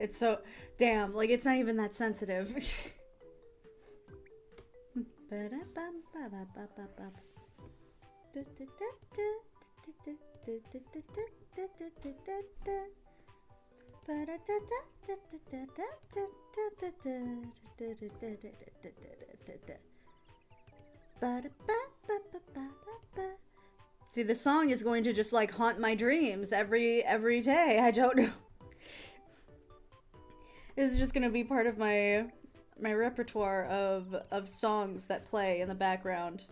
It's so damn, like it's not even that sensitive. See, the song is going to just like haunt my dreams every day. I don't know. It's just gonna be part of my repertoire of songs that play in the background.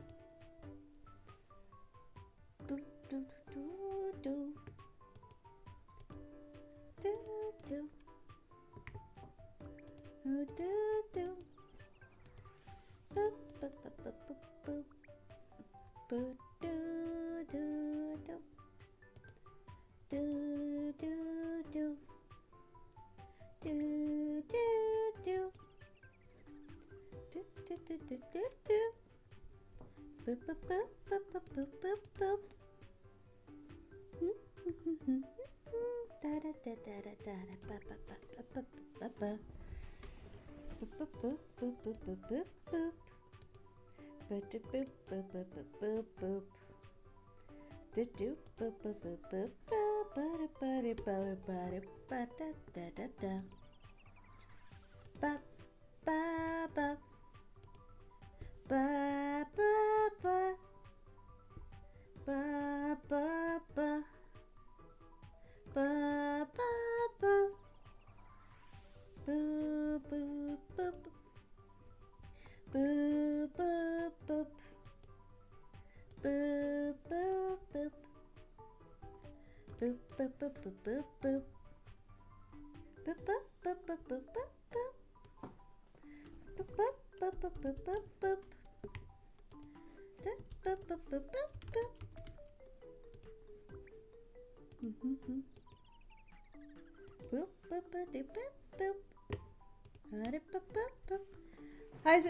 Hi,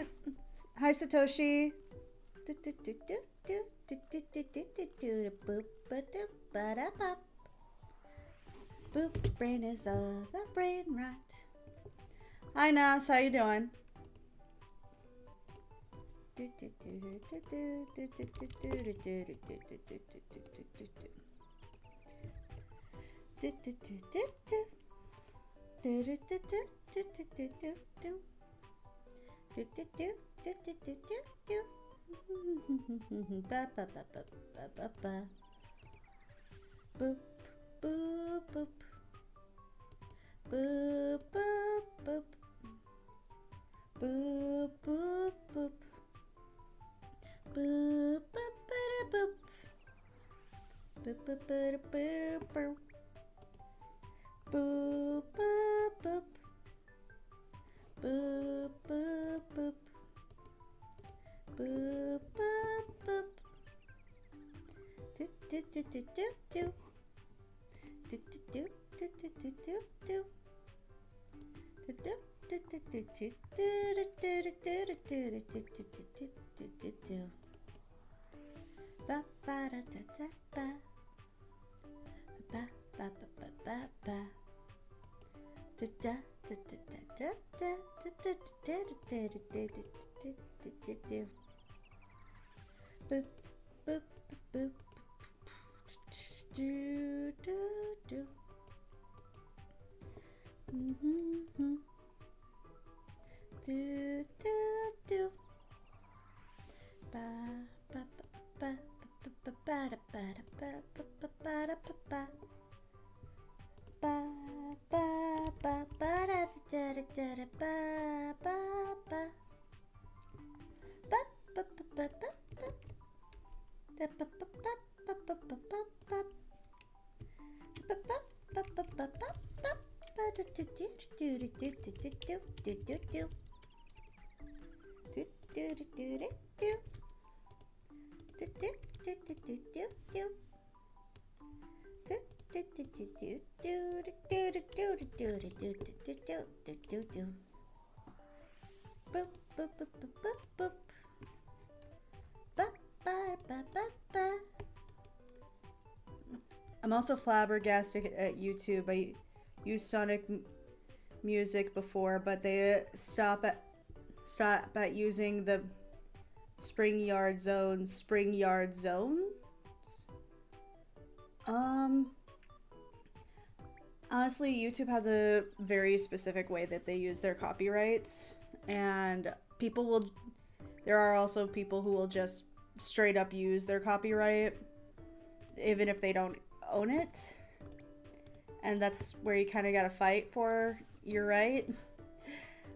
hi Satoshi. Boop, brain is all the brain rot. Hi Nas, how you doing? Boop, boop, boop. Boop, boop, boop. Boop, boop, boop. Boop, boop, boop. Boop, boop, boop, boop. Boop, boop, boop. Boop, boop, boop. Boop, boop, boop. Do, do, do, do, do, do. Do, do, do, do, do, do, do, do. Do, do, do, do, do, do, do, do, do, do, do. Ba, ba, da, da, da, ba. Ba, ba, ba, ba, ba, ba. Da, da, da, da, da, da, da, da, da, da, da, da, da, da, da. Boop, boop, boop. Do, do, do. Mm-hmm. Do, do, do. Ba, ba, ba, ba, ba, ba, ba, ba, ba, ba, ba, ba, ba, ba. Ba, ba, ba, ba, da, da, da, da, da, ba, ba, ba. Ba, ba, ba, ba, ba, ba. Da, ba, ba, ba, ba, ba, ba, ba, ba. Ba, ba, ba, ba, ba, ba, ba. Ba, do, do, do, do, do, do, do, do, do, do, do. Do, do, do, do, do, do. Do, do, do, do, do, do, do. Do, do, do, do, do, do, do, do, do, do, do, do, do, do, do, do. Boop, boop, boop, boop, boop, boop. Ba, ba, ba, ba, ba. I'm also flabbergasted at YouTube. I use Sonic music before, but they stop at using the spring yard zones. Honestly, YouTube has a very specific way that they use their copyrights, and there are also people who will just straight up use their copyright even if they don't own it, and that's where you kind of gotta fight for your right.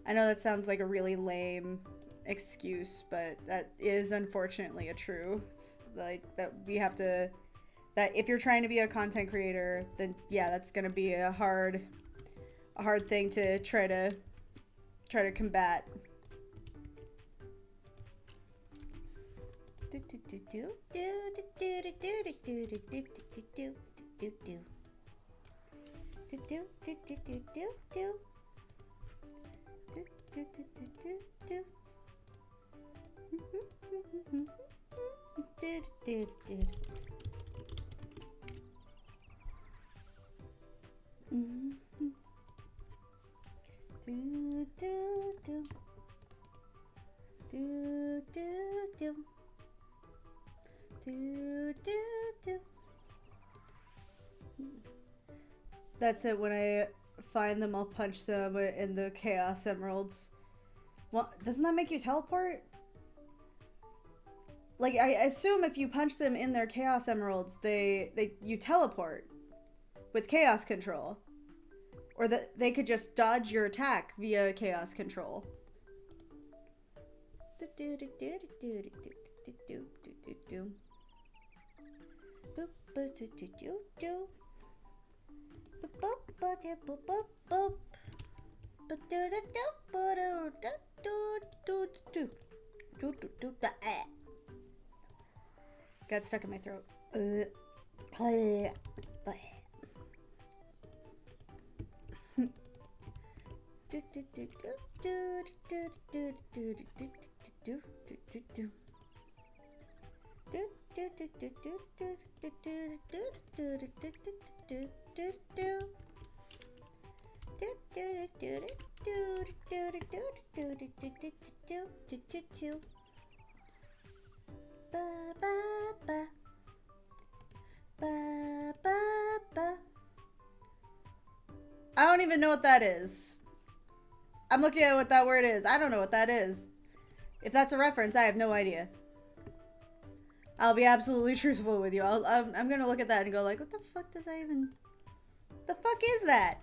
I know that sounds like a really lame excuse, but that is unfortunately a truth. Like, that we have to, that if you're trying to be a content creator, then yeah, that's gonna be a hard thing to try to combat. That's it. When I find them, I'll punch them in the Chaos Emeralds. Well, doesn't that make you teleport? Like, I assume if you punch them in their Chaos Emeralds, you teleport with Chaos Control. Or that they could just dodge your attack via Chaos Control. Got stuck in my throat. I don't even know what that is. I'm looking at what that word is. I don't know what that is. If that's a reference, I have no idea. I'll be absolutely truthful with you. I'm gonna look at that and go like, what the fuck does that even... The fuck is that?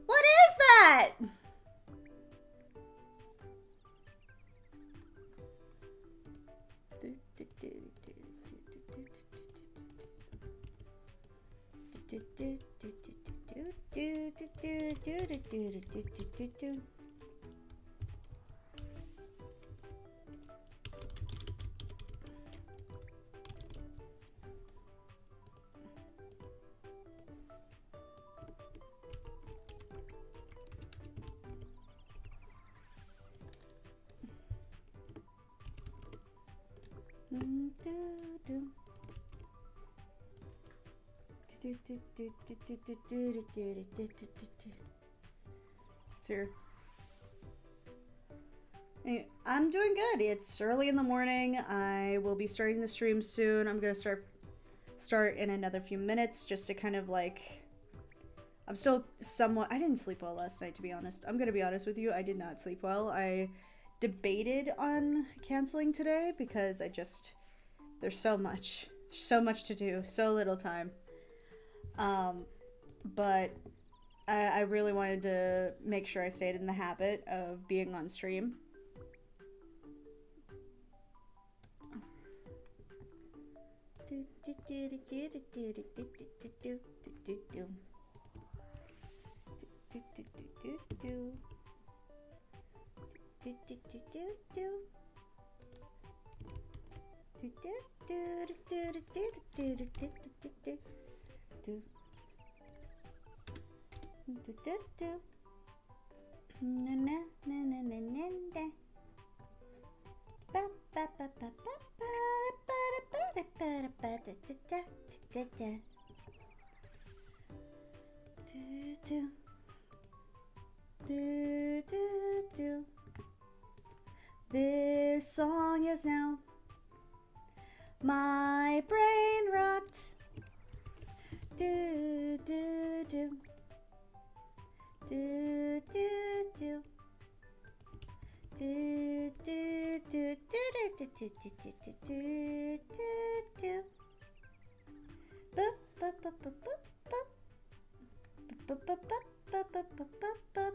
What is that? Here. Hey, I'm doing good. It's early in the morning. I will be starting the stream soon. I'm gonna start in another few minutes, just to kind of like... I'm still somewhat... I didn't sleep well last night, to be honest. I'm gonna be honest with you. I did not sleep well. I debated on canceling today because I just... There's so much to do. So little time. But I really wanted to make sure I stayed in the habit of being on stream. this song is now. My brain rot. Do do do. Do do do. Do do do do do do do do do do do. Boop boop boop boop boop boop boop boop boop boop boop boop boop.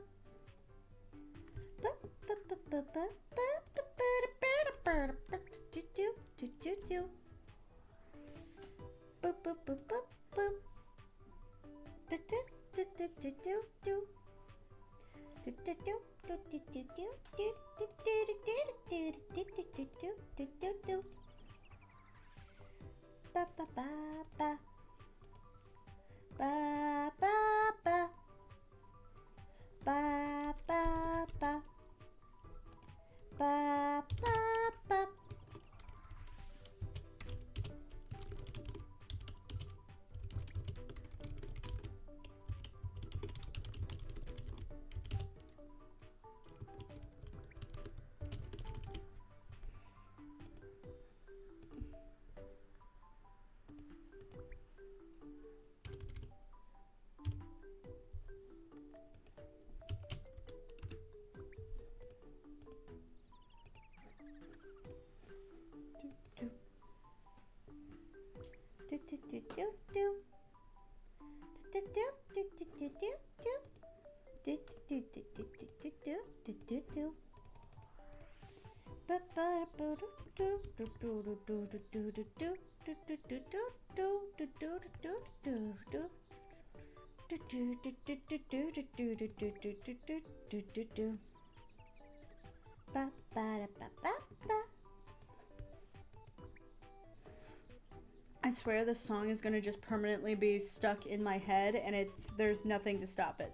I swear this song is gonna just permanently be stuck in my head, and there's nothing to stop it.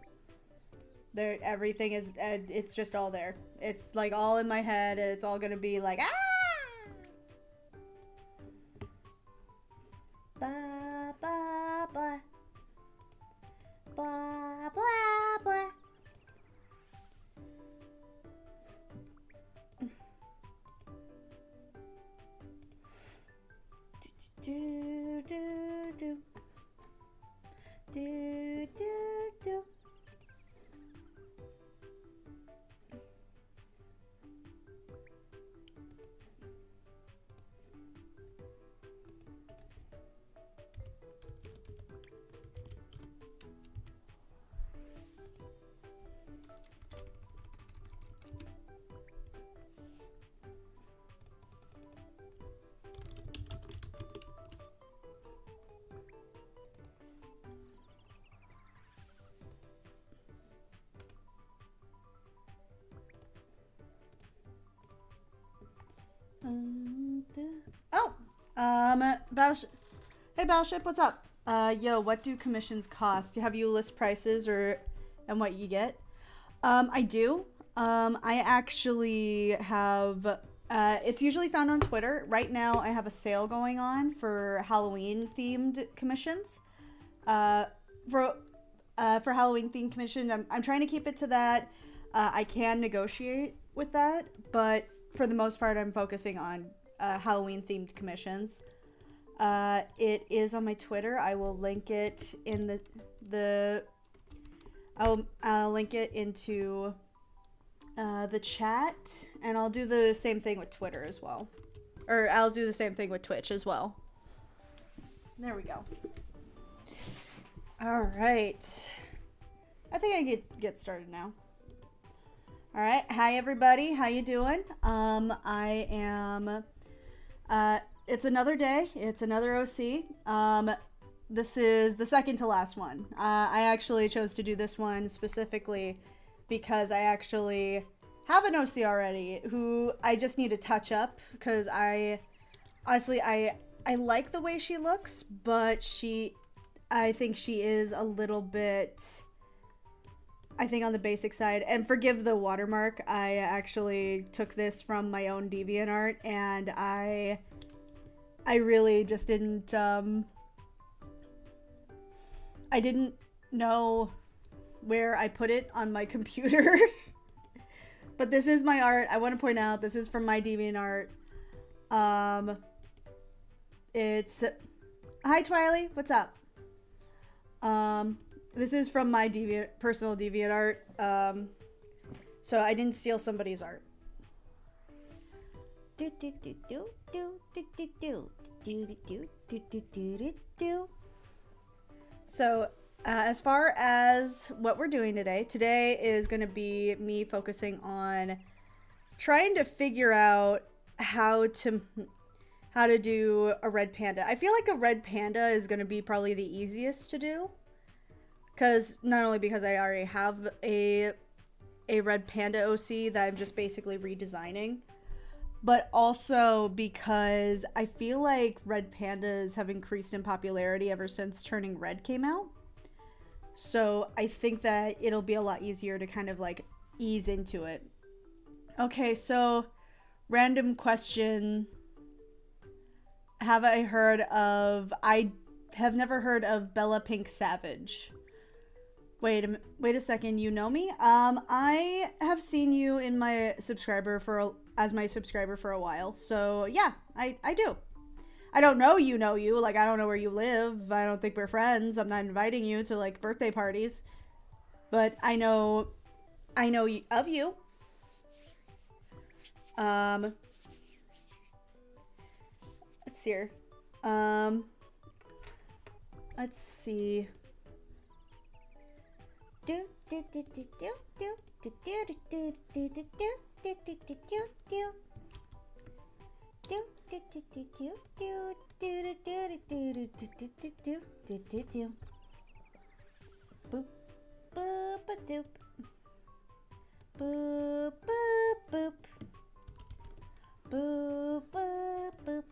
Everything is, it's just all there. It's like all in my head, and it's all gonna be like, ah! Blah, blah, blah. Blah, blah, blah. Do, do, do. Do, do, do. Hey Battleship, what's up? Yo, what do commissions cost? Have you list prices and what you get? I do. I actually have, it's usually found on Twitter. Right now I have a sale going on for Halloween themed commissions. For Halloween themed commission, I'm trying to keep it to that. I can negotiate with that, but for the most part, I'm focusing on Halloween themed commissions. It is on my Twitter. I will link it in I'll link it into the chat, and I'll do the same thing with Twitter as well. Or I'll do the same thing with Twitch as well. There we go. All right. I think I can get started now. All right. Hi, everybody. How you doing? I am... it's another day. It's another OC. This is the second to last one. I actually chose to do this one specifically because I actually have an OC already who I just need to touch up, because honestly, I like the way she looks, but I think she is a little bit, I think, on the basic side. And forgive the watermark. I actually took this from my own DeviantArt, and I really just didn't, I didn't know where I put it on my computer. But this is my art. I want to point out this is from my DeviantArt. It's hi Twiley, what's up? This is from my personal DeviantArt. So I didn't steal somebody's art. So as far as what we're doing today is going to be me focusing on trying to figure out how to do a red panda. I feel like a red panda is going to be probably the easiest to do, because not only because I already have a red panda OC that I'm just basically redesigning, but also because I feel like red pandas have increased in popularity ever since Turning Red came out. So I think that it'll be a lot easier to kind of like ease into it. Okay, so random question. I have never heard of Bella Pink Savage. Wait a second, you know me? I have seen you in my as my subscriber for a while. So yeah, I do. I don't know you, like I don't know where you live. I don't think we're friends. I'm not inviting you to like birthday parties. But I know of you. Let's see here. Let's see. Boop, boop, a doop. Boop, boop, boop. Boop, boop, boop.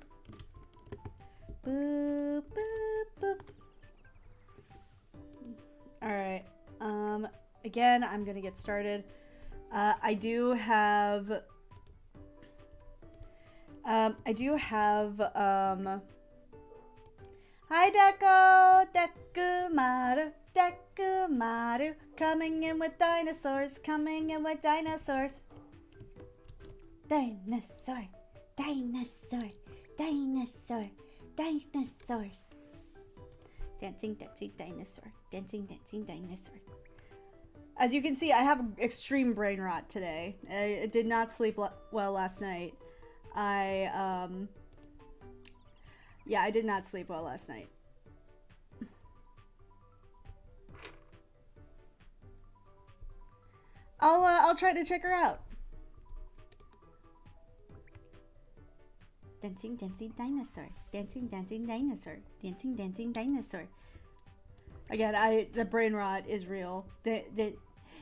Boop, boop, boop. All right. Again, I'm gonna get started. I do have hi Deku Maru, coming in with dinosaurs, dinosaur, dinosaurs. Dancing dinosaur. As you can see, I have extreme brain rot today. I did not sleep well last night. I did not sleep well last night. I'll try to check her out. Dancing dinosaur. Again, the brain rot is real.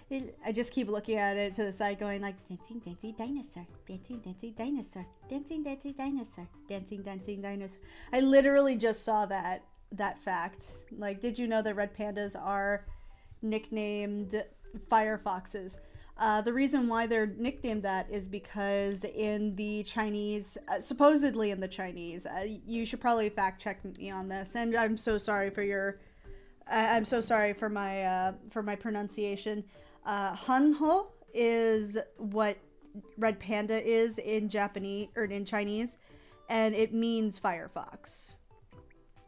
I just keep looking at it to the side going like, dancing dinosaur. I literally just saw that fact. Like, did you know that red pandas are nicknamed firefoxes? The reason why they're nicknamed that is because in the Chinese, supposedly in the Chinese, you should probably fact check me on this, and I'm so sorry for my pronunciation. Hanho is what red panda is in Japanese or in Chinese, and it means firefox.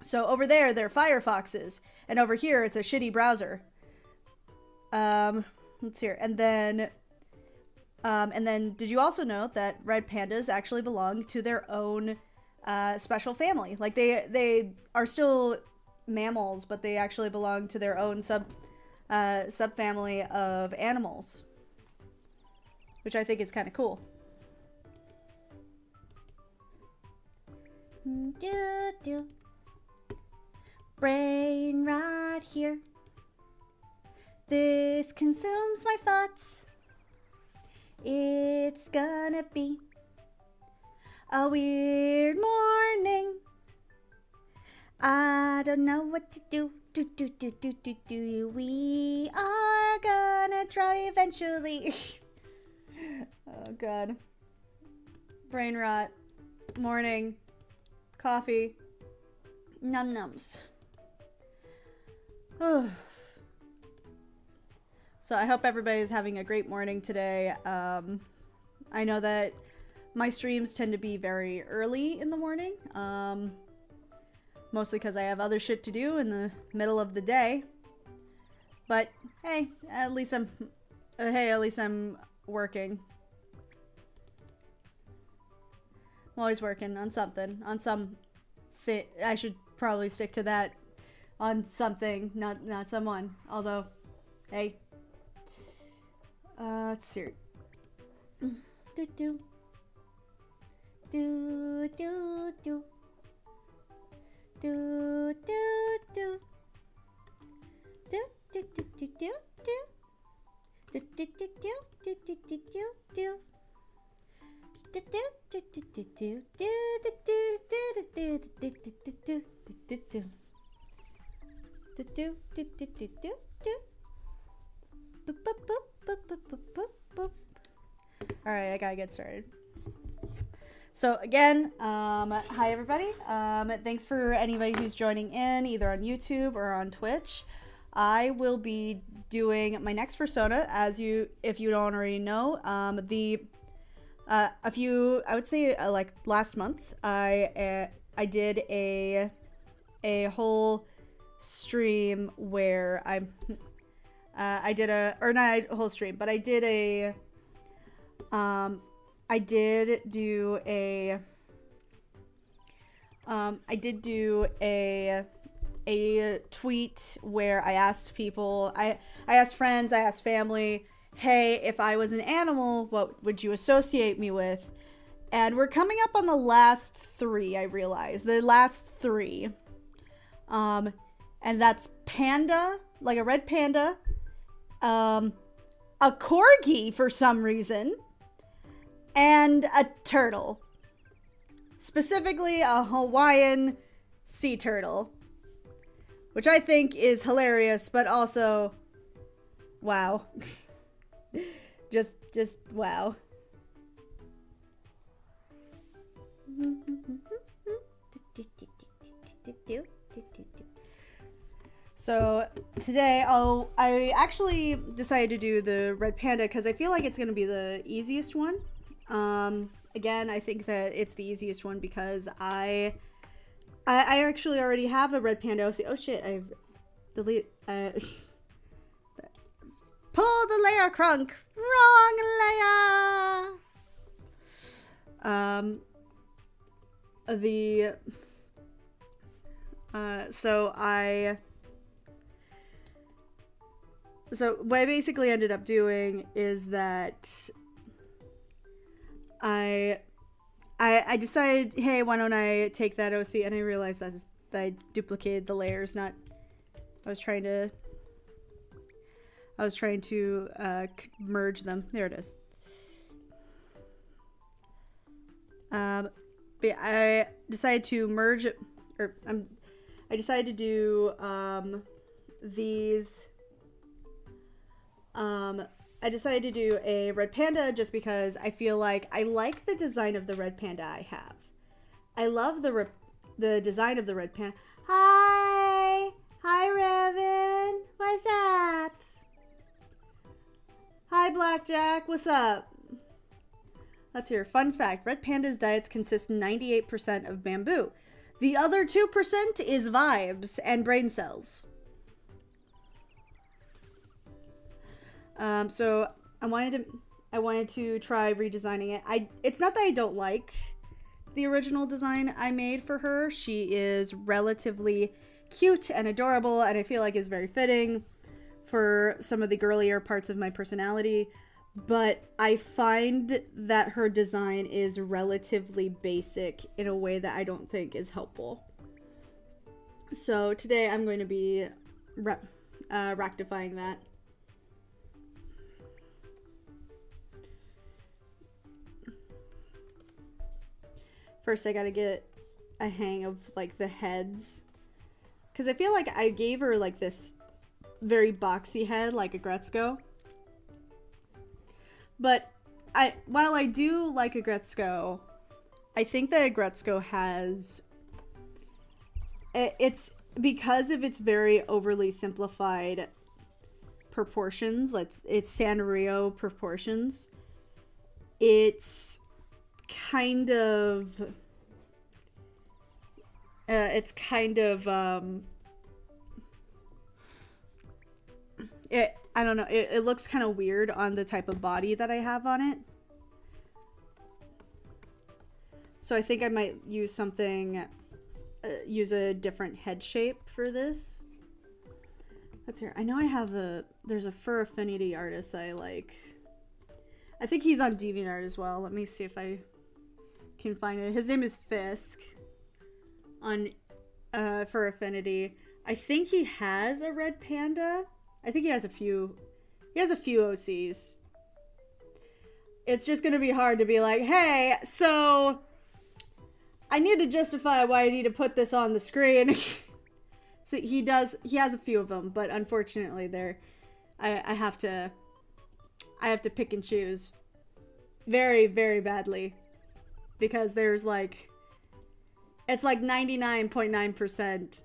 So over there, they're firefoxes, and over here, it's a shitty browser. Let's hear. And then did you also know that red pandas actually belong to their own special family? Like they are still mammals, but they actually belong to their own subfamily of animals, which I think is kind of cool. Brain rot here. This consumes my thoughts. It's gonna be a weird morning. I don't know what to do. We are gonna try eventually. Oh god. Brain rot. Morning. Coffee. Num nums. Oh. So I hope everybody's having a great morning today. I know that my streams tend to be very early in the morning, mostly because I have other shit to do in the middle of the day. But hey, at least I'm working. I'm always working on something, on some fit. I should probably stick to that, on something, not someone. Although, hey, let's see. Do do do do do do do do do do do do do do do do do do do do. Alright, I gotta get started. So again, hi everybody. Thanks for anybody who's joining in, either on YouTube or on Twitch. I will be doing my next fursona, if you don't already know. I would say like last month, I did a whole stream where I did a whole stream, but I did a tweet where I asked people, I asked friends, I asked family, hey, if I was an animal, what would you associate me with? And we're coming up on the last three, I realize. The last three. And that's panda, like a red panda, a corgi for some reason, and a turtle. Specifically a Hawaiian sea turtle. Which I think is hilarious, but also, wow. just wow. So today I actually decided to do the red panda because I feel like it's gonna be the easiest one. Again, I think that it's the easiest one because I actually already have a red panda OC. Oh shit, I've deleted. Pull the layer, Crunk. Wrong layer. So what I basically ended up doing is that I decided, hey, why don't I take that OC, and I realized that I duplicated the layers, I was trying to merge them. There it is. But yeah, I decided to merge, I decided to do these. I decided to do a red panda just because I feel like I like the design of the red panda I have. I love the design of the red panda. Hi, Revan. What's up? Hi, Blackjack. What's up? Let's hear. Fun fact: red pandas' diets consist 98% of bamboo. The other 2% is vibes and brain cells. So I wanted to try redesigning it. It's not that I don't like the original design I made for her. She is relatively cute and adorable, and I feel like is very fitting for some of the girlier parts of my personality. But I find that her design is relatively basic in a way that I don't think is helpful. So today I'm going to be rectifying that. First, I gotta get a hang of, like, the heads. Because I feel like I gave her, like, this very boxy head, like a Gretzko. But while I do like a Gretzko, I think that a Gretzko has... It's because of its very overly simplified proportions. It's Sanrio proportions. It's kind of I don't know, it looks kind of weird on the type of body that I have on it. So I think I might use something, use a different head shape for this. Let's hear. I know I have there's a fur affinity artist that I like. I think he's on DeviantArt as well. Let me see if I can find it. His name is Fisk on Fur Affinity. I think he has a red panda. I think he has a few. He has a few OCs. It's just gonna be hard to be like, hey, so I need to justify why I need to put this on the screen. So he has a few of them, but unfortunately I have to pick and choose very, very badly, because there's like, it's like 99.9%.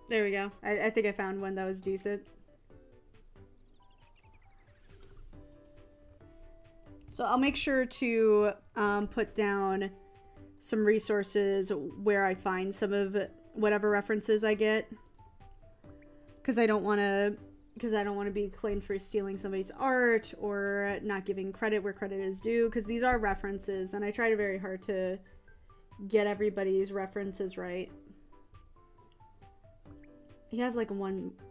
There we go. I think I found one that was decent. So I'll make sure to put down some resources where I find some of whatever references I get, because I don't want to be claimed for stealing somebody's art or not giving credit where credit is due, because these are references and I try very hard to get everybody's references right. He has like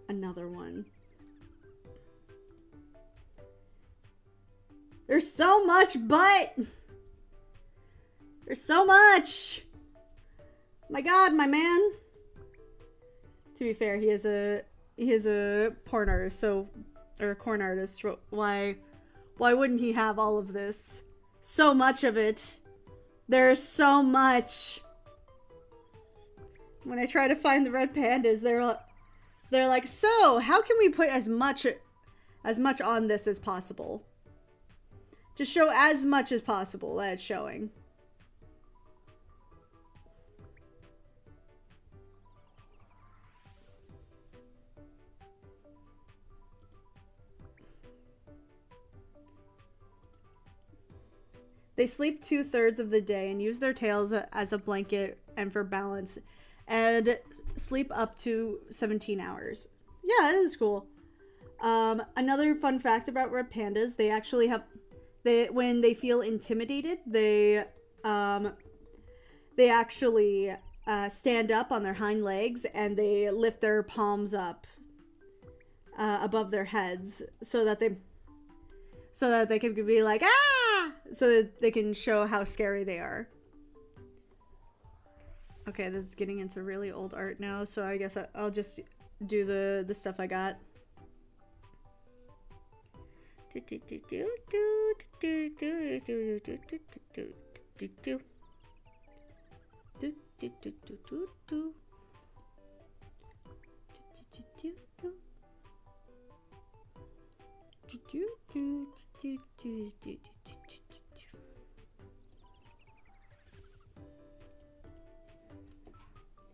another one. There's so much butt! There's so much! My god, my man! To be fair, he is a porn artist, or a corn artist. Why wouldn't he have all of this? So much of it. There's so much. When I try to find the red pandas, they're like, so how can we put as much on this as possible? Just show as much as possible that it's showing. They sleep 2/3 of the day and use their tails as a blanket and for balance, and sleep up to 17 hours. Yeah, that is cool. Another fun fact about red pandas, they actually have, when they feel intimidated, they actually stand up on their hind legs and they lift their palms up above their heads so that they can be like, ah, so that they can show how scary they are. Okay, this is getting into really old art now, so I guess I'll just do the stuff I got.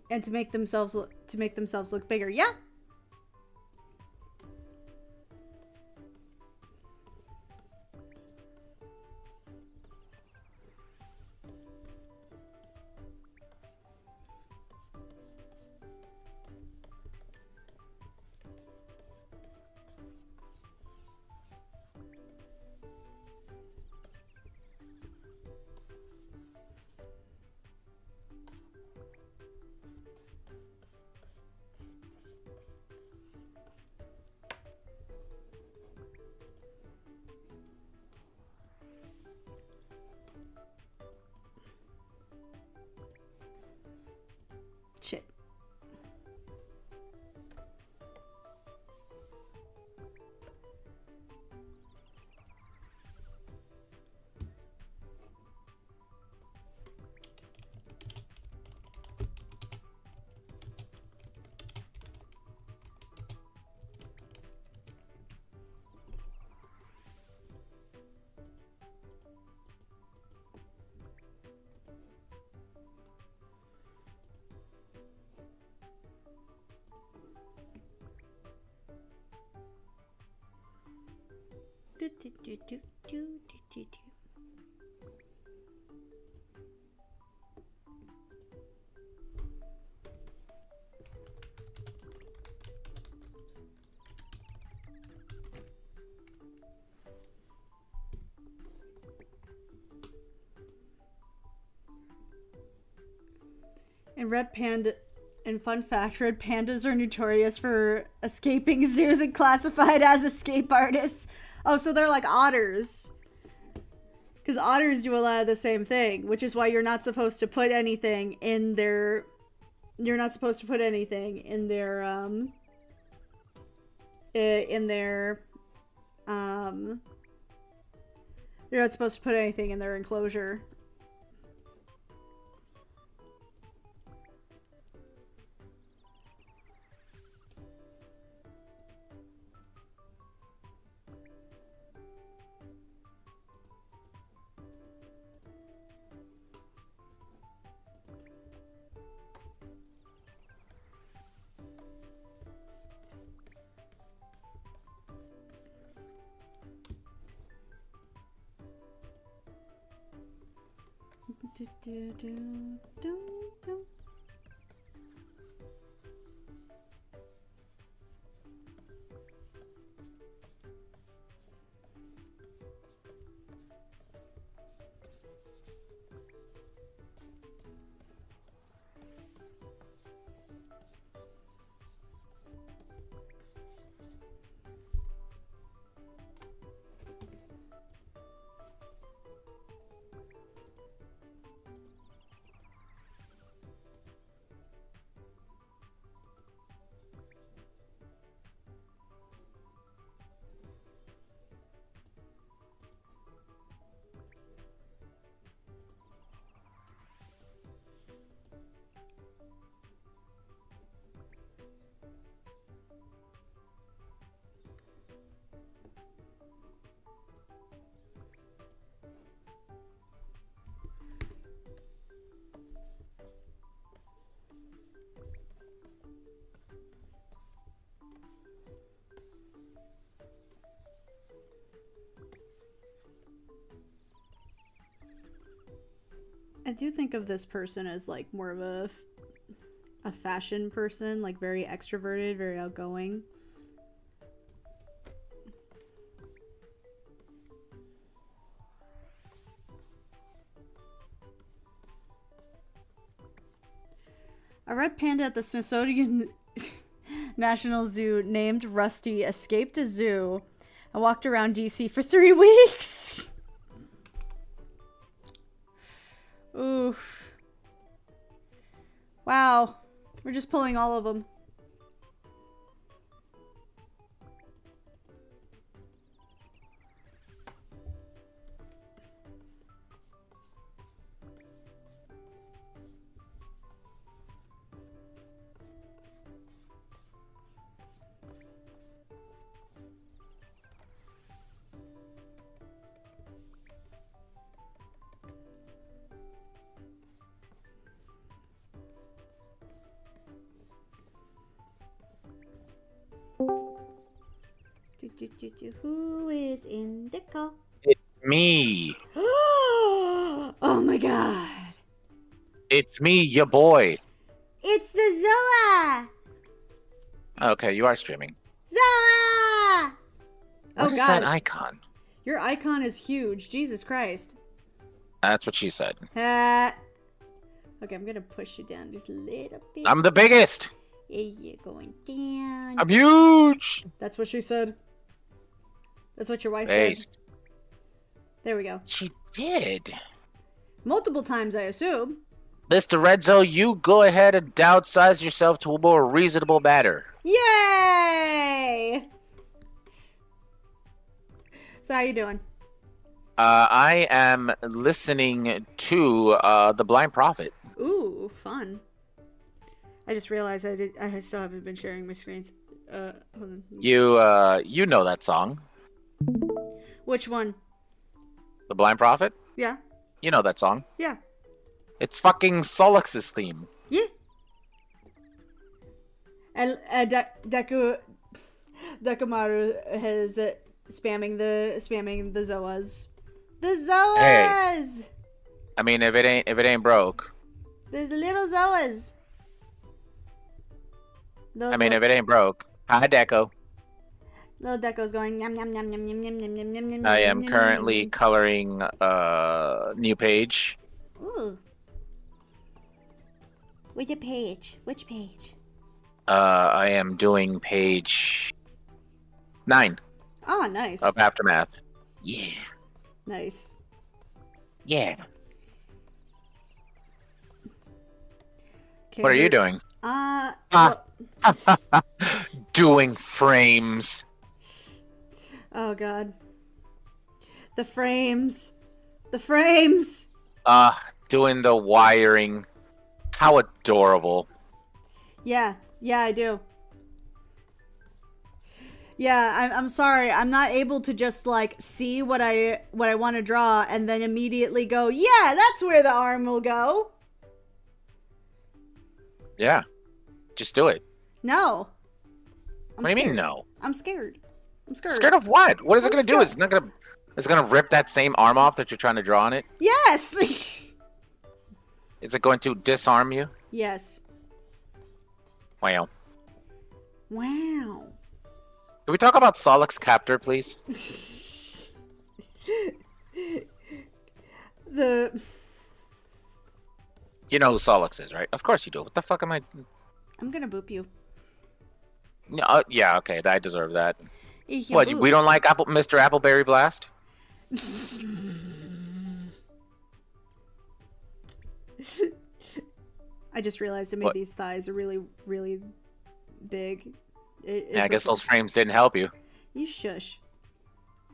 And to make themselves look bigger. Yeah. And fun fact, red pandas are notorious for escaping zoos and classified as escape artists. Oh, so they're like otters. Because otters do a lot of the same thing, which is why you're not supposed to put anything in their... You're not supposed to put anything in their, You're not supposed to put anything in their enclosure. I do think of this person as like more of a fashion person, like very extroverted, very outgoing. A red panda at the Smithsonian National Zoo named Rusty escaped a zoo and walked around DC for 3 weeks. Oof. Wow. We're just pulling all of them. Who is in the call? It's me. Oh my god. It's me, your boy. It's the Zoa! Okay, you are streaming. Zoa! What is that icon? Your icon is huge. Jesus Christ. That's what she said. Okay, I'm gonna push you down just a little bit. I'm the biggest. Yeah, you're going down. I'm huge. That's what she said. That's what your wife Based. said. There we go. She did. Multiple times, I assume. Mr. Redzo, you go ahead and downsize yourself to a more reasonable matter. Yay! So how you doing? I am listening to The Blind Prophet. Ooh, fun. I just realized I still haven't been sharing my screens. Hold on. You know that song. Which one? The Blind Prophet? Yeah. You know that song. Yeah. It's fucking Solix's theme. Yeah. And Dekamaru has spamming the Zoas. The Zoas. Hey. I mean, if it ain't broke. The little Zoas. I mean, if it ain't broke. Hi, Deco. Little Deco's going yum yum yum yum yum yum yum yum yum yum. I am currently coloring new page. Ooh. Which page? Which page? I am doing page 9 Oh, nice. of Aftermath. Yeah. Nice. Yeah. Okay, What are you doing? Well, Doing frames. oh god. The frames. The frames. Doing the wiring. How adorable. Yeah, I do. Yeah, I'm sorry. I'm not able to just like see what I want to draw and then immediately go, yeah, that's where the arm will go. Yeah. Just do it. No. What do you mean no? I'm scared. I'm scared. Scared of what? What is it I'm going to do? It's not going to... It's going to rip that same arm off that you're trying to draw on it? Yes. Is it going to disarm you? Yes. Wow. Wow. Can we talk about Solix Captor, please? You know who Solix is, right? Of course you do. What the fuck am I... I'm gonna boop you. Yeah, okay. I deserve that. Ich What, boop. we don't like Mr. Appleberry Blast? I just realized I made these thighs really, really big. Yeah, I guess those frames didn't help you. You shush.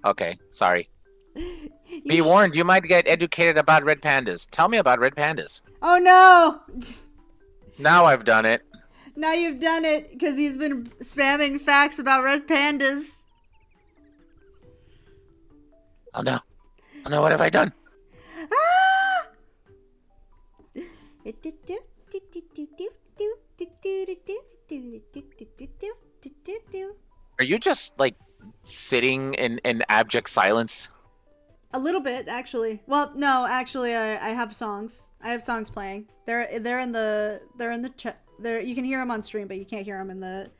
Okay, sorry. You Be warned, you might get educated about red pandas. Tell me about red pandas. Oh no! Now I've done it. Now you've done it because he's been spamming facts about red pandas. Oh no. Oh no, what have I done? Ah! Are you just, like, sitting in abject silence? A little bit, actually. Well, no, actually, I have songs. I have songs playing. They're in the chat. There, you can hear them on stream, but you can't hear them in the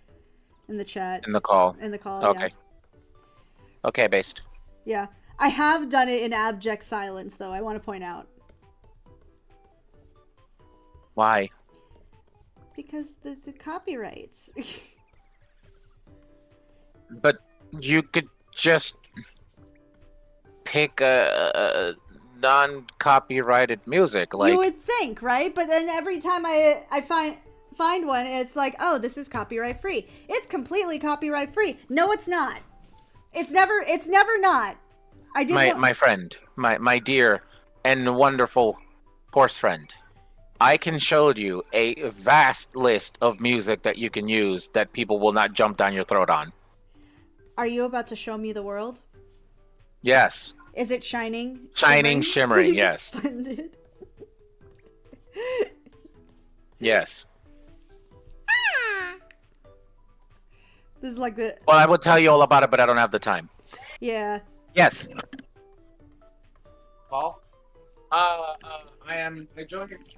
chat. In the call. In the call. Okay. Yeah. Okay, based. Yeah, I have done it in abject silence, though. I want to point out. Why? Because there's the copyrights. But you could just pick a non-copyrighted music, like... You would think, right? But then every time I find one, it's like, oh, this is copyright free. It's completely copyright free. No, it's not. It's never not. I do. My friend, my dear and wonderful horse friend, I can show you a vast list of music that you can use that people will not jump down your throat on. Are you about to show me the world? Yes. Is it shining? Shimmering, yes. Splendid. Yes. This is like the... Well, I will tell you all about it, but I don't have the time. Yeah. Yes. Paul? I am enjoying it.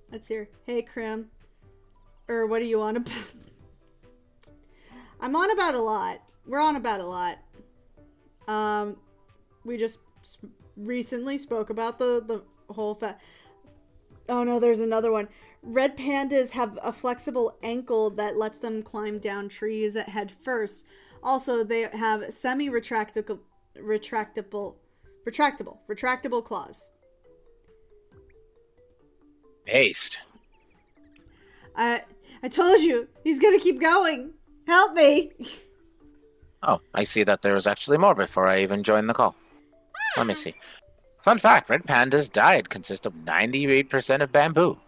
Let's hear. Hey, Krim. What are you on about? I'm on about a lot. We're on about a lot. We just recently spoke about the whole Oh no, there's another one. Red pandas have a flexible ankle that lets them climb down trees at head first. Also, they have semi-retractable claws. Paste. I told you, he's gonna keep going. Help me. Oh, I see that there was actually more before I even joined the call. Let me see. Fun fact, red pandas' diet consists of 98% of bamboo.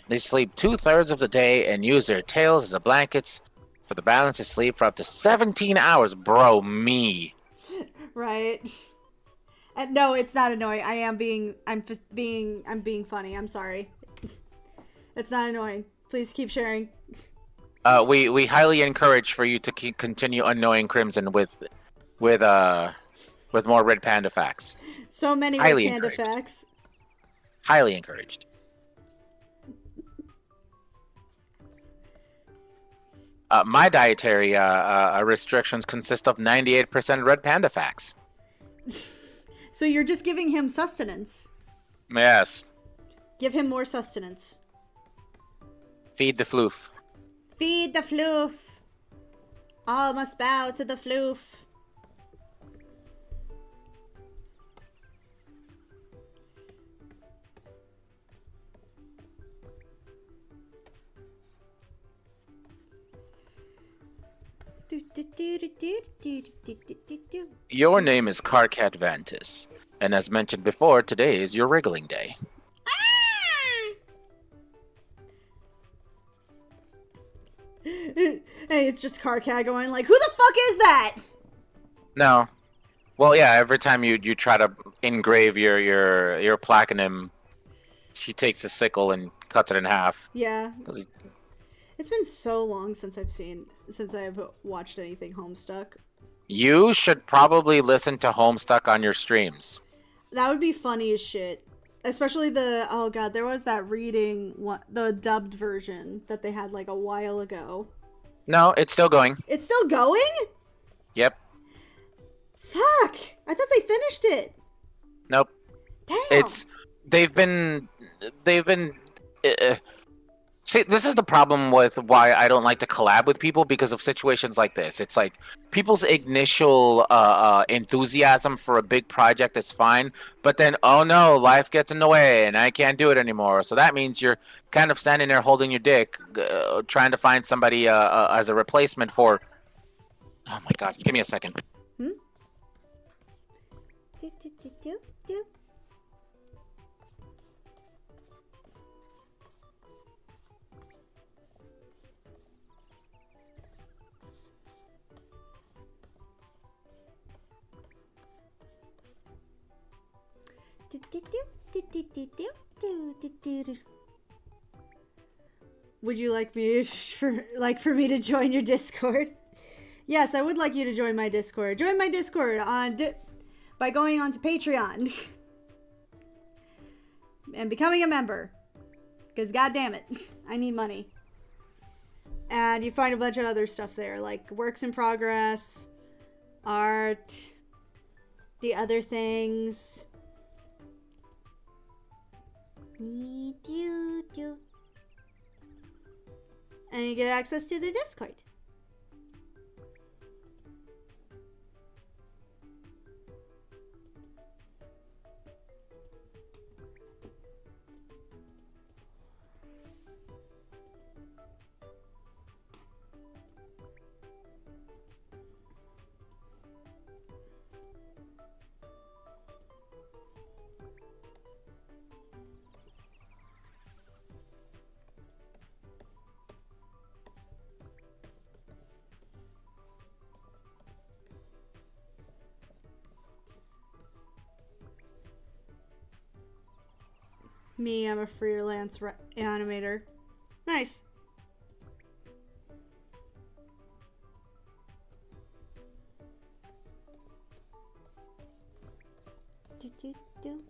They sleep 2/3 of the day and use their tails as blankets for the balance of sleep for up to 17 hours. Bro, me. Right. No, it's not annoying. I'm being funny. I'm sorry. It's not annoying. Please keep sharing. We highly encourage for you to continue annoying Crimson with more Red Panda facts. So many Highly Red Panda encouraged. facts. Highly encouraged. My dietary restrictions consist of 98% Red Panda facts. So you're just giving him sustenance. Yes. Give him more sustenance. Feed the floof. Feed the floof. All must bow to the floof. Your name is Carcat Vantis, and as mentioned before, today is your wriggling day. Hey, it's just Carcat going like, who the fuck is that? No. Well, yeah, every time you try to engrave your platinum, she takes a sickle and cuts it in half. Yeah. It's been so long since I've watched anything Homestuck. You should probably listen to Homestuck on your streams. That would be funny as shit. Especially there was that the dubbed version that they had like a while ago. No, it's still going. It's still going? Yep. Fuck! I thought they finished it. Nope. Damn. They've been. See, this is the problem with why I don't like to collab with people because of situations like this. It's like people's initial enthusiasm for a big project is fine, but then, oh no, life gets in the way and I can't do it anymore. So that means you're kind of standing there holding your dick, trying to find somebody as a replacement for... Oh my god, give me a second. Would you like me for me to join your Discord? Yes, I would like you to join my Discord. Join my Discord by going on to Patreon and becoming a member. Because goddamn it, I need money. And you find a bunch of other stuff there, like works in progress, art, the other things. And you get access to the Discord. Me, I'm a freelance animator. Nice. Do.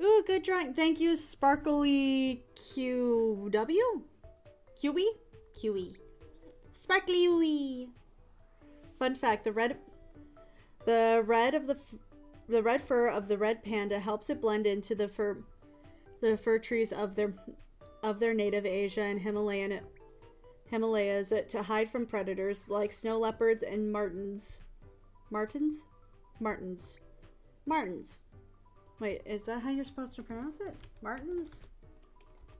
Ooh, good drawing. Thank you, Sparkly QW? QE? QE. Sparkly UE. Fun fact, the red fur of the red panda helps it blend into the fur trees of their native Asia and Himalayas to hide from predators like snow leopards and martens. Martens. Wait, is that how you're supposed to pronounce it? Martens?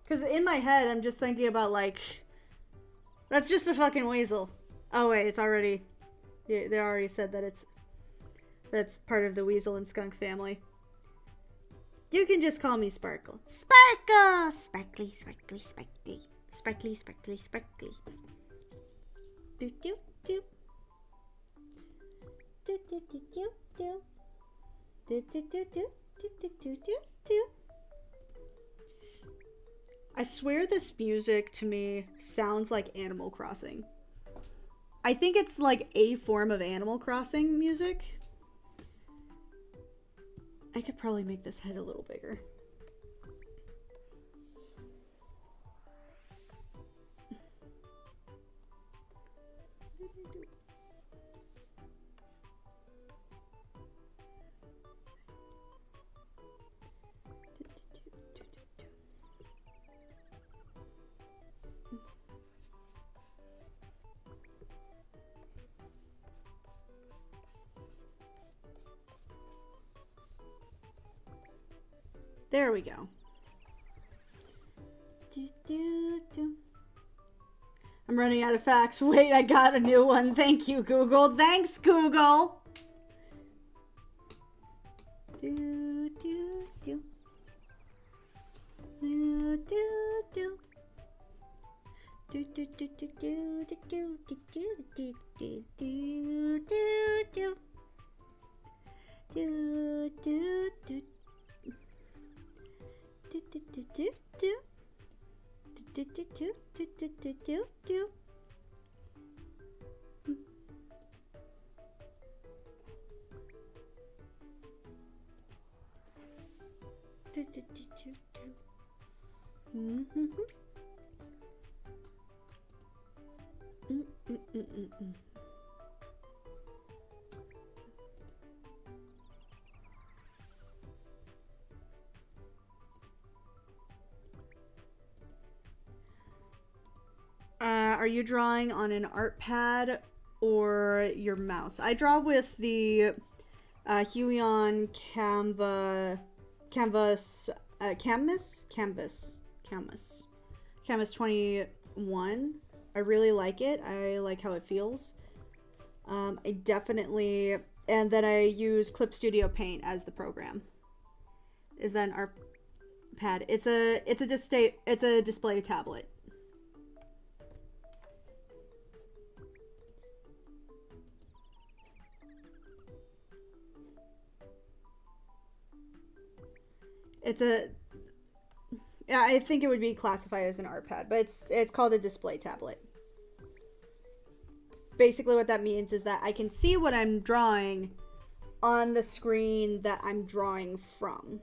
Because in my head, I'm just thinking about, like, that's just a fucking weasel. Oh, wait, it's already, they already said that that's part of the weasel and skunk family. You can just call me Sparkle. Sparkle! Sparkly, sparkly, sparkly. Sparkly, sparkly, sparkly. Do do do. Do do do do do. Do do do do do do do do do. I swear this music to me sounds like Animal Crossing. I think it's like a form of Animal Crossing music. I could probably make this head a little bigger. There we go. I'm running out of facts. Wait, I got a new one. Thank you, Google. Thanks, Google. Do do do. Do do do. Do do do do do do do do do do do do do do do. Do do do do do. Do do do do do do do do. Do do do do do. Are you drawing on an art pad or your mouse? I draw with the Huion Canvas 21. I really like it. I like how it feels. I definitely, and then I use Clip Studio Paint as the program. Is that an art pad? It's a display tablet. Yeah, I think it would be classified as an art pad, but it's called a display tablet. Basically what that means is that I can see what I'm drawing on the screen that I'm drawing from.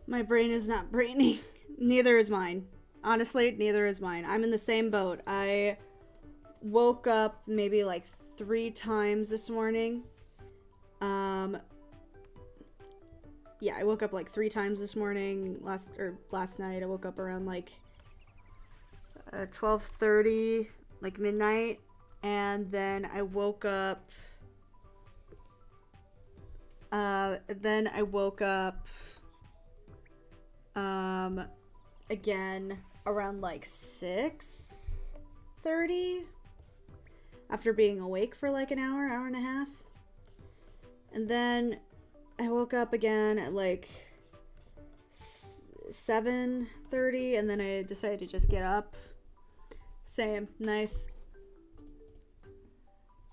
My brain is not braining. Neither is mine. Honestly, neither is mine. I'm in the same boat. I woke up maybe like 3 times this morning. yeah, I woke up like 3 times this morning. Last night, I woke up around like 12:30, like midnight, and then I woke up. Again around like 6:30 after being awake for like an hour and a half. And then I woke up again at like 7:30, and then I decided to just get up. Same. Nice.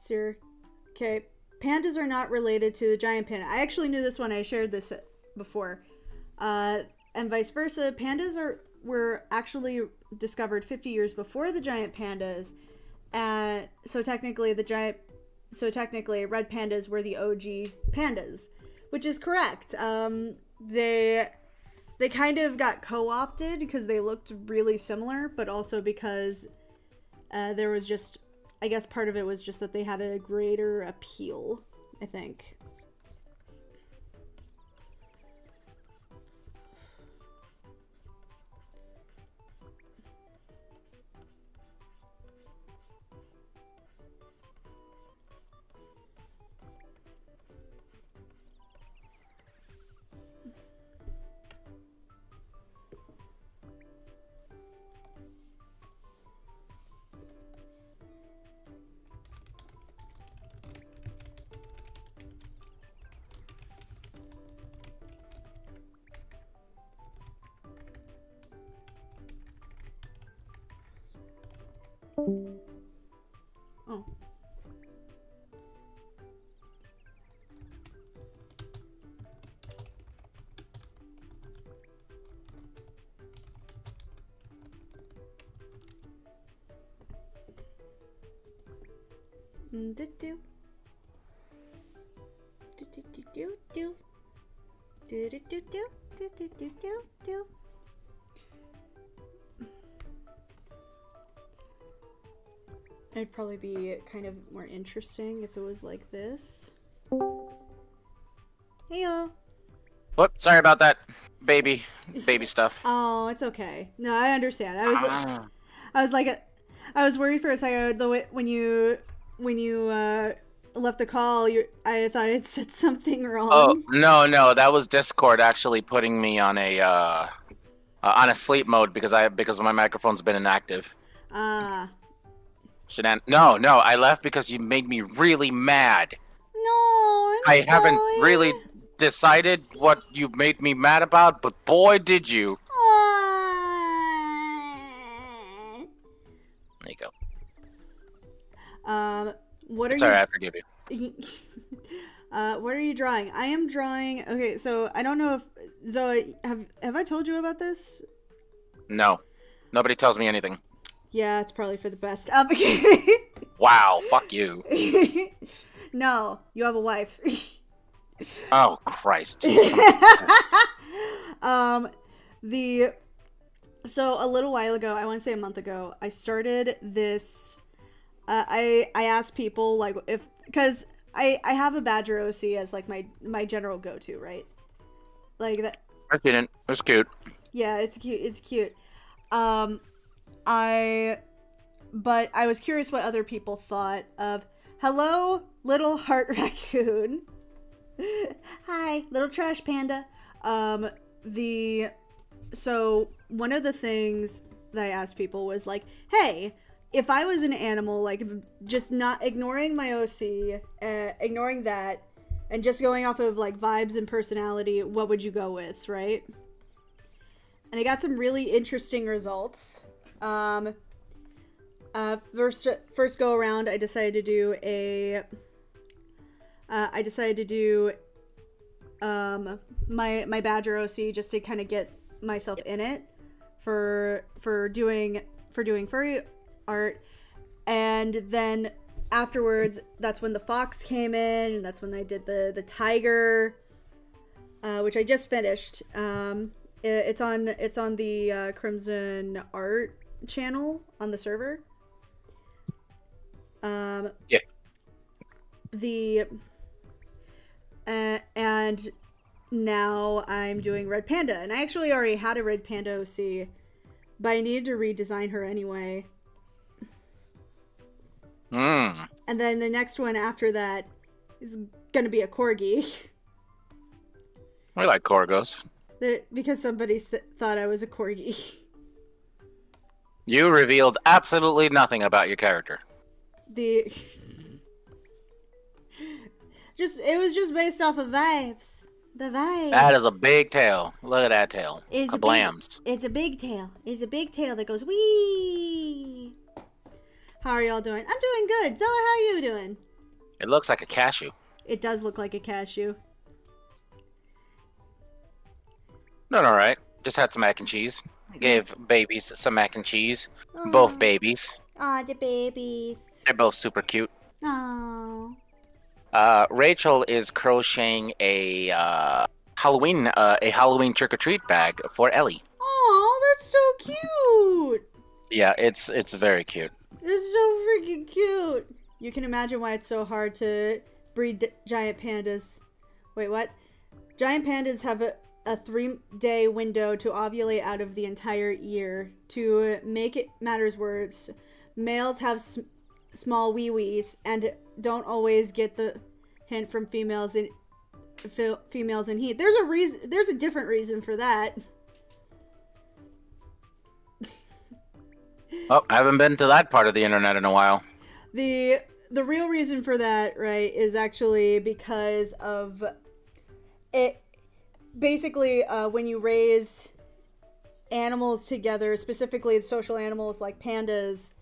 Sir. Okay. Pandas are not related to the giant panda. I actually knew this when I shared this before. And vice versa. Pandas were actually discovered 50 years before the giant pandas. So technically red pandas were the OG pandas, which is correct. They kind of got co-opted because they looked really similar, but also because there was just, I guess part of it was just that they had a greater appeal, I think. Oh. It'd probably be kind of more interesting if it was like this. Hey y'all. Whoop, sorry about that. Baby stuff. Oh, it's okay. No, I understand. I was worried for a second when you left the call. I thought it said something wrong. Oh no, that was Discord actually putting me on a sleep mode because my microphone's been inactive. No, I left because you made me really mad. No, I haven't really decided what you made me mad about, but boy, did you. There you go. What are Sorry, you? I forgive you. What are you drawing? I am drawing. Okay, so I don't know if Zoe have I told you about this? No, nobody tells me anything. Yeah, it's probably for the best. Wow, fuck you. No, you have a wife. Oh Christ. So a little while ago, I want to say a month ago, I started this. I asked people like because I have a Badger OC as like my general go-to, right? Like that. I didn't. It was cute. Yeah, it's cute. It's cute. But I was curious what other people thought of hello, little heart raccoon. Hi, little trash panda. So one of the things that I asked people was like, hey, if I was an animal, like just not ignoring my OC, ignoring that, and just going off of like vibes and personality, what would you go with, right? And I got some really interesting results. First go around, I decided to do my Badger OC just to kind of get myself in it for doing furry art. And then afterwards, that's when the fox came in, and that's when I did the tiger, which I just finished. It's on the Crimson Art channel on the server. Yeah. And now I'm doing Red Panda. And I actually already had a Red Panda OC, but I needed to redesign her anyway. Hmm. And then the next one after that is going to be a Corgi. We like Corgos. Because somebody thought I was a Corgi. You revealed absolutely nothing about your character. It was just based off of vibes. The vibes. That is a big tail. Look at that tail. Kablams. It's a big tail. It's a big tail that goes wee. How are y'all doing? I'm doing good. Zella, how are you doing? It looks like a cashew. It does look like a cashew. Not all right. Just had some mac and cheese. Gave babies some mac and cheese. Aww. Both babies. Aw, the babies. They're both super cute. Aww. Rachel is crocheting a Halloween trick or treat bag for Ellie. Oh, that's so cute. Yeah, it's very cute. It's so freaking cute. You can imagine why it's so hard to breed giant pandas. Wait, what? Giant pandas have a 3-day window to ovulate out of the entire year. To make it matters worse, males have small wee-wees and don't always get the hint from females in heat. There's a reason. There's a different reason for that. Oh, I haven't been to that part of the internet in a while. The real reason for that, right, is actually because of it. Basically, when you raise animals together, specifically social animals like pandas,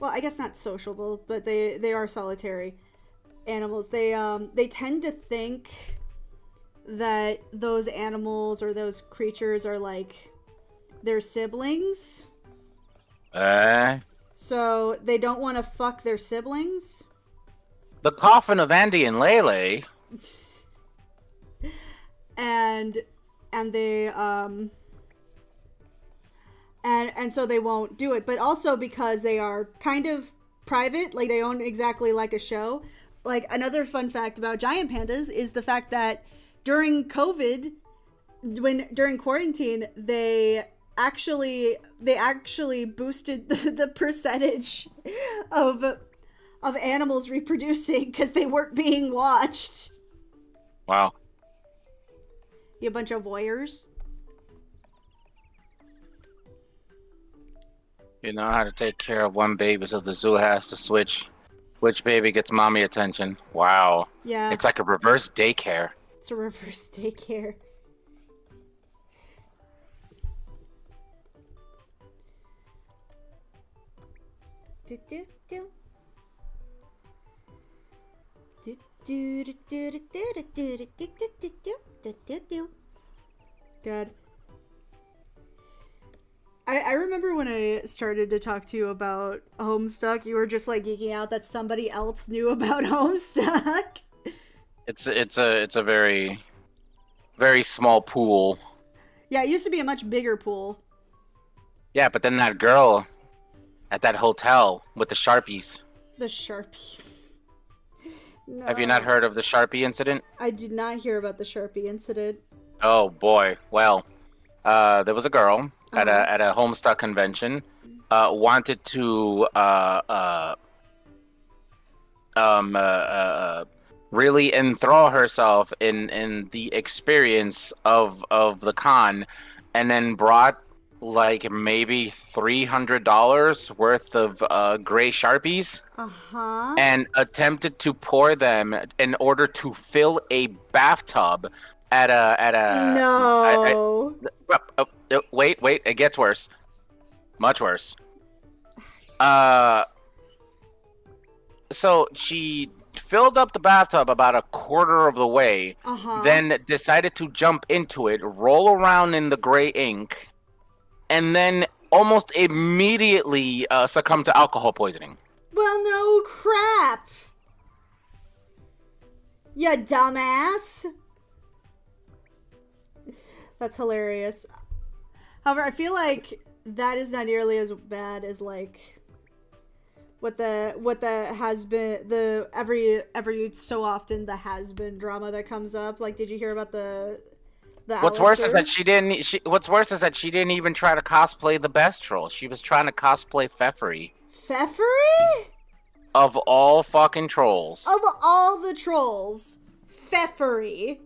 well, I guess not sociable, but they are solitary animals. They tend to think that those animals or those creatures are like their siblings. So they don't want to fuck their siblings. The coffin of Andy and Lele. And they and so they won't do it, but also because they are kind of private, like they own exactly like a show. Like another fun fact about giant pandas is the fact that during COVID, during quarantine, they actually boosted the percentage of animals reproducing because they weren't being watched. Wow. You a bunch of voyeurs. You know how to take care of one baby, so the zoo has to switch which baby gets mommy attention. Wow. Yeah. It's like a reverse daycare. It's a reverse daycare. Do do do. Do do do do do do do do do do do do do. God. I remember when I started to talk to you about Homestuck, you were just like geeking out that somebody else knew about Homestuck. It's a very, very small pool. Yeah, it used to be a much bigger pool. Yeah, but then that girl at that hotel with the Sharpies. The Sharpies. No. Have you not heard of the Sharpie incident? I did not hear about the Sharpie incident. Oh boy. Well, there was a girl at a Homestuck convention, wanted to really enthrall herself in the experience of the con, and then brought like maybe $300 worth of gray Sharpies, and attempted to pour them in order to fill a bathtub at a no. Wait, it gets worse. Much worse. So she filled up the bathtub about a quarter of the way, then decided to jump into it, roll around in the gray ink, and then almost immediately succumb to alcohol poisoning. Well, no crap. You dumbass. That's hilarious. However, I feel like that is not nearly as bad as like what the has been, the every so often the has been drama that comes up. Like, did you hear about the The What's worse is that Alistair. she didn't. What's worse is that she didn't even try to cosplay the best troll. She was trying to cosplay Pfeffery. Pfeffery? Of all fucking trolls. Of all the trolls, Pfeffery.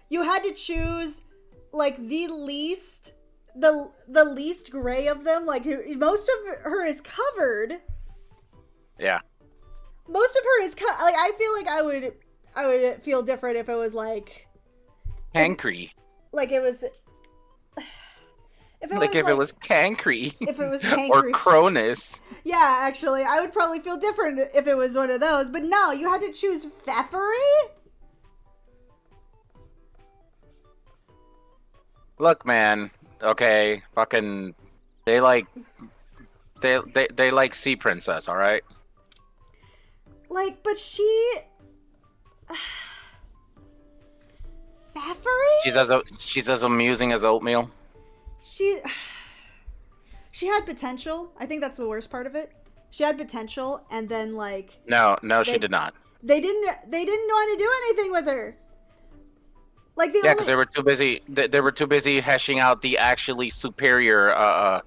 You had to choose like the least gray of them. Like most of her is covered. Yeah. Most of her is like I feel like I would feel different if it was like Cancry. Like it was if it was Cancry. If it was Cancry. Or Cronus. Yeah, actually, I would probably feel different if it was one of those. But no, you had to choose Pfeffery? Look, man. Okay, fucking they like Sea Princess, all right? Like, but she Pfeffery? She's as amusing as oatmeal. She had potential. I think that's the worst part of it. She had potential, and then like No, she did not. They didn't want to do anything with her. Like because they were too busy. They were too busy hashing out the actually superior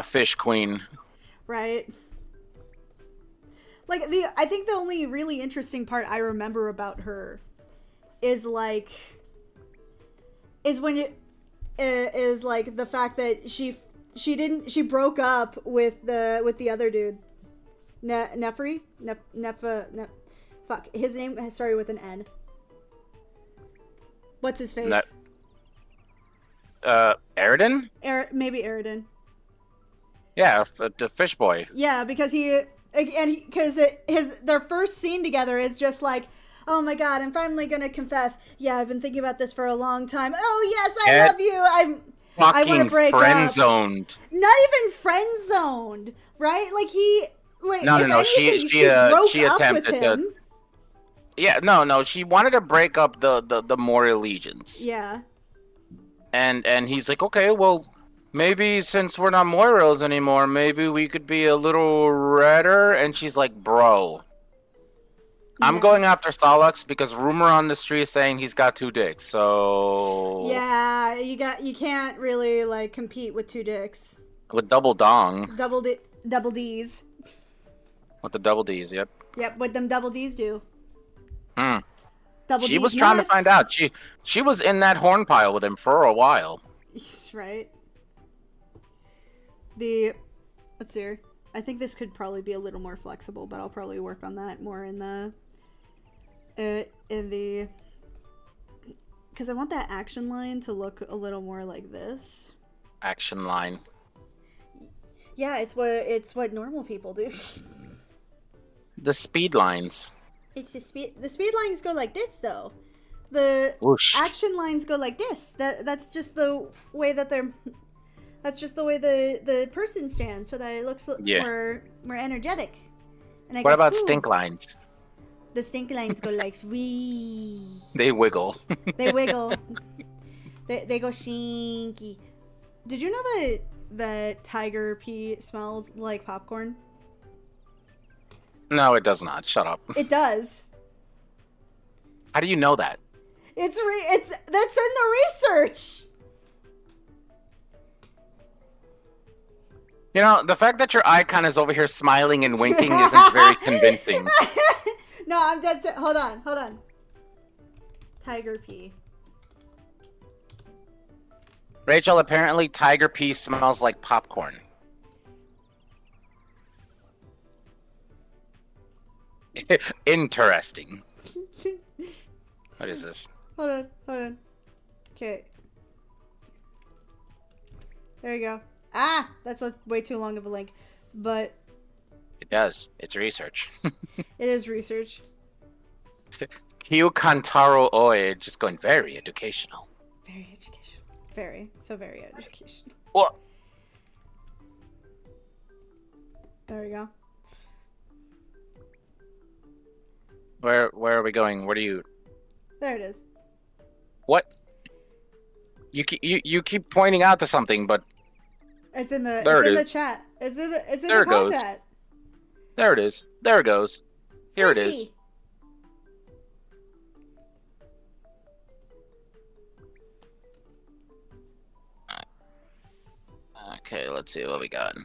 fish queen. Right. Like I think the only really interesting part I remember about her is like when it is like the fact that she broke up with the other dude. Nefri? Fuck. His name started with an N. What's his face? Eridan? Maybe Eridan. Yeah, the fish boy. Yeah, because their first scene together is just like, oh my god, I'm finally gonna confess. Yeah, I've been thinking about this for a long time. Oh yes, I love you. I want to break friend-zoned. Not even friend-zoned, right? Like he, like no. Anything, she attempted with him. Yeah, no. She wanted to break up the more allegiance. Yeah. And he's like, okay, well, maybe since we're not Moiros anymore, maybe we could be a little redder. And she's like, bro, I'm going after Solux because rumor on the street is saying he's got 2 dicks. So yeah, you can't really like compete with 2 dicks. With double dong. Double D's. With the double D's, yep. Yep, what them double D's do. She was trying to find out. She was in that horn pile with him for a while. Right. Let's see. I think this could probably be a little more flexible, but I'll probably work on that more in the because I want that action line to look a little more like this. Action line. Yeah, it's what normal people do. The speed lines. It's the speed lines go like this though. The Whoosh. Action lines go like this. That's just the way that that's just the way the person stands, so that it looks more energetic. And what about stink lines? The stink lines go like wee. They wiggle. They wiggle. they go shinky. Did you know that tiger pee smells like popcorn? No, it does not. Shut up. It does. How do you know that? That's in the research. You know, the fact that your icon is over here smiling and winking isn't very convincing. No, I'm dead set. Hold on. Tiger pee. Rachel, apparently tiger pee smells like popcorn. Interesting. What is this? Hold on. Okay. There you go. Ah! That's way too long of a link. But... It does. It's research. It is research. Kyu Kantaro Oe, just going very educational. Very educational. Very educational. What? There we go. Where are we going? Where do you... There it is. What? You keep pointing out to something, but... It's in the chat. It's in there the call chat. There it is. There it goes. Here it is. Okay, let's see what we got.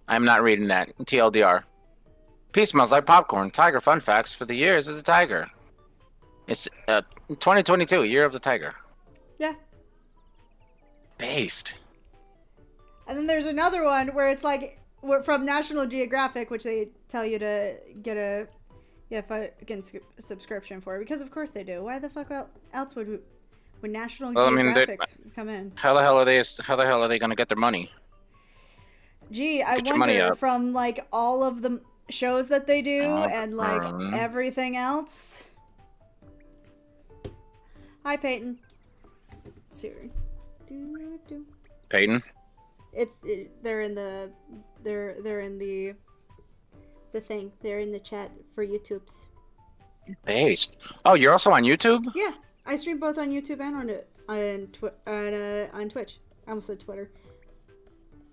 I'm not reading that. TLDR. Pee smells like popcorn. Tiger fun facts for the years as a tiger. It's 2022, year of the tiger. Yeah. Based. And then there's another one where it's like from National Geographic, which they tell you to get a subscription for, because of course they do. Why the fuck else would National Geographic come in? How the hell are they gonna get their money? Gee, I wonder from like all of the shows that they do and like everything else. Hi, Peyton. Siri. Peyton. They're in the thing. They're in the chat for YouTube's. Based. Oh, you're also on YouTube? Yeah, I stream both on YouTube and on Twitch. I almost said Twitter.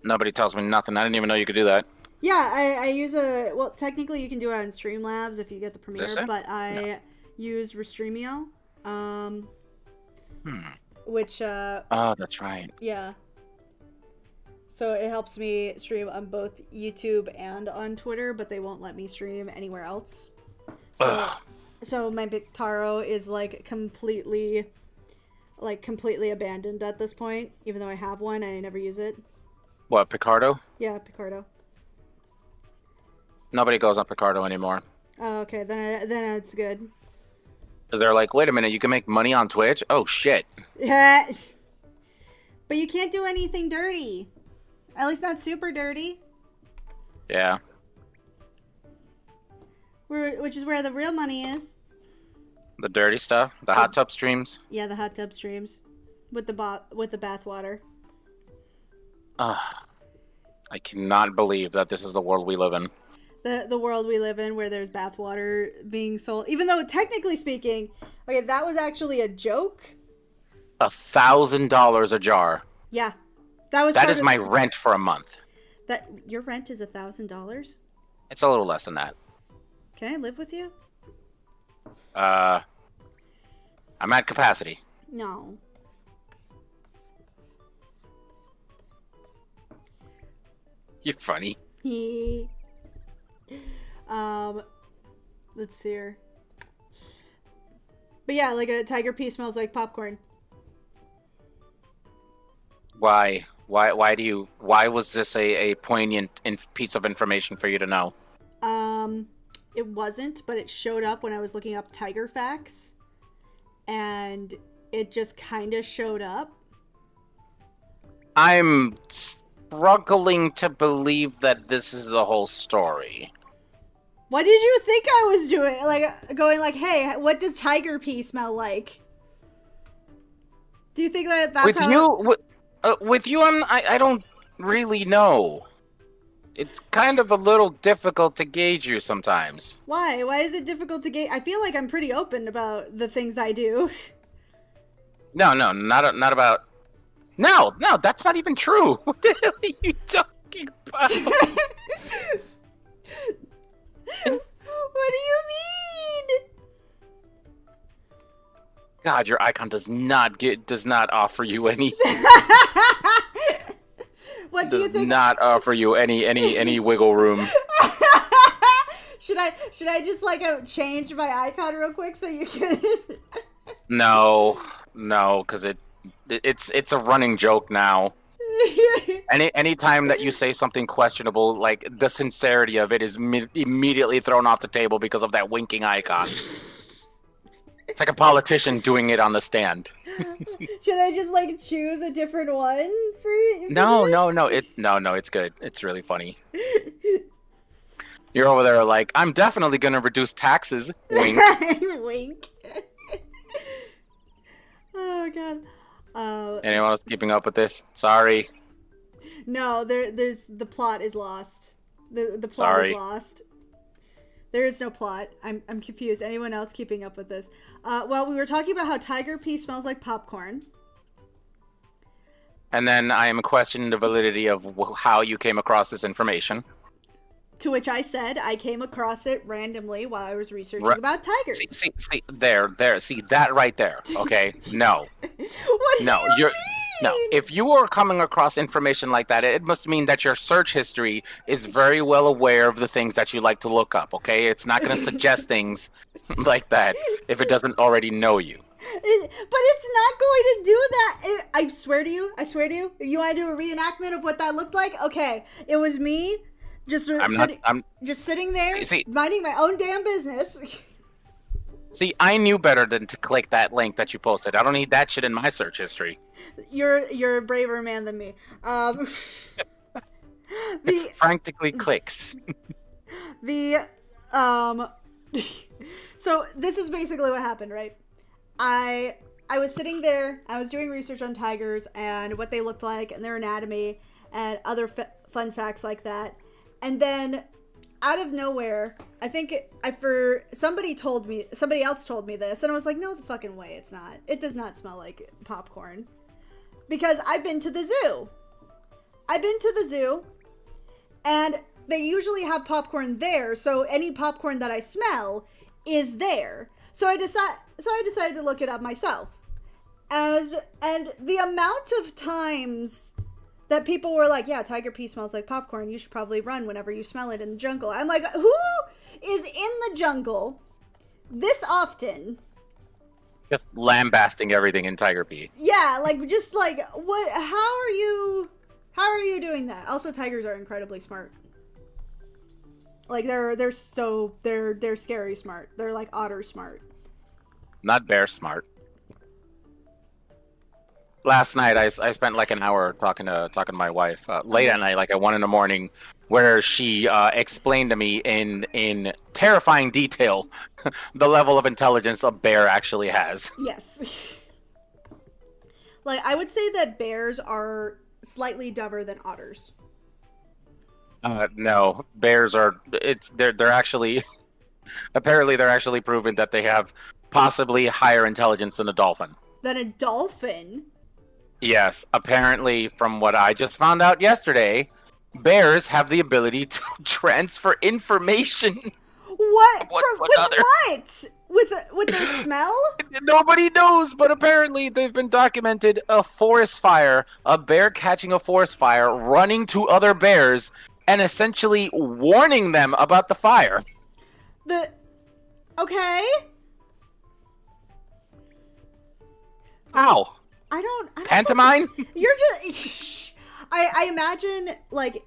Nobody tells me nothing. I didn't even know you could do that. Yeah, I use well, technically you can do it on Streamlabs if you get the Premiere, but I use Restreamio. Which oh, that's right. Yeah. So it helps me stream on both YouTube and on Twitter, but they won't let me stream anywhere else. So my Picarto is like completely abandoned at this point, even though I have one and I never use it. What, Picarto? Yeah, Picarto. Nobody goes on Picarto anymore. Oh, okay. Then it's good. Because they're like, wait a minute, you can make money on Twitch? Oh, shit. Yeah. But you can't do anything dirty. At least not super dirty. Yeah. Which is where the real money is. The dirty stuff? The hot tub streams? Yeah, the hot tub streams. With the bath water. I cannot believe that this is the world we live in. The world we live in where there's bathwater being sold. Even though, technically speaking, okay, that was actually a joke. $1,000 a jar. Yeah. That is my rent for a month. Your rent is $1,000? It's a little less than that. Can I live with you? I'm at capacity. No. You're funny. Let's see here. But yeah, like a tiger pee smells like popcorn. Why was this a poignant piece of information for you to know? It wasn't, but it showed up when I was looking up tiger facts. And it just kind of showed up. I'm struggling to believe that this is the whole story. What did you think I was doing? Like, going like, hey, what does tiger pee smell like? Do you think that's with you, I don't really know. It's kind of a little difficult to gauge you sometimes. Why? Why is it difficult to gauge? I feel like I'm pretty open about the things I do. No, not about... No, that's not even true. What the hell are you talking about? What do you mean? God, your icon does not offer you any... What do you think? Does not offer you any wiggle room. Should I just like change my icon real quick so you can? No, because it's a running joke now. Any time that you say something questionable, like the sincerity of it is immediately thrown off the table because of that winking icon. It's like a politician doing it on the stand. Should I just like choose a different one for No, it's good. It's really funny. You're over there like, I'm definitely gonna reduce taxes. Wink. Wink. Oh god. Anyone else keeping up with this? Sorry. No, there's the plot is lost. The plot is lost. There is no plot. I'm confused. Anyone else keeping up with this? Well, we were talking about how tiger pee smells like popcorn. And then I am questioning the validity of how you came across this information. To which I said I came across it randomly while I was researching about tigers. See, there. See that right there. Okay, no. What do you No, if you are coming across information like that, it must mean that your search history is very well aware of the things that you like to look up, okay? It's not going to suggest things like that if it doesn't already know you. But it's not going to do that. I swear to you. You want to do a reenactment of what that looked like? Okay. It was me just sitting there, minding my own damn business. See, I knew better than to click that link that you posted. I don't need that shit in my search history. You're a braver man than me. Frantically clicks. So this is basically what happened, right? I was sitting there, I was doing research on tigers and what they looked like and their anatomy and other fun facts like that. And then out of nowhere, I think somebody else told me this, and I was like, no the fucking way it's not. It does not smell like popcorn. Because I've been to the zoo. And they usually have popcorn there, so any popcorn that I smell is there. So I decided to look it up myself. And the amount of times that people were like, yeah, tiger pee smells like popcorn. You should probably run whenever you smell it in the jungle. I'm like, who is in the jungle this often? Just lambasting everything in tiger pee. Yeah, like, just like, what? How are you doing that? Also, tigers are incredibly smart. Like, they're scary smart. They're like otter smart. Not bear smart. Last night, I spent like an hour talking to my wife late at night, like at 1 a.m, where she explained to me in terrifying detail the level of intelligence a bear actually has. Yes. Like, I would say that bears are slightly dumber than otters. No, bears are. They're actually apparently they're actually proven that they have possibly higher intelligence than a dolphin. Than a dolphin? Yes, apparently, from what I just found out yesterday, bears have the ability to transfer information. What? With their smell? Nobody knows, but apparently they've been documented a forest fire, a bear catching a forest fire, running to other bears, and essentially warning them about the fire. Okay. Ow. I don't Pantomime? You're just I imagine like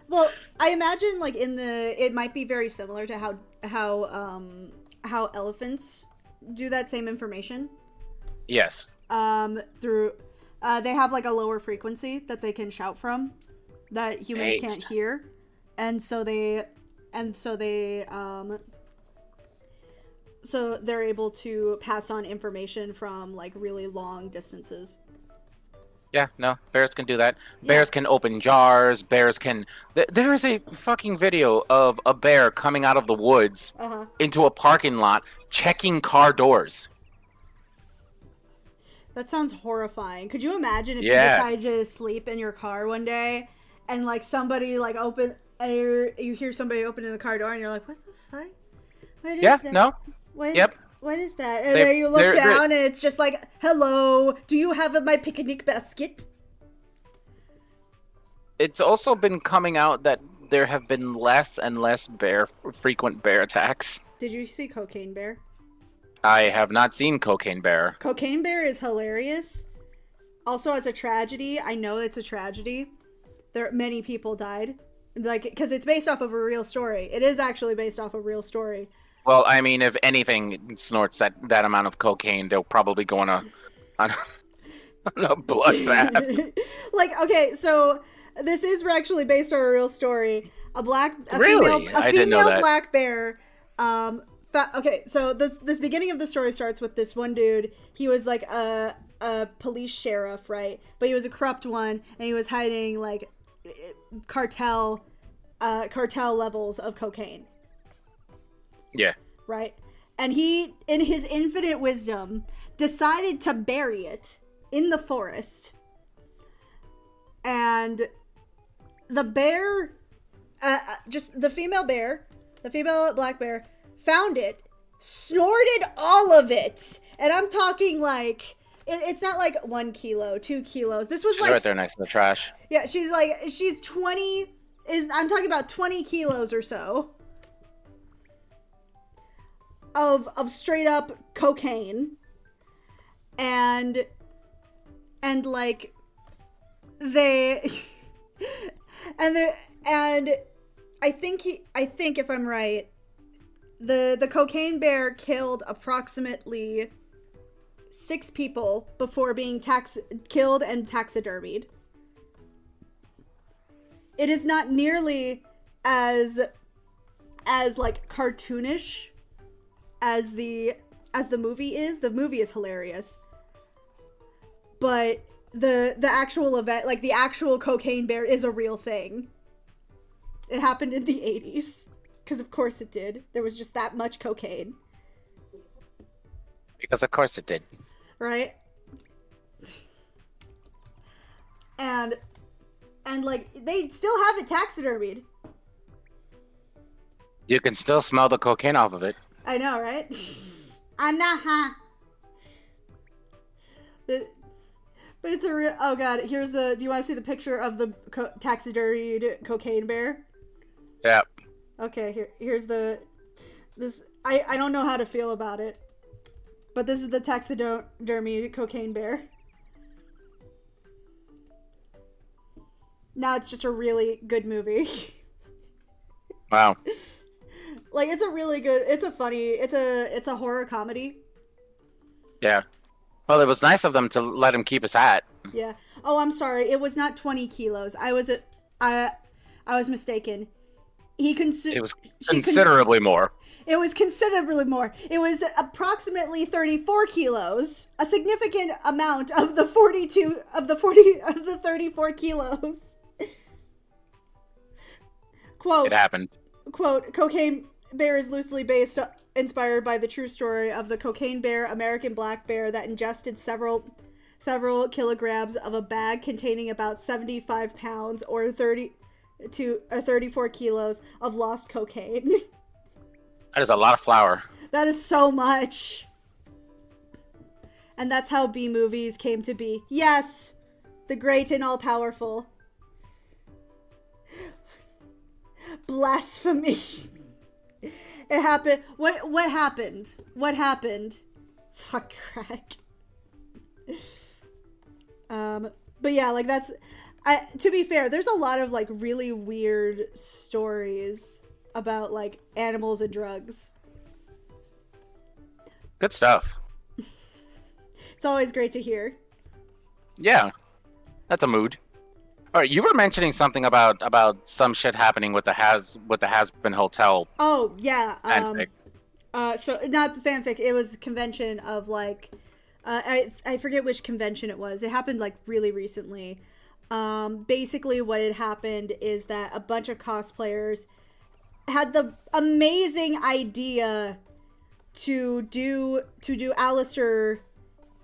it might be very similar to how elephants do that same information. Yes. Through they have like a lower frequency that they can shout from that humans can't hear. So they're able to pass on information from like really long distances. Yeah, no, bears can do that. Bears can open jars. Bears can. There is a fucking video of a bear coming out of the woods into a parking lot, checking car doors. That sounds horrifying. Could you imagine if you decided to sleep in your car one day and like somebody like you hear somebody opening the car door and you're like, what the fuck? What is that? No. Yep. What is that? And then you look down and it's just like, hello, do you have my picnic basket? It's also been coming out that there have been less and less frequent bear attacks. Did you see Cocaine Bear? I have not seen Cocaine Bear. Cocaine Bear is hilarious. Also, as a tragedy, I know it's a tragedy. Many people died. Like, because it's based off of a real story. It is actually based off a real story. Well, I mean, if anything snorts that amount of cocaine, they'll probably go on a bloodbath. Like, okay, so this is actually based on a real story. A Really? female black bear. Okay, so this beginning of the story starts with this one dude. He was like a police sheriff, right? But he was a corrupt one, and he was hiding like cartel levels of cocaine. Yeah. Right? And he, in his infinite wisdom, decided to bury it in the forest. And the bear, the female black bear, found it, snorted all of it. And I'm talking like, it's not like 1 kilo, 2 kilos. This was She's like right there next to the trash. Yeah, she's 20. I'm talking about 20 kilos or so of straight up cocaine, and like they and I think if I'm right, the cocaine bear killed approximately 6 people before being killed and taxidermied. It is not nearly as like cartoonish as the movie is. The movie is hilarious, but the actual event, like the actual cocaine bear, is a real thing. It happened in the 80s, because of course it did. There was just that much cocaine. Because of course it did. Right? And like they still have it taxidermied. You can still smell the cocaine off of it. I know, right? Anaha. But it's a real. Oh god, here's the. Do you want to see the picture of the taxidermied cocaine bear? Yeah. Okay, here's the. This I don't know how to feel about it, but this is the taxidermied cocaine bear. Now it's just a really good movie. Wow. Like it's a really good. It's a horror comedy. Yeah. Well, it was nice of them to let him keep his hat. Yeah. Oh, I'm sorry. It was not 20 kilos. I was mistaken. It was considerably more. It was considerably more. It was approximately 34 kilos. A significant amount of the 34 kilos. Quote. It happened. Quote, Cocaine Bear is loosely inspired by the true story of the cocaine bear, American black bear, that ingested several kilograms of a bag containing about 75 pounds or 34 kilos of lost cocaine. That is a lot of flour. That is so much. And that's how B movies came to be. Yes, the great and all-powerful. Blasphemy. It happened. What happened? What happened? Fuck crack. But yeah, like that's. To be fair, there's a lot of like really weird stories about like animals and drugs. Good stuff. It's always great to hear. Yeah, that's a mood. All right, you were mentioning something about some shit happening with the Has-Been Hotel. Oh yeah. Fanfic. So not the fanfic. It was a convention of like, I forget which convention it was. It happened like really recently. Basically, what had happened is that a bunch of cosplayers had the amazing idea to do Alistair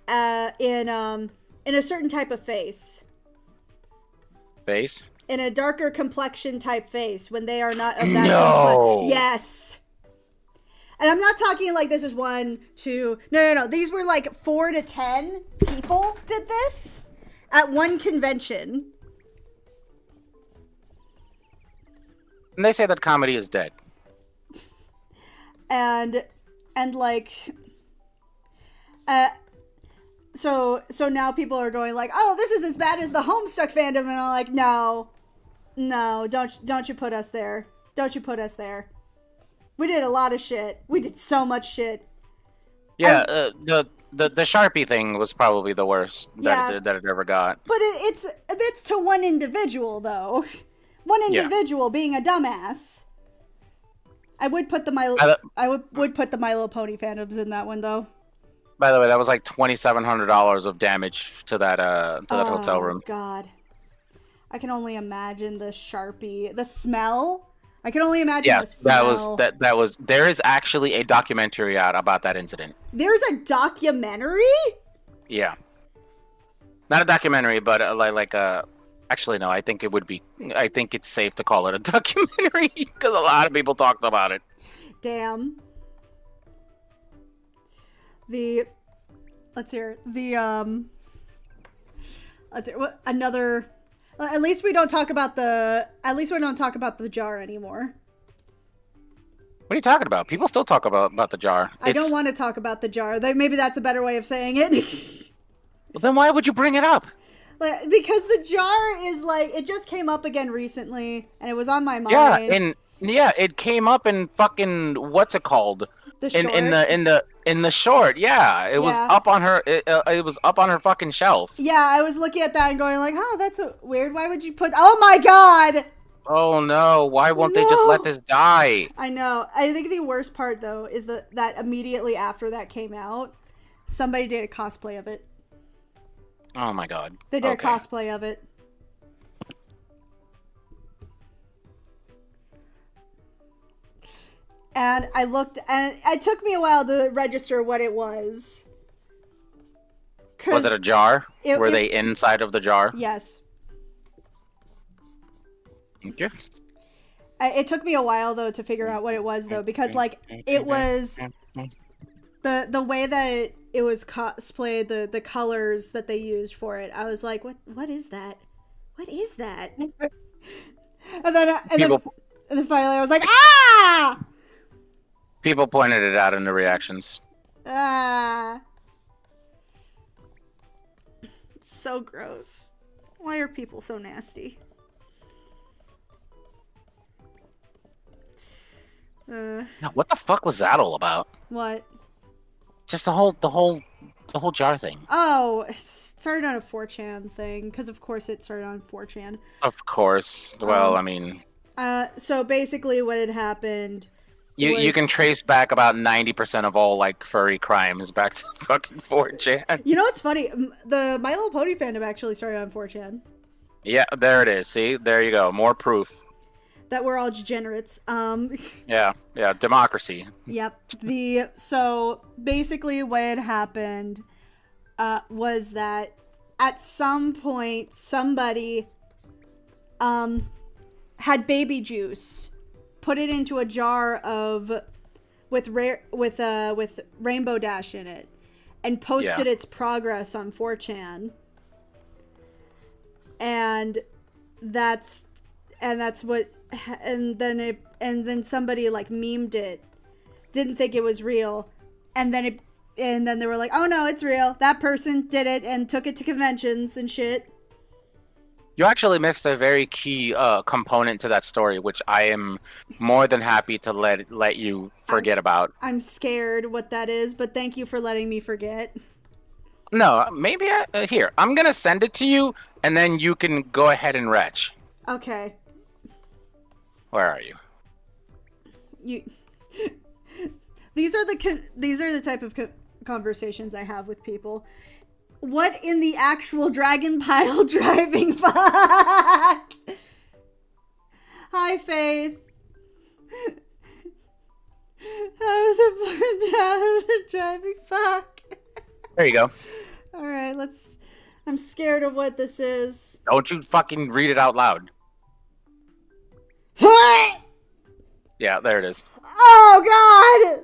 in a certain type of face. Face? In a darker complexion type face when they are not of that No. Yes. And I'm not talking like this is 1, 2. No. These were like 4 to 10 people did this at one convention. And they say that comedy is dead. And like so now people are going like, oh, this is as bad as the Homestuck fandom, and I'm like, no, don't you put us there. Don't you put us there. We did a lot of shit. We did so much shit. Yeah, the Sharpie thing was probably the worst that it ever got. But it's to one individual though. One individual being a dumbass. I would put the Milo Pony fandoms in that one though. By the way, that was like $2,700 of damage to that hotel room. Oh god, I can only imagine the Sharpie, the smell. I can only imagine the smell. that was. There is actually a documentary out about that incident. There's a documentary? Yeah, not a documentary, but actually no. I think it would be. I think it's safe to call it a documentary because a lot of people talked about it. Damn. let's hear the let's hear what another. At least we don't talk about the. At least we don't talk about the jar anymore. What are you talking about? People still talk about the jar. I don't want to talk about the jar. Maybe that's a better way of saying it. Well, then why would you bring it up? Because the jar is like, it just came up again recently, and it was on my mind. Yeah, it came up in fucking what's it called? The short. In the short. Yeah, it was up on her. It was up on her fucking shelf. Yeah, I was looking at that and going like, oh, that's weird. Why would you put? Oh my god! Oh no! Why won't they just let this die? I know. I think the worst part though is that immediately after that came out, somebody did a cosplay of it. Oh my god! They did a cosplay of it. And I looked, and it took me a while to register what it was. Was it a jar? Were they inside of the jar? Yes. Okay. It took me a while though to figure out what it was though, because like it was the way that it was cosplayed, the colors that they used for it. I was like, what is that? What is that? And then finally I was like, ah! People pointed it out in the reactions. Ah. So gross. Why are people so nasty? Now, what the fuck was that all about? What? Just the whole jar thing. Oh, it started on a 4chan thing, because of course it started on 4chan. Of course. Well, I mean... So basically what had happened... You can trace back about 90% of all, like, furry crimes back to fucking 4chan. You know what's funny? The My Little Pony fandom actually started on 4chan. Yeah, there it is. See? There you go. More proof. That we're all degenerates. Yeah, democracy. Yep. So basically what had happened was that at some point somebody had baby juice, put it into a jar with Rainbow Dash in it, and posted its progress on 4chan. And then somebody like memed it, didn't think it was real, and then they were like, oh no, it's real. That person did it and took it to conventions and shit. You actually missed a very key component to that story, which I am more than happy to let you forget about. I'm scared what that is, but thank you for letting me forget. No, maybe here. I'm gonna send it to you, and then you can go ahead and retch. Okay. Where are you? These are the type of conversations I have with people. What in the actual dragon pile driving fuck? Hi, Faith. How was it driving fuck? There you go. All right, I'm scared of what this is. Don't you fucking read it out loud. Yeah, there it is. Oh God!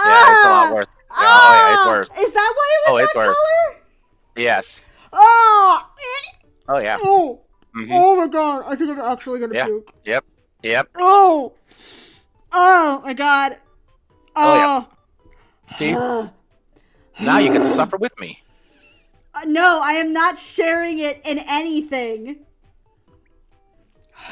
Yeah, it's a lot worse. Yeah, it's worse. Is that why it was that color? Yes. Oh! Oh, yeah. Oh! Mm-hmm. Oh my god, I think I'm actually gonna puke. Yep. Oh! Oh my god. Oh! Yeah. See? Now you get to suffer with me. No, I am not sharing it in anything.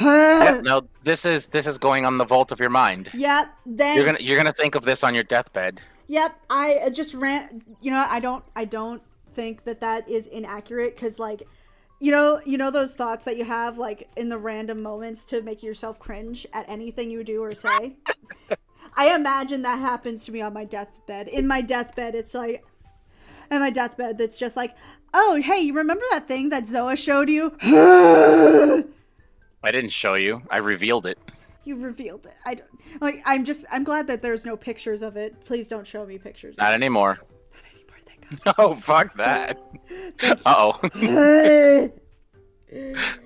Yep, no, this is going on the vault of your mind. Yep, thanks. You're gonna think of this on your deathbed. Yep, I just ran. You know, I don't think that is inaccurate, because like, you know those thoughts that you have like in the random moments to make yourself cringe at anything you do or say. I imagine that happens to me on my deathbed. In my deathbed, it's like, at my deathbed, that's just like, oh hey, you remember that thing that Zoa showed you? I didn't show you. I revealed it. You revealed it. I don't like. I'm glad that there's no pictures of it. Please don't show me pictures. Not anymore. Not anymore. Thank God. Oh fuck that. Uh-oh.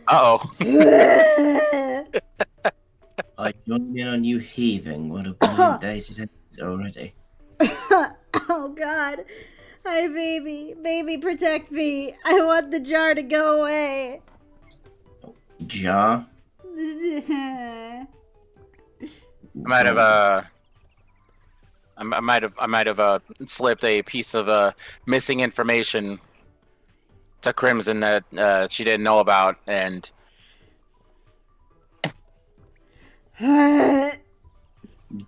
Uh-oh. I joined in on you heaving. What a brilliant day it is already. Oh God. Hi, baby. Baby, protect me. I want the jar to go away. Jar? I might have slipped a piece of missing information to Crimson that she didn't know about, and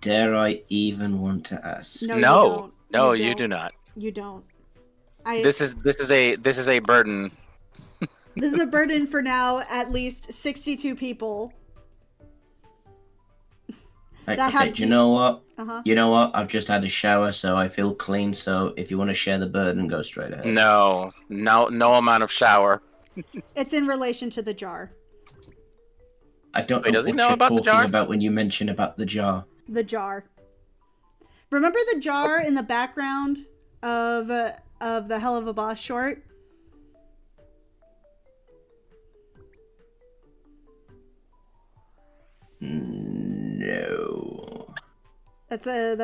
Dare I even want to ask? no, you you do not. You don't. This is a burden. This is a burden for now at least 62 people. Okay, do you know what? Uh-huh. You know what? I've just had a shower, so I feel clean. So if you want to share the burden, go straight ahead. No amount of shower. It's in relation to the jar. I don't Wait, know does he what know you're about the talking jar? about when you mention about the jar. The jar. Remember the jar in the background of the Hell of a Boss short? No. That's I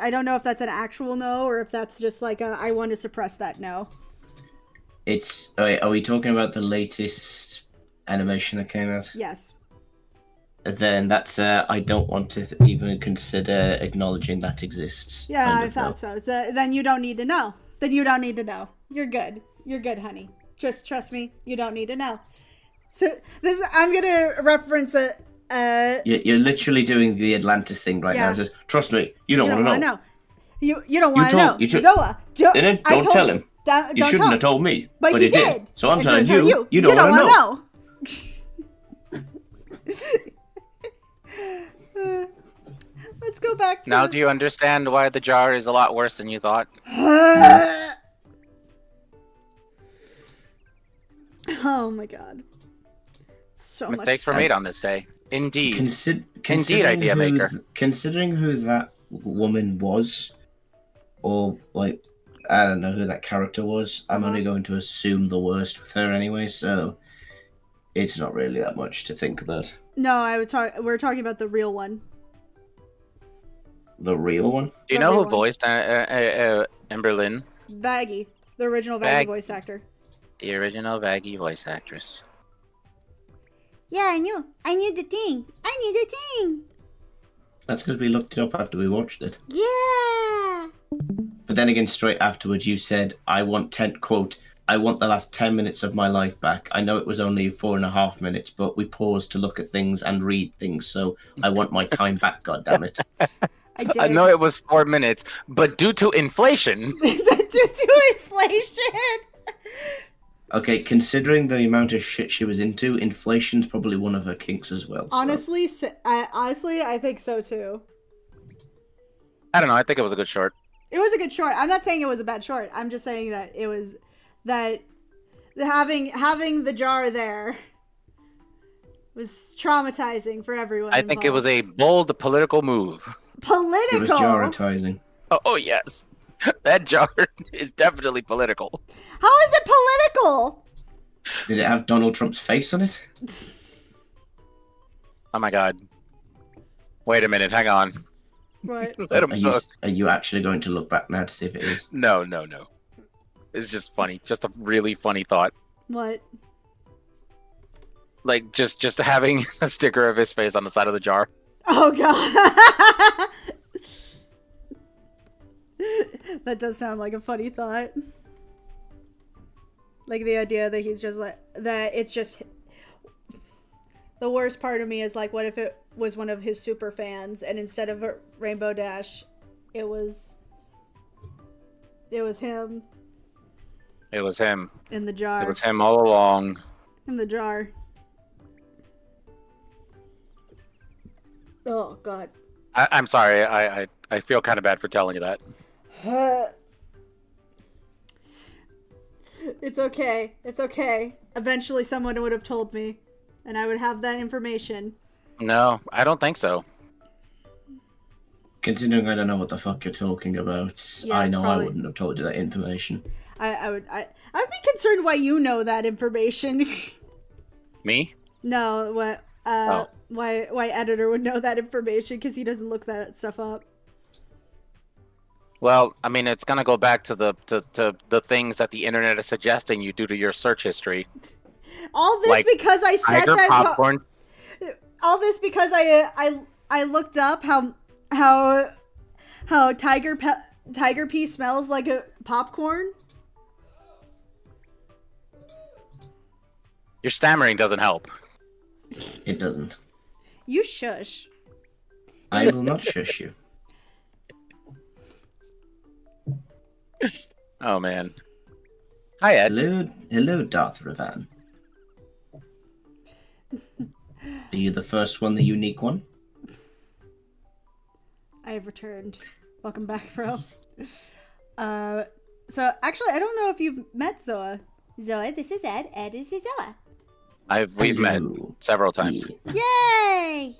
don't know if that's an actual no or if that's just like a I want to suppress that no. It's. Are we talking about the latest animation that came out? Yes. Then that's. I don't want to even consider acknowledging that exists. Yeah, kind I of thought so. Then you don't need to know. Then you don't need to know. You're good. You're good, honey. Just trust me. You don't need to know. So I'm gonna reference a. You're literally doing the Atlantis thing right now. Just trust me. You don't want to know. You don't want to know. Zoa, don't tell him. You shouldn't have told me. But he did. So I'm telling you. You don't want to know. Let's go back to... Now, do you understand why the jar is a lot worse than you thought? Oh my god. So Mistakes were made on this day. Indeed. Indeed, idea maker. Considering who that woman was, or like, I don't know who that character was, I'm only going to assume the worst with her anyway, so it's not really that much to think about. No, we're talking about the real one. The real one? Do you know who voiced Emberlyn? Vaggie. The original Vaggie voice actor. The original Vaggie voice actress. Yeah, I knew the thing. That's because we looked it up after we watched it. Yeah. But then again, straight afterwards, you said, I want the last 10 minutes of my life back. I know it was only 4.5 minutes, but we paused to look at things and read things, so I want my time back, goddammit. I know it was 4 minutes, but due to inflation... Okay, considering the amount of shit she was into, inflation's probably one of her kinks as well. So. Honestly, I think so too. I don't know. I think it was a good short. It was a good short. I'm not saying it was a bad short. I'm just saying that it was having the jar there was traumatizing for everyone. I think it was a bold political move. Political. It was jaratizing. Oh yes, that jar is definitely political. How is it political? Did it have Donald Trump's face on it? Oh my god. Wait a minute, hang on. What? Are you actually going to look back now to see if it is? No. It's just funny. Just a really funny thought. What? Like, just having a sticker of his face on the side of the jar. Oh god. That does sound like a funny thought. Like the idea that he's just like, that it's just... The worst part of me is like, what if it was one of his super fans and instead of a Rainbow Dash, it was him. It was him. In the jar. It was him all along. In the jar. Oh god. I'm sorry. I feel kind of bad for telling you that. It's okay. It's okay. Eventually someone would have told me and I would have that information. No, I don't think so. Considering I don't know what the fuck you're talking about, yeah, I know probably... I wouldn't have told you that information. I would be concerned why you know that information. Me? No, why editor would know that information because he doesn't look that stuff up. Well, I mean, it's gonna go back to the things that the internet is suggesting you do to your search history. All this Like because I said Tiger that. popcorn. All this because I looked up how tiger pee smells like a popcorn. Your stammering doesn't help. It doesn't. You shush. I will not shush you. Oh man. Hi Ed. Hello, Darth Revan. Are you the first one, the unique one? I have returned. Welcome back, bros. So actually, I don't know if you've met Zoa. Zoa, this is Ed. Ed, this is Zoa. We've met Hello. several times. Yeah. Yay!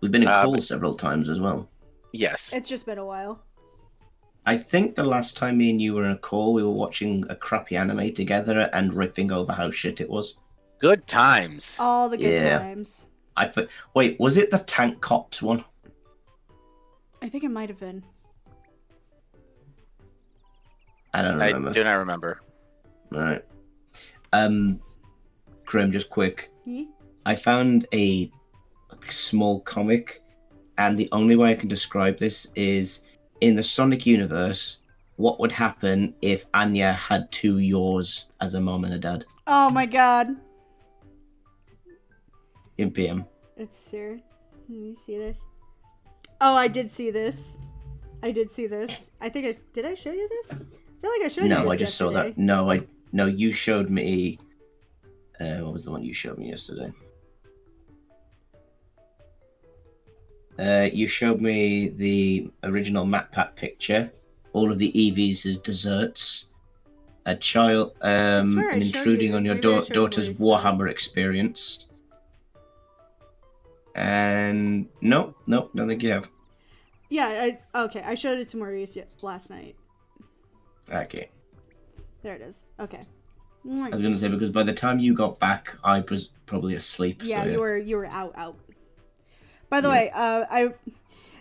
We've been in calls several times as well. Yes. It's just been a while. I think the last time me and you were in a call, we were watching a crappy anime together and riffing over how shit it was. Good times. All the good Yeah. times. Wait, was it the Tank Cops one? I think it might have been. I don't remember. I do not remember. Alright. Grim, just quick. Hmm? I found a small comic, and the only way I can describe this is in the Sonic universe, what would happen if Anya had two yours as a mom and a dad? Oh my god. In PM. It's Sir. Let me see this. Oh, I did see this. I did see this. I think did I show you this? I feel like I showed you this No, I just saw that. yesterday. No, you showed me. What was the one you showed me yesterday? You showed me the original MatPat picture, all of the EVs as desserts, a child, swear I and showed you intruding this. on your Maybe I showed you daughter's more stuff. Warhammer experience. And no, don't think you have. Yeah, okay. I showed it to Maurice last night. Okay. There it is. Okay. I was gonna say because by the time you got back, I was probably asleep. Yeah, so, you were out. By the way,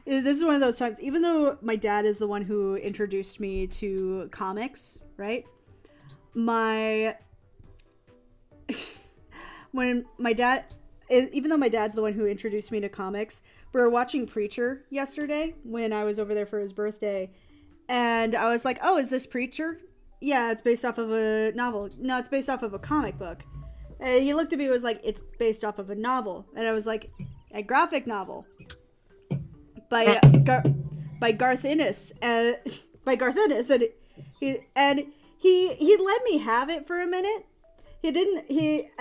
this is one of those times. Even though my dad is the one who introduced me to comics, right? When my dad, even though my dad's the one who introduced me to comics, we were watching Preacher yesterday when I was over there for his birthday, and I was like, "Oh, is this Preacher?" Yeah, it's based off of a novel. No, it's based off of a comic book. And he looked at me and was like, it's based off of a novel. And I was like, a graphic novel by Garth Ennis. And he let me have it for a minute. He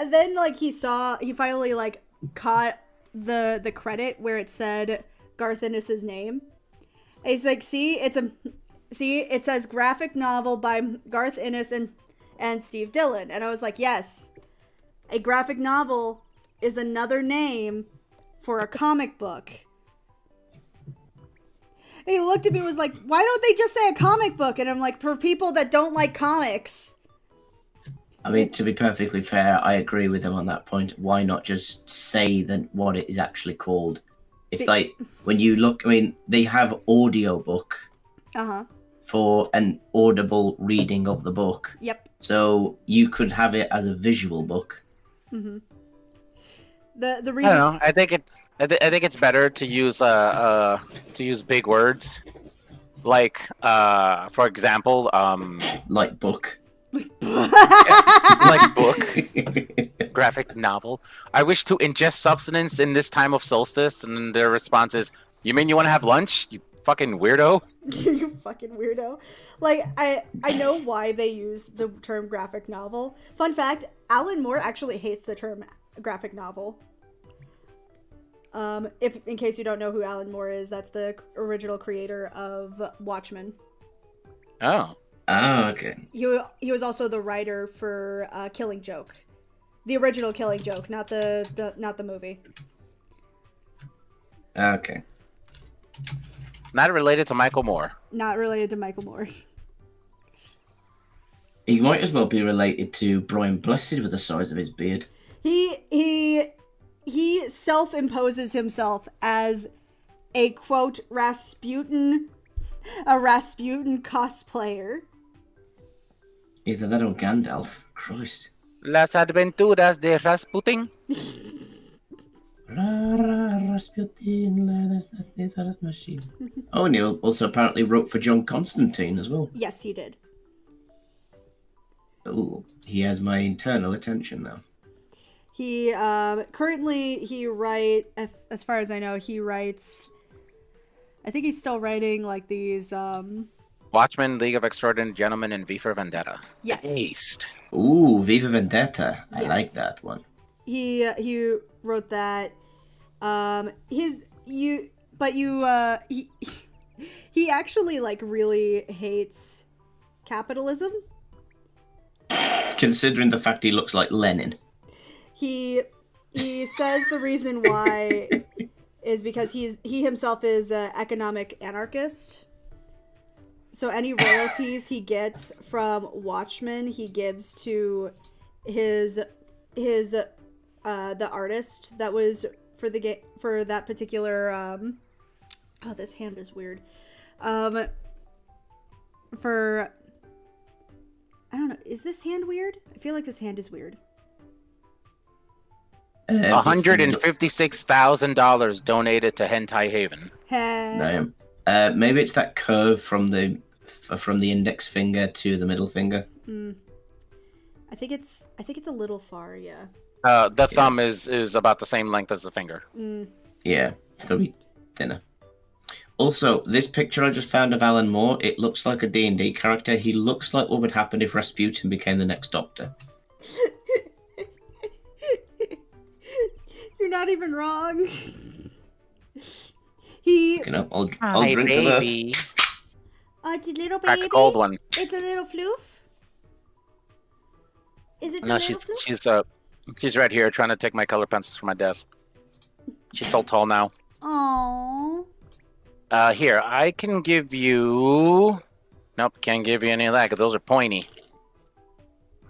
finally like caught the credit where it said Garth Ennis's name. And he's like, it says graphic novel by Garth Ennis and Steve Dillon. And I was like, yes, a graphic novel is another name for a comic book. And he looked at me and was like, why don't they just say a comic book? And I'm like, for people that don't like comics. I mean, to be perfectly fair, I agree with him on that point. Why not just say what it is actually called? It's like when you look, I mean, they have audiobook. Uh-huh. For an audible reading of the book. Yep. So you could have it as a visual book. Mm-hmm. The reason I don't know. I think it's better to use big words, like for example, Like book. like book, graphic novel. I wish to ingest substance in this time of solstice, and their response is, "You mean you want to have lunch? You fucking weirdo." You fucking weirdo. Like, I know why they use the term graphic novel. Fun fact, Alan Moore actually hates the term graphic novel. In case you don't know who Alan Moore is, that's the original creator of Watchmen. Oh. Ah, okay. He was also the writer for Killing Joke. The original Killing Joke, not the movie. Okay. Not related to Michael Moore. Not related to Michael Moore. He might as well be related to Brian Blessed with the size of his beard. He self-imposes himself as a, quote, Rasputin A Rasputin cosplayer. Either that or Gandalf. Christ. Las aventuras de Rasputin. Rasputin, machine. Oh, and he also apparently wrote for John Constantine as well. Yes, he did. Oh, he has my internal attention now. He currently as far as I know, he writes. I think he's still writing like these. Watchmen, League of Extraordinary Gentlemen, and V for Vendetta. Yes. Taste. Ooh, Viva Vendetta. I Yes. like that one. He wrote that. He actually like really hates capitalism. Considering the fact he looks like Lenin. He says the reason why is because he himself is an economic anarchist. So any royalties he gets from Watchmen, he gives to the artist that was for the game for that particular oh, this hand is weird. For I don't know, is this hand weird? I feel like this hand is weird. $156,000 donated to Hentai Haven. No. Maybe it's that curve from the index finger to the middle finger. I think it's a little far, yeah. The thumb is about the same length as the finger. Yeah, it's gonna be thinner. Also, this picture I just found of Alan Moore, it looks like a D&D character. He looks like what would happen if Rasputin became the next Doctor. You're not even wrong. He. You know, I'll drink to that. Oh, it's a little baby. Crack a cold one. It's a little floof. Is it? No, she's right here trying to take my color pencils from my desk. She's so tall now. Aww. Here, I can give you... Nope, can't give you any of that, because those are pointy.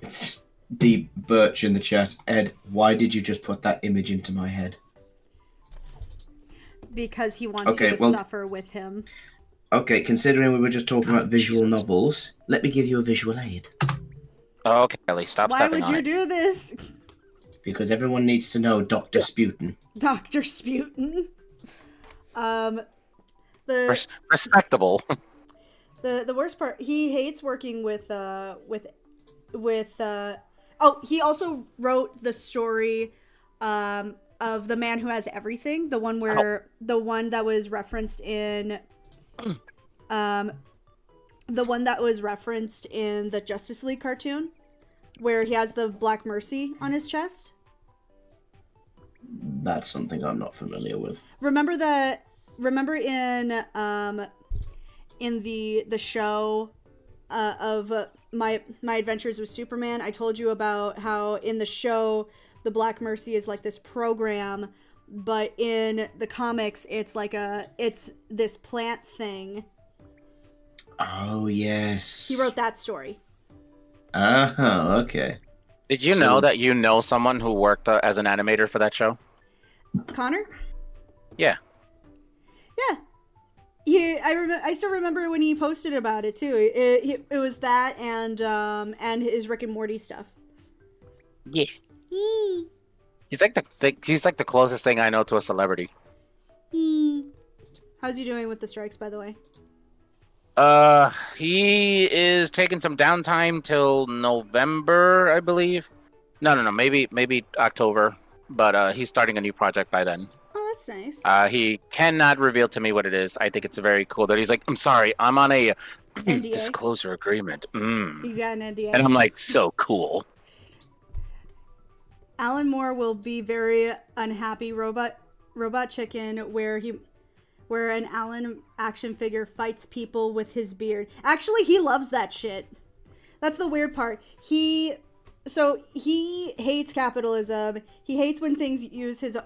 It's Deep Birch in the chat. Ed, why did you just put that image into my head? Because he wants you to suffer with him. Okay, considering we were just talking about visual novels, let me give you a visual aid. Okay, Ellie, stop stepping on it. Why would you do this? Because everyone needs to know Dr. Sputin. Dr. Sputin. Respectable. The worst part, he hates working with he also wrote the story of The Man Who Has Everything, the one that was referenced in the Justice League cartoon, where he has the Black Mercy on his chest. That's something I'm not familiar with. Remember in the show of my Adventures with Superman, I told you about how in the show the Black Mercy is like this program, but in the comics it's this plant thing. Oh yes. He wrote that story. Oh, okay. Did you know that you know someone who worked as an animator for that show? Connor? Yeah. Yeah. I still remember when he posted about it too. It was that and his Rick and Morty stuff. Yeah. He's like the closest thing I know to a celebrity. How's he doing with the strikes, by the way? He is taking some downtime till November, I believe. No, maybe October. But he's starting a new project by then. Oh, that's nice. He cannot reveal to me what it is. I think it's very cool that he's like, I'm sorry, I'm on a disclosure agreement. He's got an NDA. And I'm like, so cool. Alan Moore will be very unhappy. Robot Chicken, where an Alan action figure fights people with his beard. Actually, he loves that shit. That's the weird part. He hates capitalism. He hates when things use his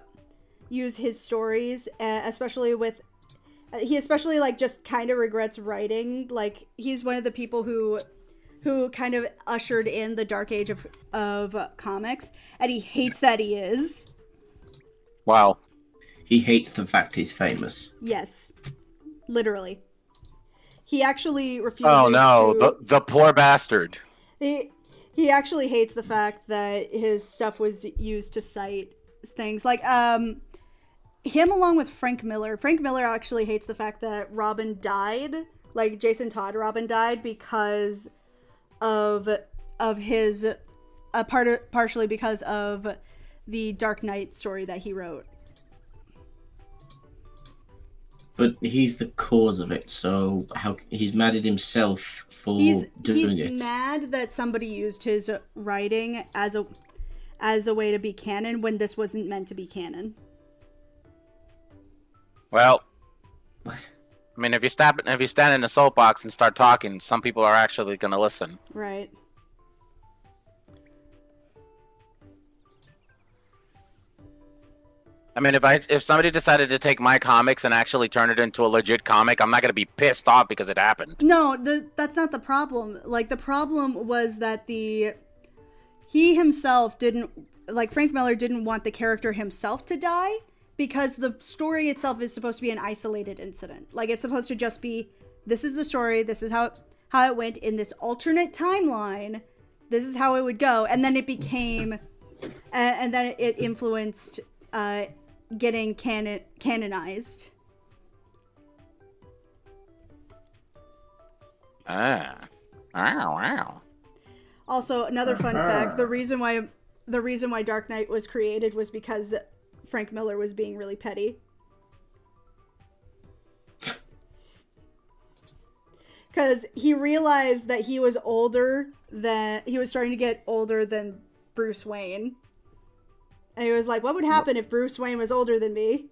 stories, especially with. He especially like just kind of regrets writing. Like he's one of the people who kind of ushered in the dark age of comics, and he hates that he is. Wow. He hates the fact he's famous. Yes, literally. he actually refuses. Oh no, to... the poor bastard. He actually hates the fact that his stuff was used to cite things like him along with Frank Miller. Frank Miller actually hates the fact that Robin died, like Jason Todd Robin died because of his partially because of the Dark Knight story that he wrote. But he's the cause of it, so how he's mad at himself for doing it. He's mad that somebody used his writing as a way to be canon when this wasn't meant to be canon. Well, What? I mean, if you stand in a soapbox and start talking, some people are actually going to listen. Right. I mean, if somebody decided to take my comics and actually turn it into a legit comic, I'm not going to be pissed off because it happened. No, that's not the problem. Like, the problem was that he himself didn't, like, Frank Miller didn't want the character himself to die because the story itself is supposed to be an isolated incident. Like, it's supposed to just be, this is the story, this is how it went in this alternate timeline, this is how it would go, and then it became, and then it influenced, getting canonized. Wow. Also, another fun fact: the reason why Dark Knight was created was because Frank Miller was being really petty. Because he realized that he was starting to get older than Bruce Wayne. And he was like, what would happen if Bruce Wayne was older than me?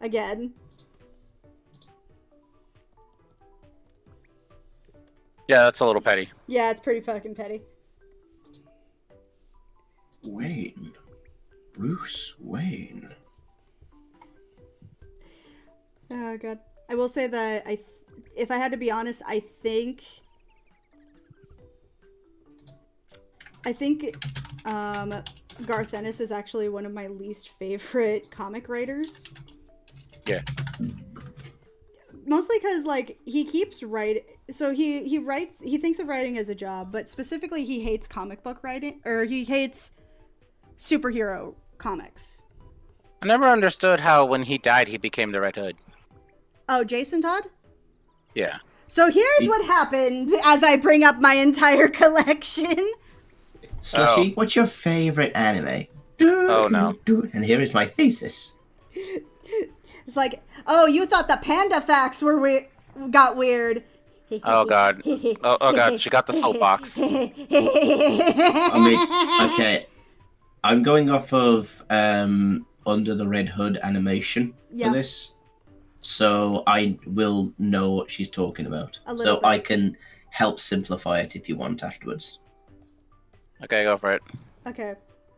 Again. Yeah, that's a little petty. Yeah, it's pretty fucking petty. Wayne. Bruce Wayne. Oh, God. I will say that if I had to be honest, I think Garth Ennis is actually one of my least favorite comic writers. Yeah. Mostly because, like, he keeps writing. So he thinks of writing as a job, but specifically he hates comic book writing, or he hates superhero comics. I never understood how when he died he became the Red Hood. Oh, Jason Todd? Yeah. So here's what happened as I bring up my entire collection. Slushy, what's your favorite anime? Oh, no. And here is my thesis. It's like, oh, you thought the panda facts got weird. Oh, God. Oh, God. She got the soapbox. I mean, okay. I'm going off of Under the Red Hood animation for this. So I will know what she's talking about. So bit. I can help simplify it if you want afterwards. Okay, go for it. Okay.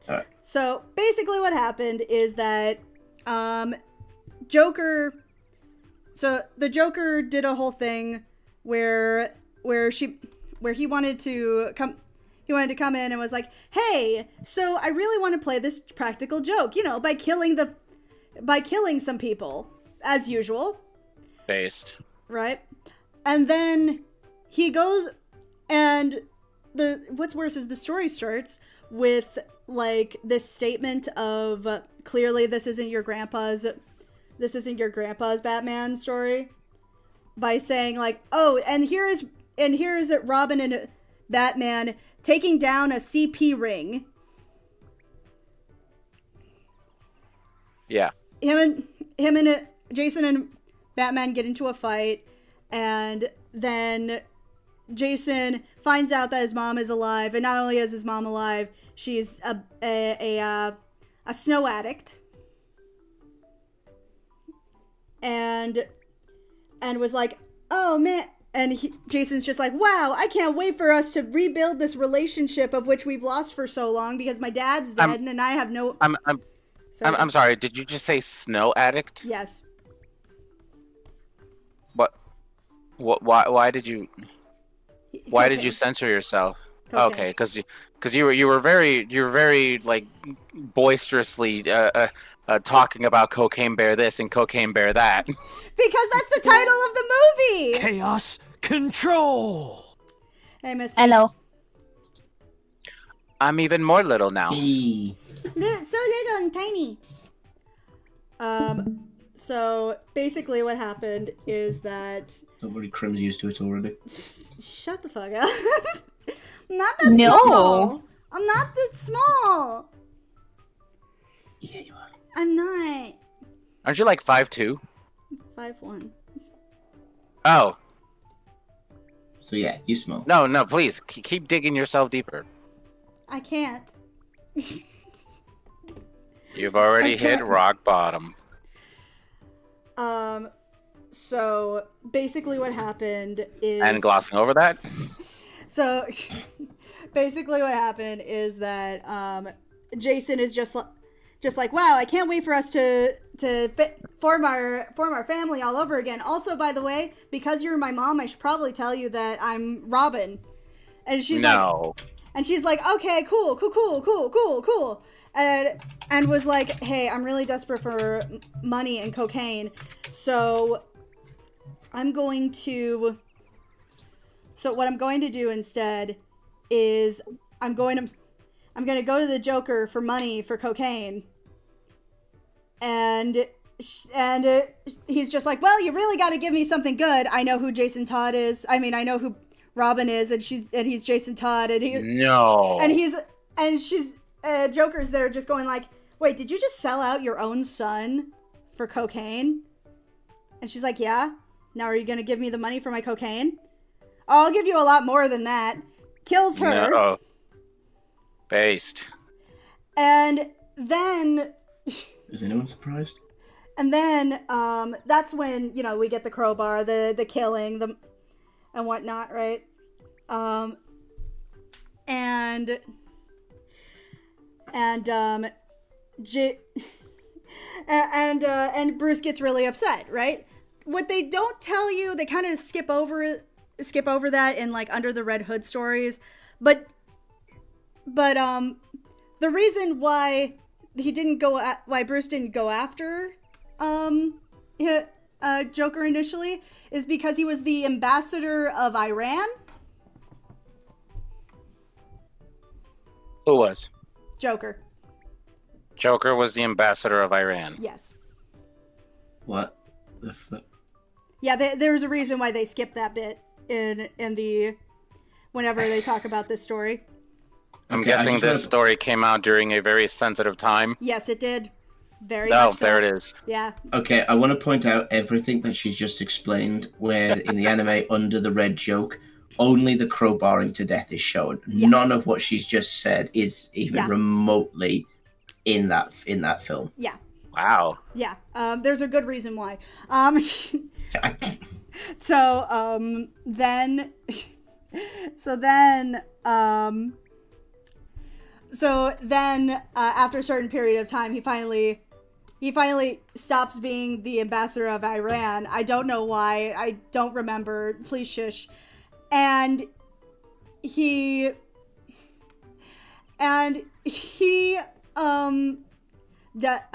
All right. So basically what happened is that Joker... So the Joker did a whole thing where he wanted to come in and was like, hey, so I really want to play this practical joke, by killing some people, as usual. Based. Right? And then he goes, and what's worse is the story starts with, like, this statement of, clearly this isn't your grandpa's Batman story, by saying, like, oh, and here is Robin and Batman taking down a CP ring. Yeah. Him and Jason and Batman get into a fight, and then Jason finds out that his mom is alive, and not only is his mom alive, she's a snow addict, and was like, oh man, and Jason's just like, wow, I can't wait for us to rebuild this relationship of which we've lost for so long because my dad's dead and I have no. I'm sorry. Did you just say snow addict? Yes. What? Why did you? Why did you censor yourself? Cocaine. Okay, because you were very like boisterously talking about Cocaine Bear this and Cocaine Bear that. Because that's the title of the movie. Chaos control. Hey, Miss. Hello. I'm even more little now. Eee. So little and tiny. So basically what happened is that... Don't worry, Crim's used to it already. Shut the fuck up. I'm not that No. small. I'm not that small. Yeah, you are. I'm not. Aren't you like 5'2"? 5'1". Oh. So yeah, you smoke. No, please. Keep digging yourself deeper. I can't. You've already Okay. hit rock bottom. So basically what happened is... And glossing over that? So basically what happened is that Jason is just like, wow, I can't wait for us to form our family all over again. Also, by the way, because you're my mom, I should probably tell you that I'm Robin. And she's like, okay, cool. And was like, hey, I'm really desperate for money and cocaine. So what I'm going to do instead is I'm going to go to the Joker for money for cocaine. And he's just like, well, you really got to give me something good. I know who Jason Todd is. I mean, I know who Robin is, and he's Jason Todd, and she's Joker's there just going like, wait, did you just sell out your own son for cocaine? And she's like, yeah. Now are you going to give me the money for my cocaine? Oh, I'll give you a lot more than that. Kills her. No. Based. And then... Is anyone surprised? And then, that's when, we get the crowbar, the killing, and whatnot, right? And Bruce gets really upset, right? What they don't tell you, they kind of skip over that in like Under the Red Hood stories, but the reason why Bruce didn't go after Joker initially is because he was the ambassador of Iran. Who was? Joker. Joker was the ambassador of Iran. Yes. What the fuck? Yeah, there's a reason why they skipped that bit in the whenever they talk about this story. I'm guessing this story came out during a very sensitive time. Yes, it did. Very No, much so. there it is. Yeah. Okay, I want to point out everything that she's just explained, where in the anime, under the red joke, only the crowbarring to death is shown. Yeah. None of what she's just said is even remotely in that film. Yeah. Wow. Yeah. There's a good reason why. So then, after a certain period of time, he finally stops being the ambassador of Iran. I don't know why. I don't remember. Please shush. And he A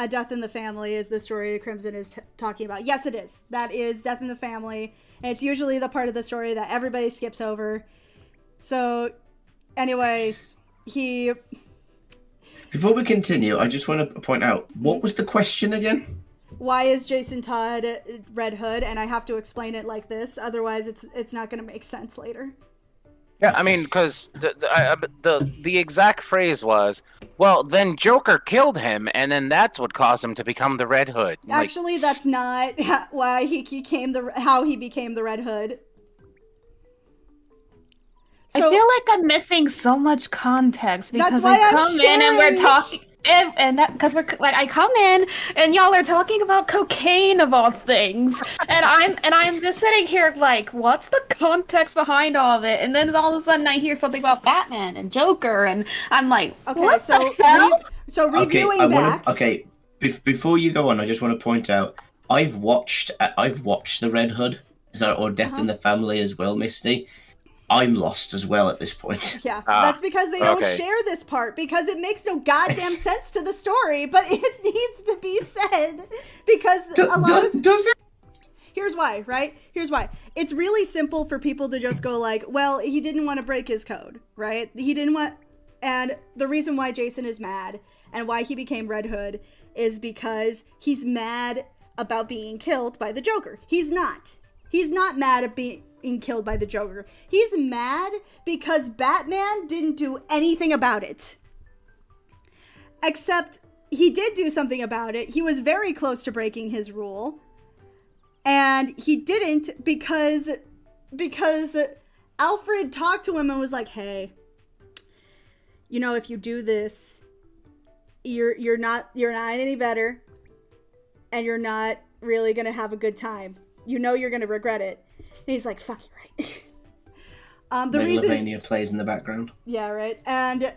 Death in the Family is the story that Crimson is talking about. Yes, it is. That is Death in the Family. And it's usually the part of the story that everybody skips over. So, anyway, Before we continue, I just want to point out, what was the question again? Why is Jason Todd Red Hood? And I have to explain it like this. Otherwise, it's not going to make sense later. Yeah, I mean, because the exact phrase was, well, then Joker killed him, and then that's what caused him to become the Red Hood. Actually, that's not why how he became the Red Hood. I feel like I'm missing so much context because why I I'm come in and we're sharing. talking, and that because we're like I come in and y'all are talking about cocaine of all things, and I'm just sitting here like, what's the context behind all of it? And then all of a sudden I hear something about Batman and Joker, and I'm like, Okay, what so the hell? reviewing back. Before you go on, I just want to point out, I've watched the Red Hood, or Death in the Family as well, Misty. I'm lost as well at this point. Yeah, that's because they don't share this part, because it makes no goddamn sense to the story, but it needs to be said, because Does it? here's why, right? Here's why. It's really simple for people to just go like, well, he didn't want to break his code, right? He didn't want, and the reason why Jason is mad and why he became Red Hood is because he's mad about being killed by the Joker. He's not mad at being killed by the Joker. He's mad because Batman didn't do anything about it. Except he did do something about it. He was very close to breaking his rule. And he didn't because Alfred talked to him and was like, hey, you know, if you do this, you're not any better. And you're not really going to have a good time. You know you're going to regret it. And he's like, fuck, you're right. The reason Megalovania plays in the background. Yeah, right. And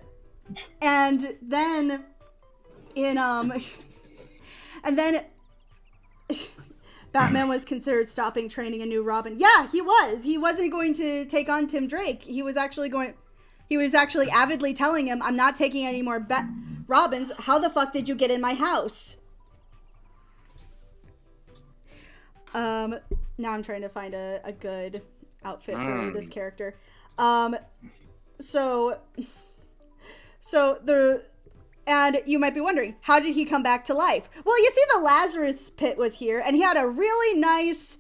then and then Batman was considered stopping training a new Robin. Yeah, he was. He wasn't going to take on Tim Drake. He was actually avidly telling him, I'm not taking any more Robins. How the fuck did you get in my house? Now I'm trying to find a good outfit for this character. And you might be wondering, how did he come back to life? Well, you see, the Lazarus Pit was here, and he had a really nice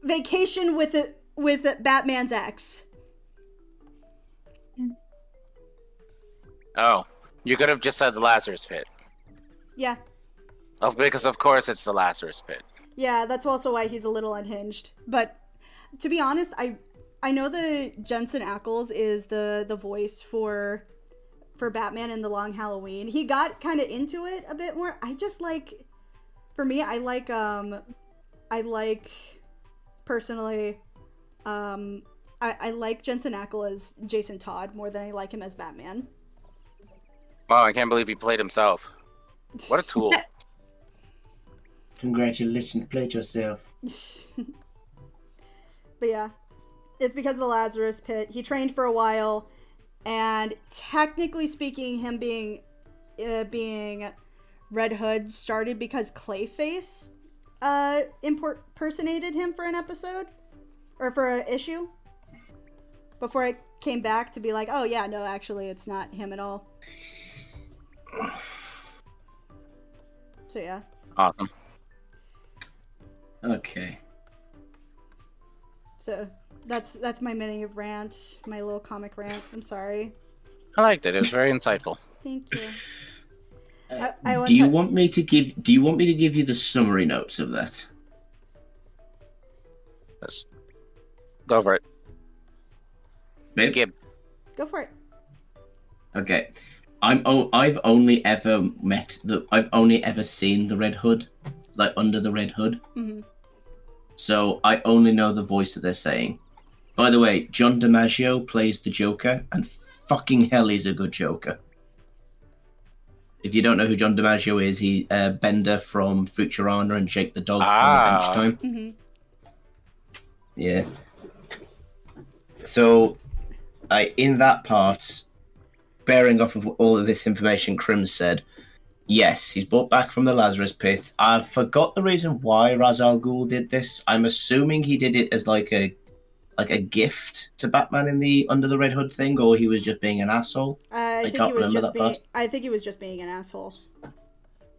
vacation with Batman's ex. Oh, you could have just said the Lazarus Pit. Yeah. Oh, because of course it's the Lazarus Pit. Yeah, that's also why he's a little unhinged. But to be honest, I know that Jensen Ackles is the voice for Batman in The Long Halloween. He got kind of into it a bit more. I just like, for me, I like personally, I like Jensen Ackles as Jason Todd more than I like him as Batman. Wow, I can't believe he played himself. What a tool. Congratulations, played yourself. But yeah, it's because of the Lazarus Pit. He trained for a while, and technically speaking, him being Red Hood started because Clayface impersonated him for an episode or for an issue before it came back to be like, oh yeah, no, actually it's not him at all. So yeah. Awesome. Okay. So that's my mini rant, my little comic rant. I'm sorry. I liked it. It was very insightful. Thank you. Do you want me to give you the summary notes of that? Let's go for it. Babe? Gib. Go for it. Okay. I've only ever seen the Red Hood, like under the Red Hood. Mm-hmm. So I only know the voice that they're saying. By the way, John DiMaggio plays the Joker, and fucking hell, he's a good Joker. If you don't know who John DiMaggio is, he's Bender from Futurama and Jake the Dog from Adventure Time. Mm-hmm. Yeah. So, in that part, bearing off of all of this information Krim said, yes, he's brought back from the Lazarus Pit. I forgot the reason why Ra's al Ghul did this. I'm assuming he did it as like a gift to Batman in the Under the Red Hood thing, or he was just being an asshole. I can't remember that part. I think he was just being an asshole.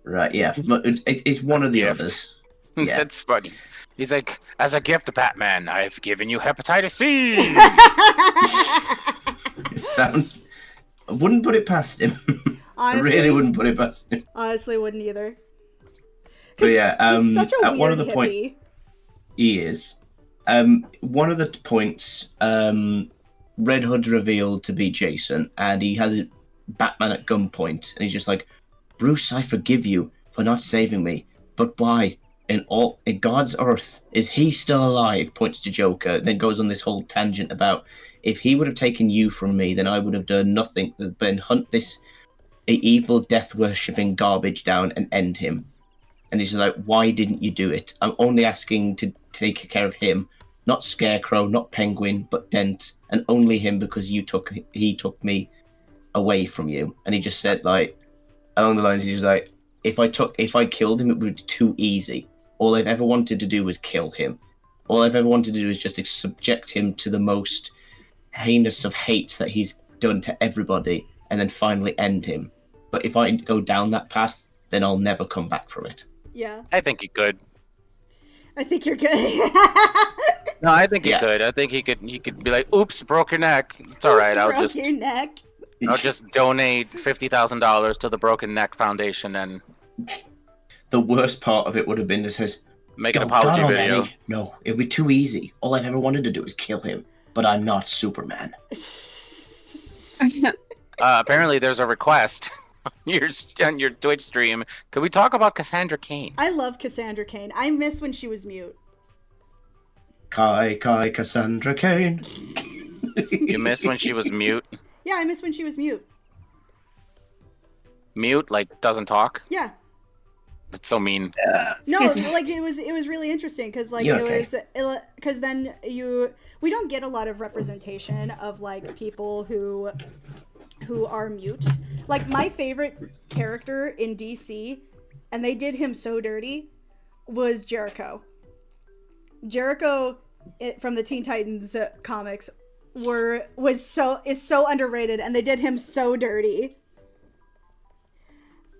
Right, yeah. But it's one of the others. Yeah. That's funny. He's like, as a gift to Batman, I've given you hepatitis C. I wouldn't put it past him. Honestly, I really wouldn't put it past him. Honestly, wouldn't either. But yeah, he's such a at weird one of the hippie. He is. One of the points, Red Hood's revealed to be Jason, and he has Batman at gunpoint, and he's just like, Bruce, I forgive you for not saving me, but why? In God's earth, is he still alive? Points to Joker, then goes on this whole tangent about, if he would have taken you from me, then I would have done nothing but hunt this evil, death-worshipping garbage down and end him. And he's like, why didn't you do it? I'm only asking to take care of him, not Scarecrow, not Penguin, but Dent, and only him because he took me away from you. And he just said, like, along the lines, he's just like, if I killed him, it would be too easy. all I've ever wanted to do was kill him. All I've ever wanted to do is just subject him to the most heinous of hates that he's done to everybody, and then finally end him. But if I go down that path, then I'll never come back from it. Yeah. I think he could. I think you're good. No, I think he Yeah. could. I think he could be like, "Oops, broke your neck. It's all right. I'll Broke your neck. just donate $50,000 to the Broken Neck Foundation and The worst part of it would have been to says, make an "Oh, apology God video." already. No, it would be too easy. All I've ever wanted to do is kill him, but I'm not Superman." Apparently, there's a request on your Twitch stream. Could we talk about Cassandra Cain? I love Cassandra Cain. I miss when she was mute. Kai Cassandra Cain. You miss when she was mute? Yeah, I miss when she was mute. Mute, like doesn't talk? Yeah. That's so mean. No, Excuse me. like it was really interesting because like Yeah, it okay. was because then we don't get a lot of representation of like people who are mute. Like my favorite character in DC, and they did him so dirty, was Jericho. Jericho from the Teen Titans comics is so underrated, and they did him so dirty.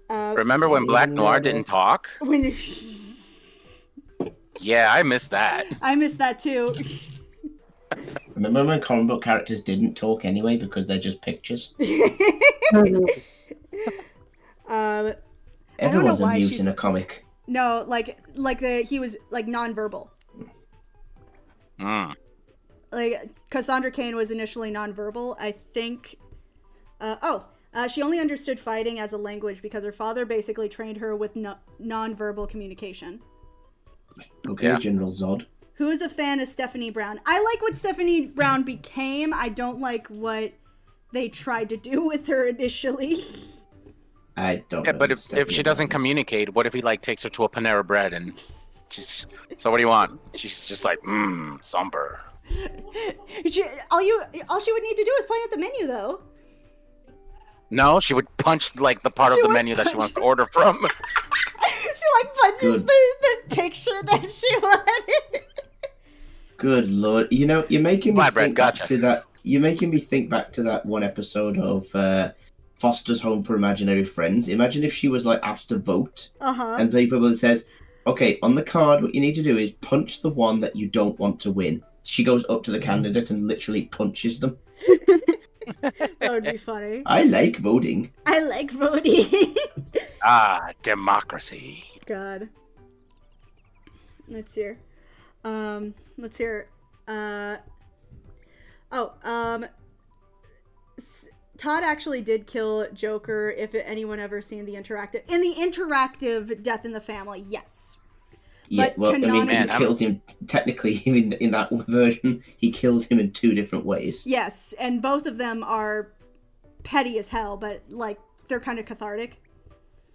Remember when Black Noir didn't talk? When Yeah, I miss that. I miss that too. Remember when comic book characters didn't talk anyway because they're just pictures? Everyone's a why mute she's- in a comic. No, he was like nonverbal. Mm. Like Cassandra Cain was initially nonverbal. I think. She only understood fighting as a language because her father basically trained her with nonverbal communication. Okay, Yeah. General Zod. Who is a fan of Stephanie Brown? I like what Stephanie Brown became. I don't like what they tried to do with her initially. I don't Yeah, know. but if Stephanie she doesn't Brown. communicate, what if he like takes her to a Panera Bread and she's so what do you want? She's just like, somber. All she would need to do is point at the menu, though. No, she would punch like the part She of the would menu that she punch- wants to order from. She like punches Good. the picture that she wanted. Good lord! You know, you're making me Flatbread, think gotcha. back to that. You're making me think back to that one episode of Foster's Home for Imaginary Friends. Imagine if she was like asked to vote, and people says, "Okay, on the card, what you need to do is punch the one that you don't want to win." She goes up to the candidate and literally punches them. That would be funny. I like voting. I like voting. Democracy. God. Let's hear. Let's hear. Todd actually did kill Joker. If anyone ever seen the interactive Death in the Family, yes. Yeah, But well, I mean, canonically- he kills him. Technically, in that version, he kills him in two different ways. Yes, and both of them are petty as hell, but like they're kind of cathartic.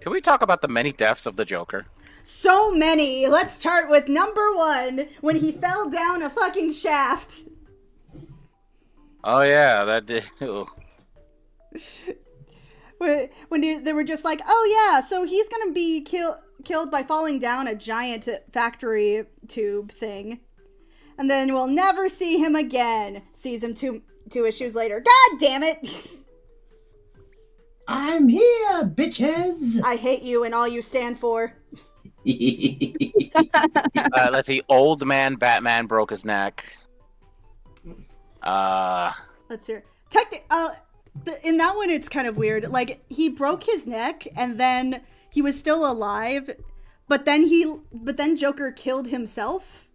Can we talk about the many deaths of the Joker? So many. Let's start with number 1 when he fell down a fucking shaft. Oh yeah, that did. Ooh. They were just like, oh yeah, so he's gonna be killed by falling down a giant factory tube thing, and then we'll never see him again. Sees him two issues later. God damn it! I'm here, bitches. I hate you and all you stand for. Let's see. Old man Batman broke his neck. Let's hear. In that one, it's kind of weird. Like he broke his neck, and then he was still alive, but then Joker killed himself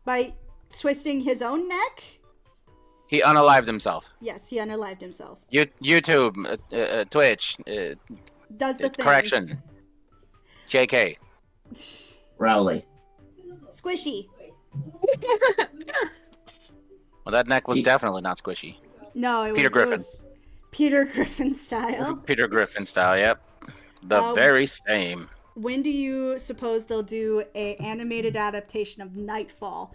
by twisting his own neck. He unalived himself. Yes, he unalived himself. YouTube, Twitch, Does the thing. correction. JK. Rowley. Squishy. Well, that neck was definitely not squishy. No, it Peter was Griffin. It was Peter Griffin style. Peter Griffin style, yep. The very same. When do you suppose they'll do a animated adaptation of Nightfall?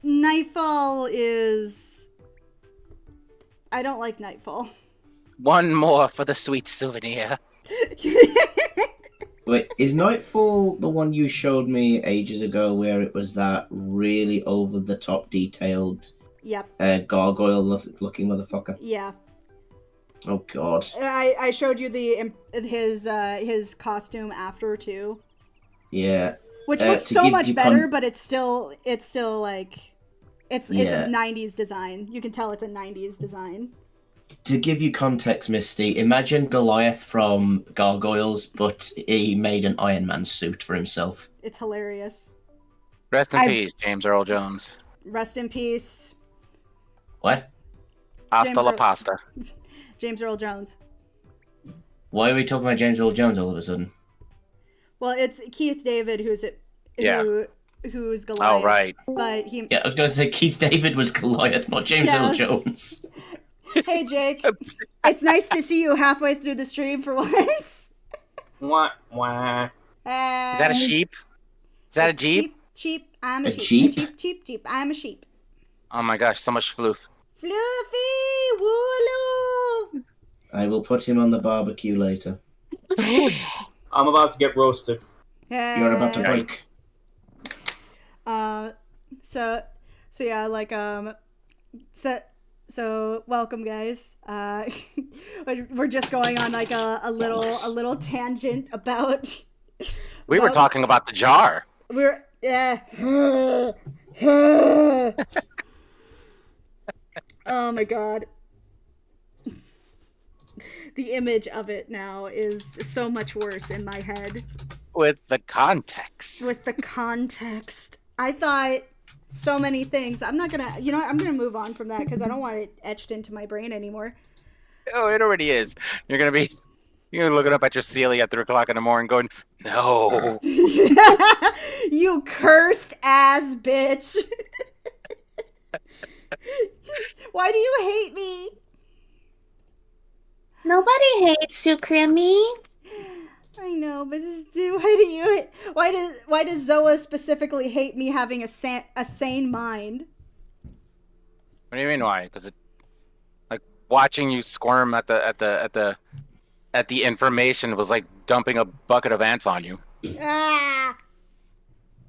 Nightfall is... I don't like Nightfall. One more for the sweet souvenir. Wait, is Nightfall the one you showed me ages ago where it was that really over-the-top detailed Yep. gargoyle-looking motherfucker? Yeah. Oh, God. I showed you his costume after, too. Yeah. Which looks to so give much you better, but it's still like... It's a Yeah. 90s design. You can tell it's a 90s design. To give you context, Misty, imagine Goliath from Gargoyles, but he made an Iron Man suit for himself. It's hilarious. Rest in peace, James Earl Jones. Rest in peace, What? Hasta James la Earl- pasta. James Earl Jones. Why are we talking about James Earl Jones all of a sudden? Well, it's Keith David who's Goliath. Oh, right. But he... Yeah, I was going to say Keith David was Goliath, not James Earl Yes. Jones. Hey, Jake. It's nice to see you halfway through the stream for once. Wah, wah. Is that a sheep? Is that a jeep? Sheep. I'm a A sheep. jeep? Sheep. I'm a sheep. Oh my gosh, so much floof. Fluffy Wooloo. I will put him on the barbecue later. I'm about to get roasted. You're about to break. So yeah, like so welcome, guys. We're just going on like a little tangent about. We were talking about the jar. We're yeah. Oh my god. The image of it now is so much worse in my head. With the context. With the context. I thought so many things. I'm not gonna, you know what, I'm gonna move on from that because I don't want it etched into my brain anymore. Oh, it already is. You're gonna looking up at your ceiling at 3 o'clock in the morning going, no. You cursed ass bitch. Why do you hate me? Nobody hates you, Crimmy. I know, but why does Zoa specifically hate me having a sane mind? What do you mean why? Because it, like, watching you squirm at the information was like dumping a bucket of ants on you. Ah!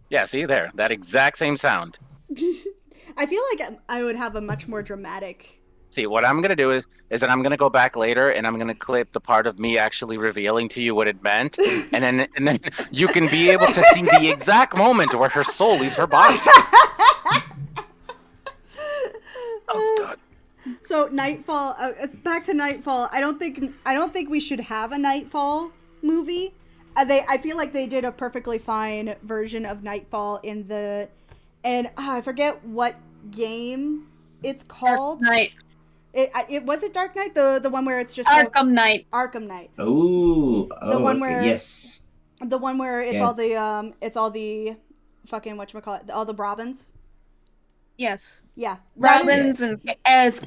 Yeah, see there, that exact same sound. I feel like I would have a much more dramatic. See, what I'm gonna do is that I'm gonna go back later and I'm gonna clip the part of me actually revealing to you what it meant, and then you can be able to see the exact moment where her soul leaves her body. Oh God. So Nightfall. It's back to Nightfall. I don't think we should have a Nightfall movie. I feel like they did a perfectly fine version of Nightfall I forget what game it's called. Dark Knight. It was it Dark Knight, the one where it's just Arkham Knight. Arkham Knight. Oh, one okay, where- yes. The one where it's Yeah. all the fucking whatchamacallit, all the Robins. Yes. Yeah. That is- Robins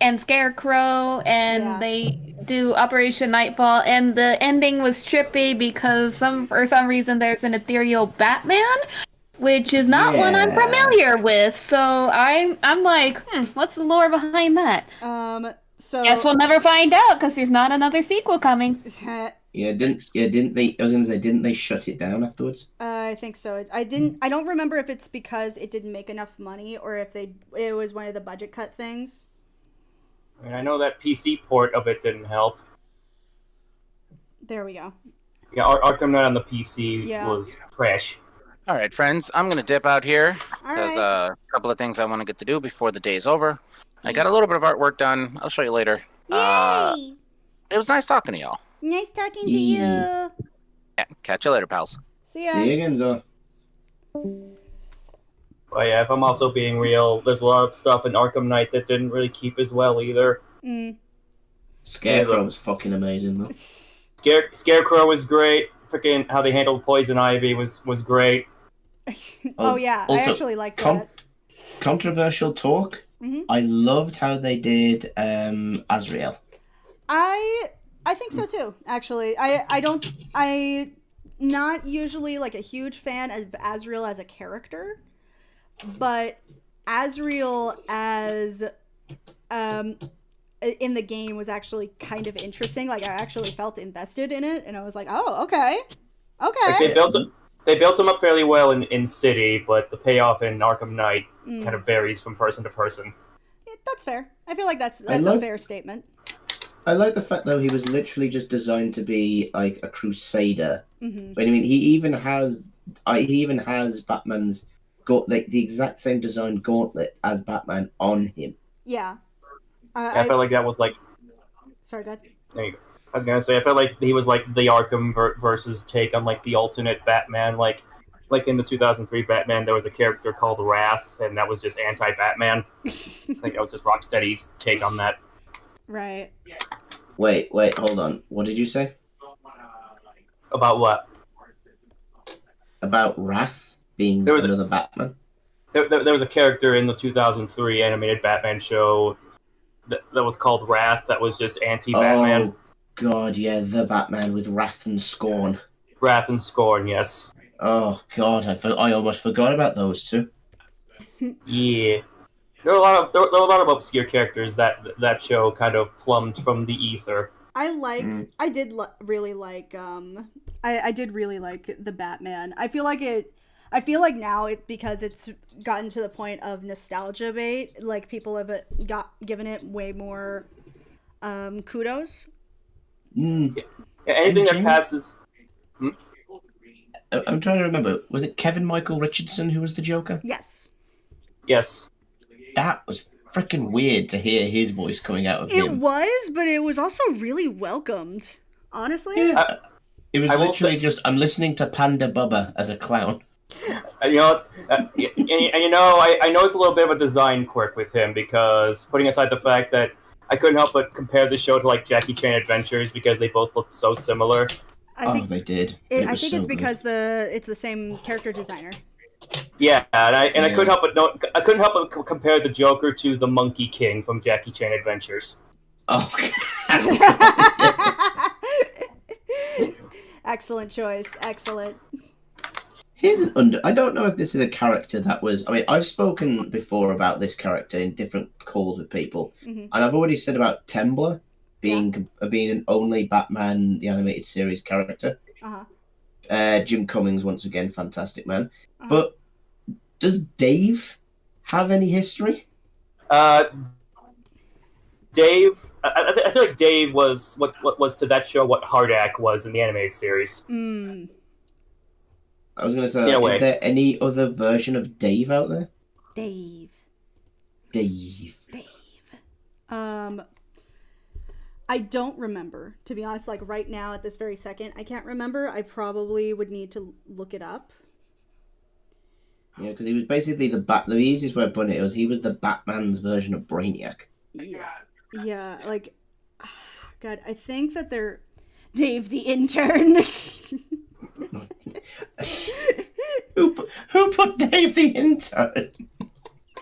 and Scarecrow, and Yeah. they do Operation Nightfall, and the ending was trippy because for some reason there's an ethereal Batman, which is not one I'm Yeah. familiar with. So I'm like, what's the lore behind that? So Guess we'll never find out because there's not another sequel coming. Didn't they? I was gonna say, didn't they shut it down afterwards? I think so. I don't remember if it's because it didn't make enough money or if it was one of the budget cut things. I mean, I know that PC port of it didn't help. There we go. Yeah, Arkham Knight on the PC Yeah. was trash. All right, friends, I'm gonna dip out here. All There's right. a couple of things I want to get to do before the day's over. I got a little bit of artwork done. I'll show you later. Yay! It was nice talking to y'all. Nice talking to Yeah. you. Yeah, catch you later, pals. See ya. See you again, Zoe. But yeah, if I'm also being real, there's a lot of stuff in Arkham Knight that didn't really keep as well either. Scarecrow was fucking amazing though. Scarecrow was great. Freaking how they handled Poison Ivy was great. Oh yeah, I Also, actually like that. Controversial talk. Mhm. I loved how they did Azrael. I think so too. Actually, I'm not usually like a huge fan of Azrael as a character, but Azrael as in the game was actually kind of interesting. Like I actually felt invested in it, and I was like, oh, okay. Like they built him up fairly well in City, but the payoff in Arkham Knight kind of varies from person to person. Yeah, that's fair. I feel like that's I a like- fair statement. I like the fact though he was literally just designed to be like a crusader. Mm-hmm. But I mean, he even has Batman's got like the exact same design gauntlet as Batman on him. Yeah. I felt like that was like. Sorry, go ahead. There you go. I was gonna say I felt like he was like the Arkham versus take on like the alternate Batman. Like in the 2003 Batman, there was a character called Wrath, and that was just anti-Batman. I think that was just Rocksteady's take on that. Right. Wait, hold on. What did you say? About what? About Wrath being There was another Batman? There was a character in the 2003 animated Batman show that was called Wrath that was just anti-Batman. Oh, God, yeah, the Batman with Wrath and Scorn. Wrath and Scorn, yes. Oh, God, I almost forgot about those two. Yeah. There were a lot of obscure characters that show kind of plumbed from the ether. I did really like the Batman. I feel like now because it's gotten to the point of nostalgia bait, like people have given it way more kudos. Mm. Yeah, anything that passes. I'm trying to remember. Was it Kevin Michael Richardson who was the Joker? Yes. Yes. That was freaking weird to hear his voice coming out of It him. was, but it was also really welcomed. Honestly. Yeah. It was I will literally say- just, I'm listening to Panda Bubba as a clown. I know it's a little bit of a design quirk with him because putting aside the fact that I couldn't help but compare the show to like Jackie Chan Adventures because they both looked so similar. I think they did. I was think so it's good. because it's the same character designer. Yeah, and I couldn't help but compare the Joker to the Monkey King from Jackie Chan Adventures. Oh, Excellent choice. Excellent. Here's an I don't know if this is a character that was. I mean, I've spoken before about this character in different calls with people, Mhm. and I've already said about Tembler being an only Batman the animated series character. Uh-huh. Jim Cummings, once again, fantastic man. Uh-huh. But does Dave have any history? Dave, I feel like Dave was what was to that show what Hardak was in the animated series. Mm. I was going to say, In a way. is there any other version of Dave out there? Dave. I don't remember, to be honest. Like right now, at this very second, I can't remember. I probably would need to look it up. Yeah, because he was basically the easiest way of putting it was he was the Batman's version of Brainiac. Yeah, like, God, I think that they're Dave the intern. Who put Dave the intern?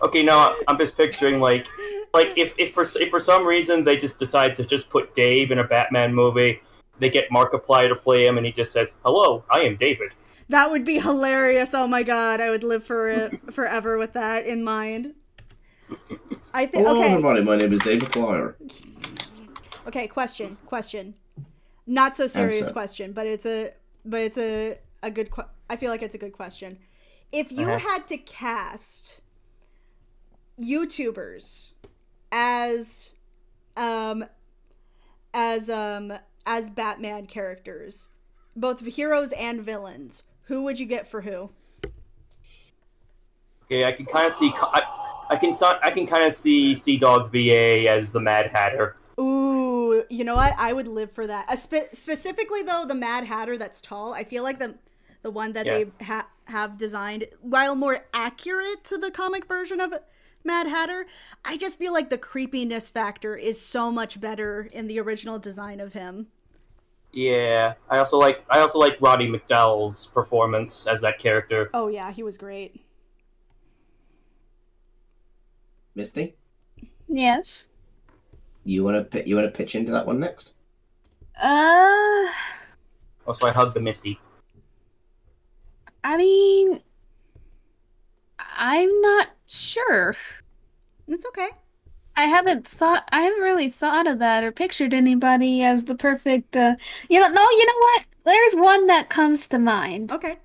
Okay, no, I'm just picturing like if for some reason they just decide to just put Dave in a Batman movie, they get Markiplier to play him, and he just says, "Hello, I am David." That would be hilarious. Oh my God, I would live for it forever with that in mind. I think. Hello, Okay. everybody. My name is David Flyer. Okay. Question. Not so serious Answer. question, but it's a good. I feel like it's a good question. If you Uh-huh. had to cast YouTubers as Batman characters, both heroes and villains, who would you get for who? Okay, I can kind of see I can kind of see Sea Dog VA as the Mad Hatter. Ooh, you know what? I would live for that. Specifically, though, the Mad Hatter that's tall. I feel like the one that they have designed, while more accurate to the comic version of Mad Hatter, I just feel like the creepiness factor is so much better in the original design of him. Yeah, I also like Roddy McDowell's performance as that character. Oh yeah, he was great. Misty, Yes. you want to pitch into that one next? Also, I hug the Misty. I mean, I'm not sure. It's okay. I haven't really thought of that or pictured anybody as the perfect. You know, no, you know what? There's one that comes to mind. Okay.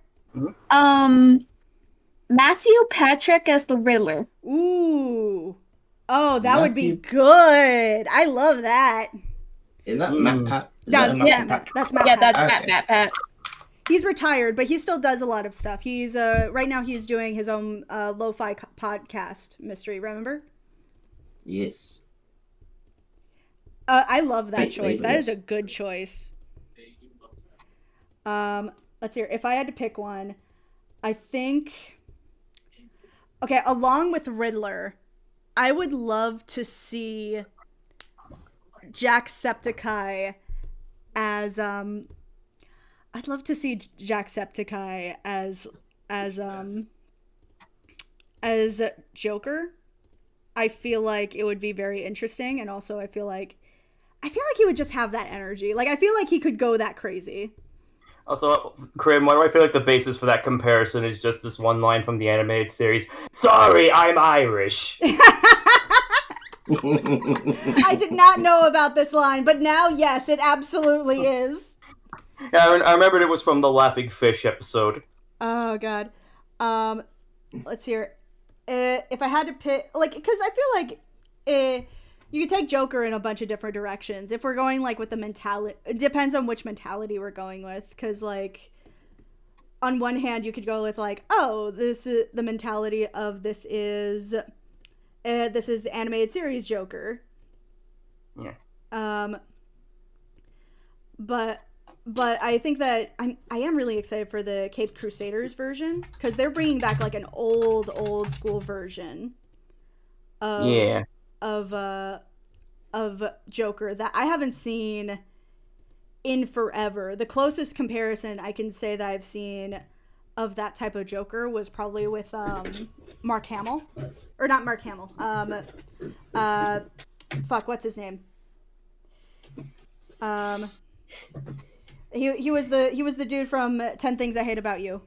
Matthew Patrick as the Riddler. Ooh. Oh, that would be Matthew- good. I love that. Is that Matt Pat? Is No, that a that's Matt Matt. Pat? That's Matt. Yeah, Pat. that's Okay. Matt. He's retired, but he still does a lot of stuff. He's right now he's doing his own lo-fi podcast mystery. Remember? Yes. I love that Fake choice. label, That is yes. a good choice. Let's hear. If I had to pick one, I think. Okay, along with Riddler, I would love to see Jacksepticeye as I'd love to see Jacksepticeye as Joker. I feel like it would be very interesting, and also I feel like he would just have that energy. Like I feel like he could go that crazy. Also, Krim, why do I feel like the basis for that comparison is just this one line from the animated series? Sorry, I'm Irish. I did not know about this line, but now yes, it absolutely is. Yeah, I remembered it was from the Laughing Fish episode. Oh god. Let's hear. If I had to pick, like, because I feel like you could take Joker in a bunch of different directions. If we're going like with the mentality, it depends on which mentality we're going with. Because like, on one hand, you could go with like, oh, this is the mentality of this is the animated series Joker. Yeah. But I think that I am really excited for the Caped Crusaders version because they're bringing back like an old school version of Joker that I haven't seen in forever. The closest comparison I can say that I've seen of that type of Joker was probably with Mark Hamill, or not Mark Hamill. What's his name? He was the dude from 10 Things I Hate About You.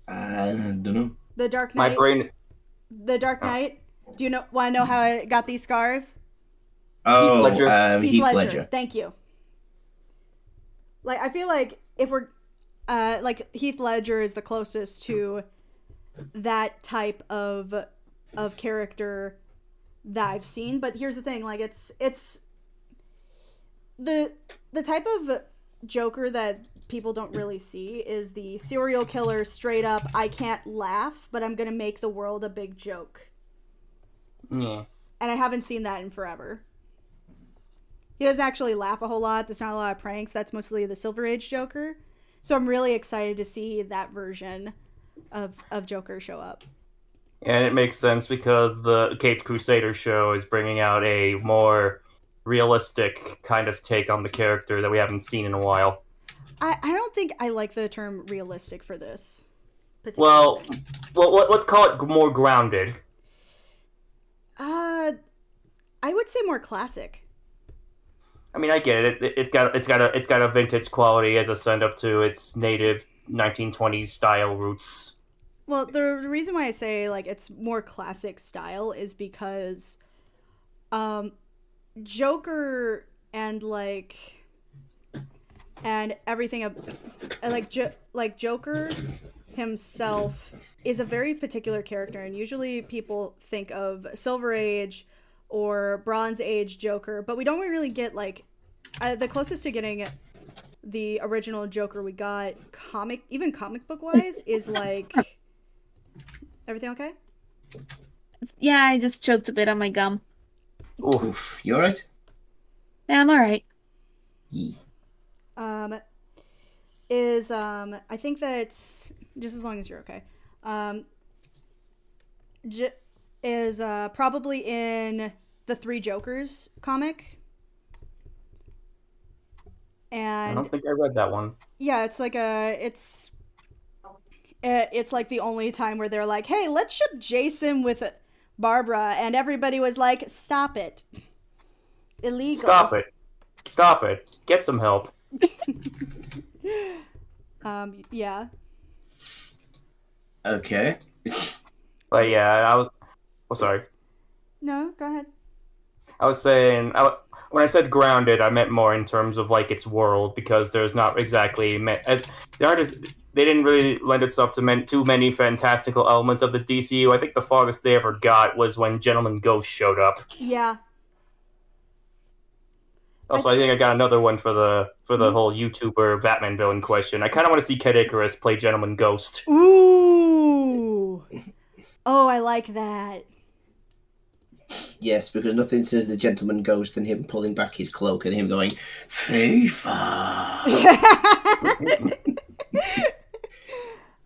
I don't know. The Dark Knight. My brain. The Dark Knight. Do you want to know how I got these scars? Oh, Ledger. Heath Ledger. Thank you. Like I feel like if we're like Heath Ledger is the closest to that type of character that I've seen, but here's the thing, like it's the type of Joker that people don't really see is the serial killer straight up, I can't laugh, but I'm gonna make the world a big joke. Yeah. And I haven't seen that in forever. He doesn't actually laugh a whole lot. There's not a lot of pranks. That's mostly the Silver Age Joker. So I'm really excited to see that version of Joker show up. And it makes sense because the Caped Crusader show is bringing out a more realistic kind of take on the character that we haven't seen in a while. I don't think I like the term realistic for this. Well, let's call it more grounded. I would say more classic. I mean, I get it. It's got a vintage quality as a send up to its native 1920s style roots. Well, the reason why I say like it's more classic style is because Joker and everything like Joker himself is a very particular character, and usually people think of Silver Age or Bronze Age Joker, but we don't really get like the closest to getting the original Joker we got comic book wise is like everything okay? Yeah, I just choked a bit on my gum. Oof. You alright? Yeah, I'm alright. Yeah. I think that's just as long as you're okay. Is probably in the Three Jokers comic. And I don't think I read that one. yeah, it's like it's like the only time where they're like, hey, let's ship Jason with Barbara, and everybody was like, stop it. Illegal. Stop it. Get some help. Yeah. Okay. But yeah, Oh, sorry. No, go ahead. I was saying, when I said grounded, I meant more in terms of like its world, because there's not exactly the artist. They didn't really lend itself to too many fantastical elements of the DCU. I think the farthest they ever got was when Gentleman Ghost showed up. Yeah. Also, I think I got another one for the whole YouTuber Batman villain question. I kind of want to see Kid Icarus play Gentleman Ghost. Ooh. Oh, I like that. Yes, because nothing says the gentleman ghost than him pulling back his cloak and him going, FIFA.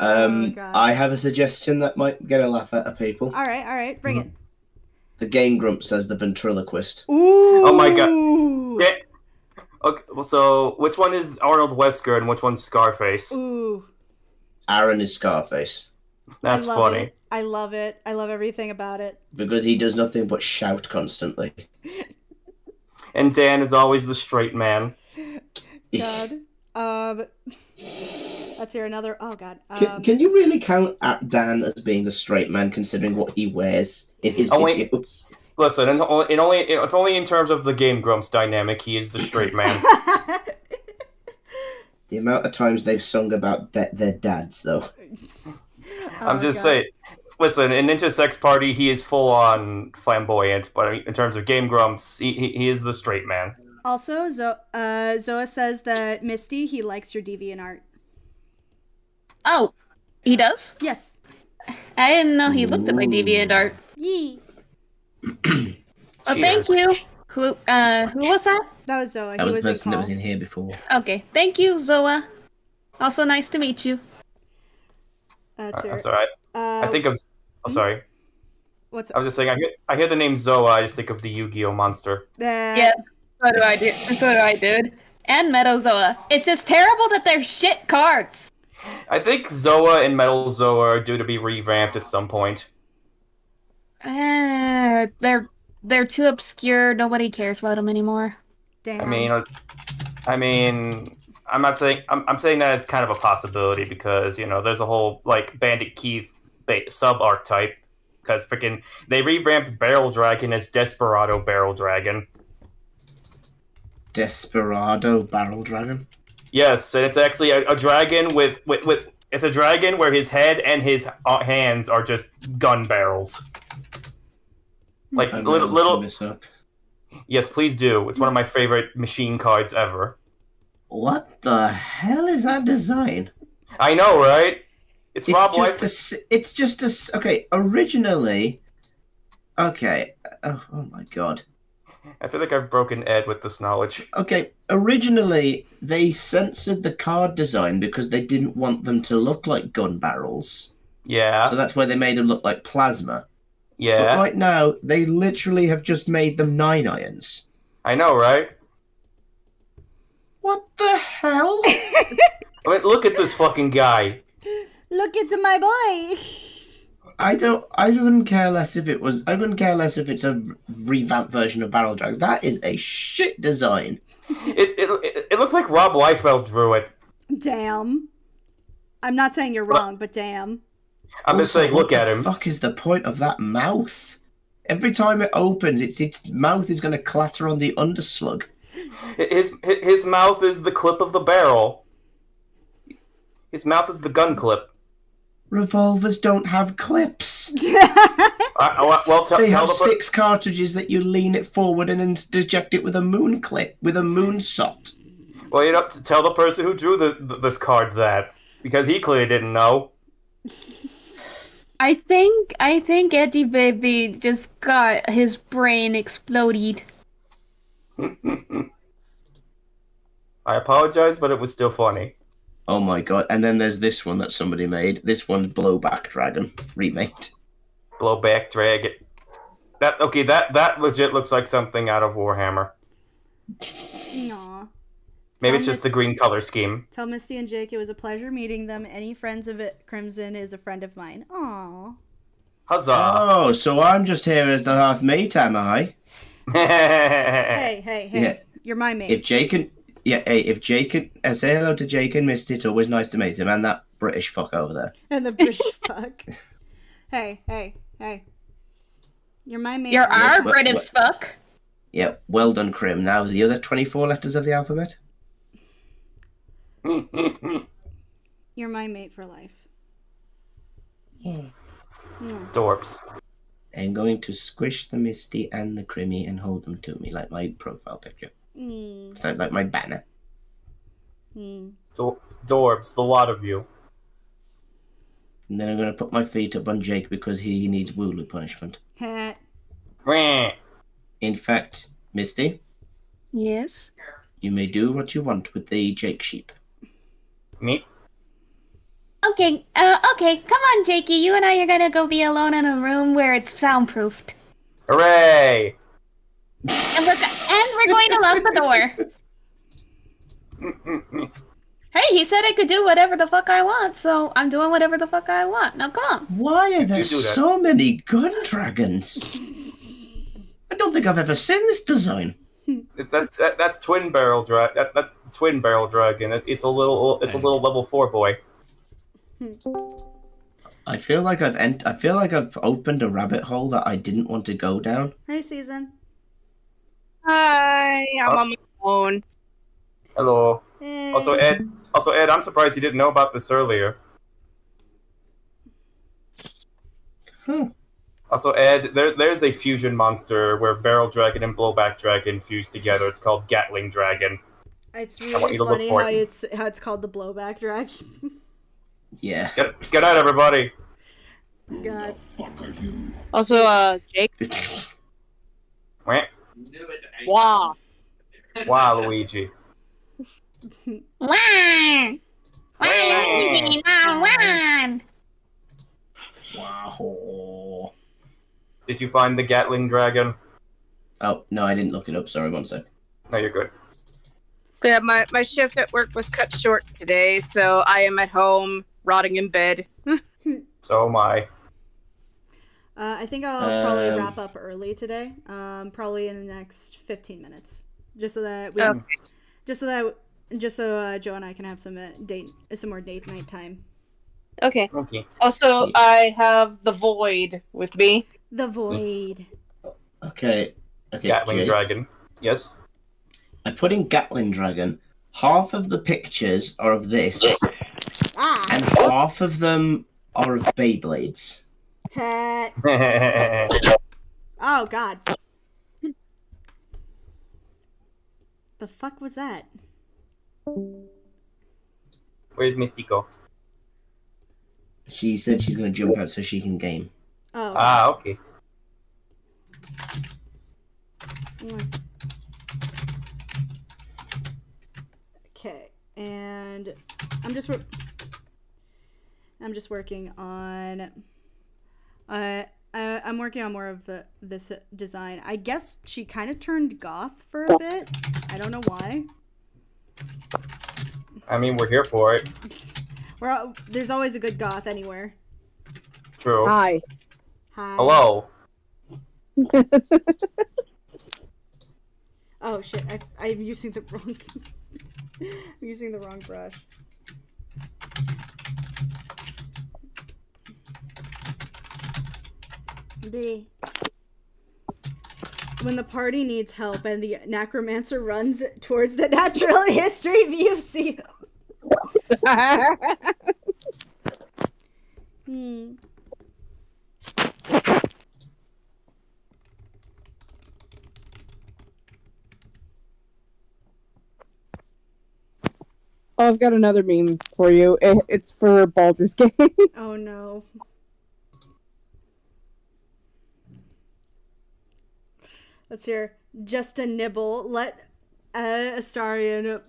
God. I have a suggestion that might get a laugh out of people. All right, bring it. The Game Grump says the ventriloquist. Ooh. Oh my god. Okay, well, so which one is Arnold Wesker and which one's Scarface? Ooh. Aaron is Scarface. That's funny. I love it. I love everything about it. Because he does nothing but shout constantly. And Dan is always the straight man. God. Let's hear another. Oh God. Can you really count Dan as being the straight man, considering what he wears in his videos? Listen, if only in terms of the Game Grumps dynamic, he is the straight man. The amount of times they've sung about their dads, though. I'm just saying. Listen, in Ninja Sex Party, he is full on flamboyant, but in terms of Game Grumps, he is the straight man. Also, Zoa says that Misty, he likes your DeviantArt. Oh, he does? Yes. I didn't know he looked at my DeviantArt. Yee. Well, thank you. Who was that? That was Zoa. That was the in person that call. was in here before. Okay, thank you, Zoa. Also nice to meet you. That's I'm sorry. I think of. Oh, sorry. What's I was just saying. I hear the name Zoa. I just think of the Yu-Gi-Oh monster. Yes, so do I, dude. So do I, dude. And Metal-Zoa. It's just terrible that they're shit cards. I think Zoa and Metal Zoa are due to be revamped at some point. They're too obscure. Nobody cares about them anymore. Damn. I mean, I'm not saying I'm saying that it's kind of a possibility because there's a whole like Bandit Keith sub archetype because freaking they revamped Barrel Dragon as Desperado Barrel Dragon. Desperado Barrel Dragon. Yes, and it's actually a dragon with it's a dragon where his head and his hands are just gun barrels. Like little. Yes, please do. It's one of my favorite machine cards ever. What the hell is that design? I know, right? It's Rob Life. It's just a. Okay, originally. Okay. Oh my god. I feel like I've broken Ed with this knowledge. Okay, originally they censored the card design because they didn't want them to look like gun barrels. Yeah. So that's why they made them look like plasma. Yeah. But right now, they literally have just made them 9-irons. I know, right? What the hell? I mean, look at this fucking guy. Look at my boy. I wouldn't care less if it was. I wouldn't care less if it's a revamped version of Barrel Drag. That is a shit design. It looks like Rob Liefeld drew it. Damn. I'm not saying you're wrong, but damn. I'm just saying, look at him. What the fuck is the point of that mouth? Every time it opens, its mouth is going to clatter on the underslug. His mouth is the clip of the barrel. His mouth is the gun clip. Revolvers don't have clips. Well, they have 6 cartridges that you lean it forward and then eject it with a moon clip, with a moon shot. Well, you have to tell the person who drew this card that, because he clearly didn't know. I think Eddie Baby just got his brain exploded. I apologize, but it was still funny. Oh my god, and then there's this one that somebody made. This one's Blowback Dragon, remade. Blowback Dragon. That legit looks like something out of Warhammer. Aww. Maybe it's just the green color scheme. Tell Misty and Jake it was a pleasure meeting them. Any friends of it, Crimson is a friend of mine. Aww. Huzzah! Oh, so I'm just here as the half mate, am I? Hey. Yeah. You're my mate. If Jake and say hello to Jake and Misty. It's always nice to meet him, and that British fuck over there. And the British fuck. Hey. You're my mate. You're for Yes, our well- British well- fuck. Yeah, well done, Krim. Now the other 24 letters of the alphabet. You're my mate for life. Mwah. Dorps. I'm going to squish the Misty and the Crimmy and hold them to me like my profile picture. Mm. It's like my banner. Mm. Dorbs, the lot of you. And then I'm going to put my feet up on Jake because he needs Wooloo punishment. Heh. Meh. In fact, Misty, Yes. you may do what you want with the Jake sheep. Me? Okay, okay, come on, Jakey. You and I are gonna go be alone in a room where it's soundproofed. Hooray! And we're going to lock the door. Hey, he said I could do whatever the fuck I want, so I'm doing whatever the fuck I want. Now come on. Why are there You do that. so many gun dragons? I don't think I've ever seen this design. That's twin barrel that's twin barrel dragon. It's a little level 4 boy. I feel like I've opened a rabbit hole that I didn't want to go down. Hey, Season. Hi, I'm on my phone. Hello. Hey. Also Ed, I'm surprised you didn't know about this earlier. Huh. Also, Ed, there's a fusion monster where Barrel Dragon and Blowback Dragon fuse together. It's called Gatling Dragon. It's want really you to look funny for how it. it's called the blowback dragon. Yeah. Get out, everybody! God. Also, Jake. Wah. Wow. Wow, Luigi. Wah! Wah! Wow. Did you find the Gatling Dragon? Oh, no, I didn't look it up. Sorry, one sec. No, you're good. Yeah, my shift at work was cut short today, so I am at home, rotting in bed. So am I. I think I'll probably wrap up early today. Probably in the next 15 minutes, just so that we, Okay. just so Joe and I can have some more date night time. Okay. Okay. Also, I have the Void with me. The void. Okay. Gatling Jake. Dragon. Yes. I put in Gatling Dragon. Half of the pictures are of this, Ah. and half of them are of Beyblades. Heh. Oh God. The fuck was that? Where's Misty go? She said she's going to jump out so she can game. Oh. Ah, okay. Mm. Okay, and I'm just working on. I'm working on more of this design. I guess she kind of turned goth for a bit. I don't know why. I mean, we're here for it. There's always a good goth anywhere. True. Hi. Hi. Hello. Oh shit! I'm using the wrong. I'm using the wrong brush. When the party needs help and the necromancer runs towards the natural history museum. Hmm. Oh, I've got another meme for you. It's for Baldur's Gate. Oh no. Let's hear just a nibble. Let Astarion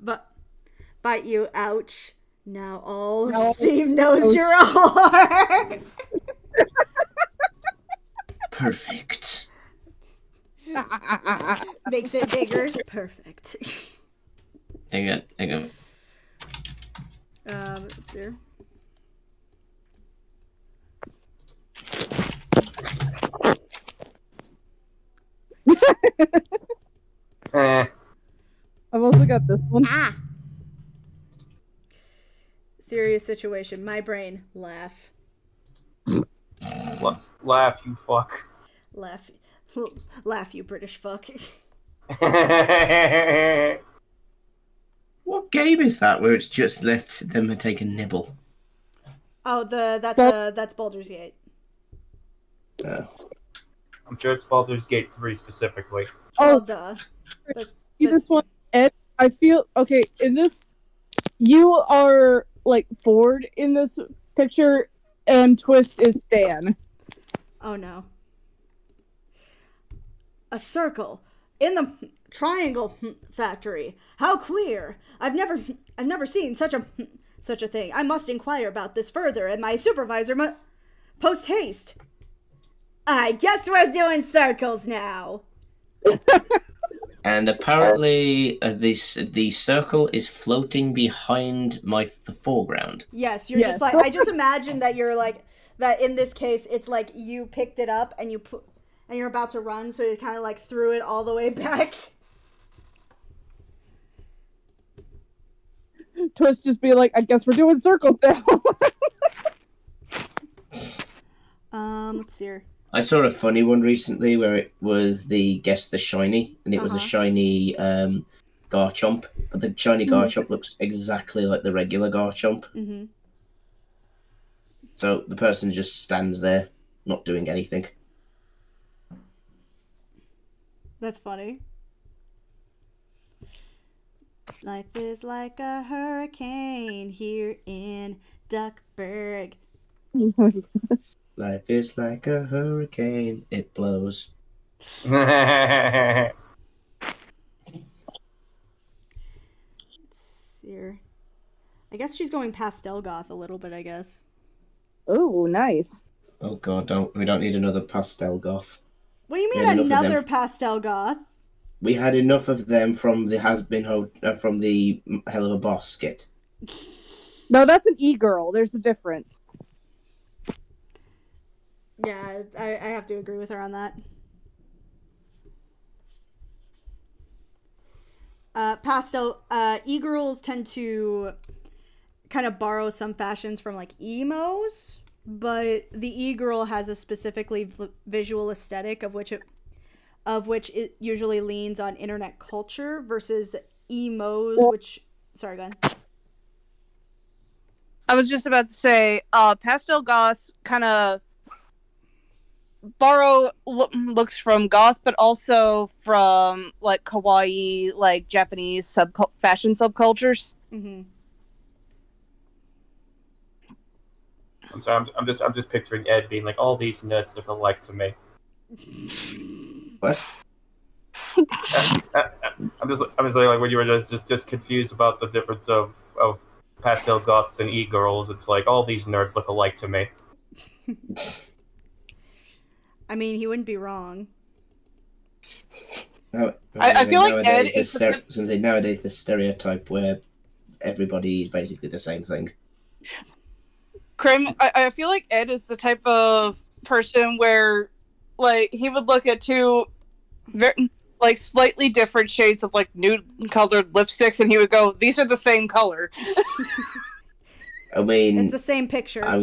bite you. Ouch. Now all of Steve knows you're a whore. Perfect. Makes it bigger. Perfect. Hang on. Let's see. Eh. I've also got this one. Ah. Serious situation. My brain. Laugh. Laugh, you fuck. Laugh. Laugh, you British fuck. What game is that where it's just let them take a nibble? Oh, that's Baldur's Gate. Oh. I'm sure it's Baldur's Gate 3 specifically. Well, Oh, duh. But see this one, Ed. I feel okay in this. You are like Ford in this picture, and Twist is Stan. oh no. A circle in the triangle factory. How queer! I've never seen such a thing. I must inquire about this further, and my supervisor post haste. I guess we're doing circles now. And apparently, the circle is floating behind the foreground. Yes, you're Yes. just like I just imagine that you're like that in this case. It's like you picked it up and and you're about to run, so you kind of like threw it all the way back. Twist just be like, I guess we're doing circles now. Let's see here. I saw a funny one recently where it was the Guess the Shiny, and it was a shiny Garchomp, but the shiny Garchomp looks exactly like the regular Garchomp. Mm-hmm. So the person just stands there, not doing anything. That's funny. Life is like a hurricane here in Duckburg. Life is like a hurricane, it blows. Let's see here. I guess she's going pastel goth a little bit, I guess. Oh, nice. Oh god, we don't need another pastel goth. What do you We mean had enough of another them. pastel goth? We had enough of them from the from the Hell of a Boss skit. No, that's an e-girl. There's a difference. Yeah, I have to agree with her on that. Pastel, e-girls tend to kind of borrow some fashions from like emos, but the e-girl has a specifically visual aesthetic of which it usually leans on internet culture versus emos, which sorry, go ahead. I was just about to say, pastel goths kind of borrow looks from goth, but also from like kawaii, like Japanese fashion subcultures. Mm-hmm. I'm sorry. I'm just picturing Ed being like, all these nerds look alike to me. What? I'm just like when you were just confused about the difference of pastel goths and e-girls. It's like all these nerds look alike to me. I mean, he wouldn't be wrong. I feel like Ed is nowadays the stereotype where everybody is basically the same thing. Krim, I feel like Ed is the type of person where, like, he would look at two, like, slightly different shades of, like, nude-colored lipsticks, and he would go, "These are the same color." I mean, It's the same picture. I'm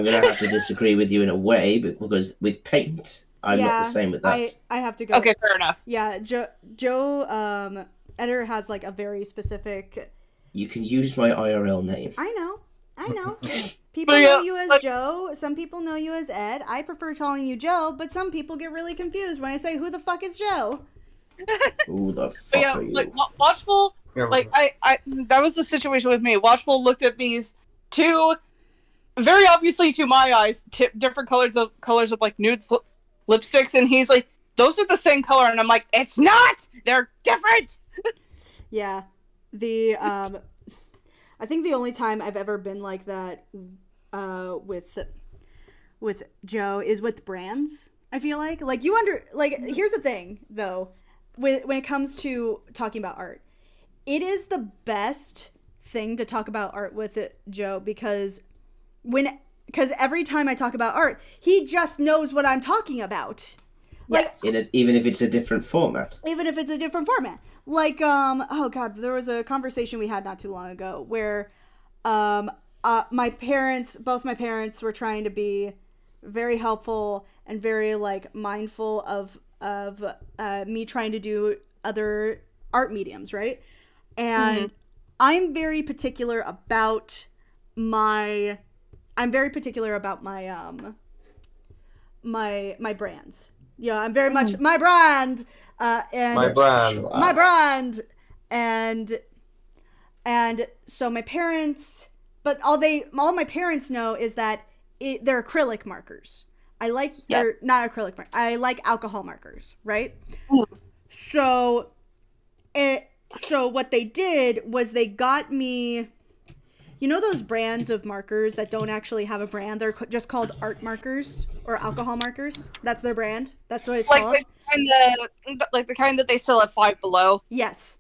gonna have to disagree with you in a way, because with paint, I'm not the same with that. I have to go. Okay, fair enough. Yeah, Joe Eder has like a very specific. You can use my IRL name. I know. People know you as Joe. Some people know you as Ed. I prefer calling you Joe, but some people get really confused when I say, "Who the fuck is Joe?" Who the fuck are you? Like Watchful, like I that was the situation with me. Watchful looked at these two, very obviously to my eyes, different colors of like nude lipsticks, and he's like, "Those are the same color," and I'm like, "It's not. They're different." Yeah, I think the only time I've ever been like that with Joe is with brands. I feel like here's the thing though, when it comes to talking about art, it is the best thing to talk about art with Joe because every time I talk about art, he just knows what I'm talking about. Like, yes. Even if it's a different format. Even if it's a different format. Like, oh god, there was a conversation we had not too long ago where both my parents were trying to be very helpful and very like mindful of me trying to do other art mediums, right? And I'm very particular about my my brands. Yeah, I'm very much my brand and my brand and so my parents, but all my parents know is that they're acrylic markers. I like or not acrylic markers. I like alcohol markers, right? So what they did was they got me, you know, those brands of markers that don't actually have a brand. They're just called art markers or alcohol markers. That's their brand. That's what it's called. Like the kind that they sell at Five Below. Yes.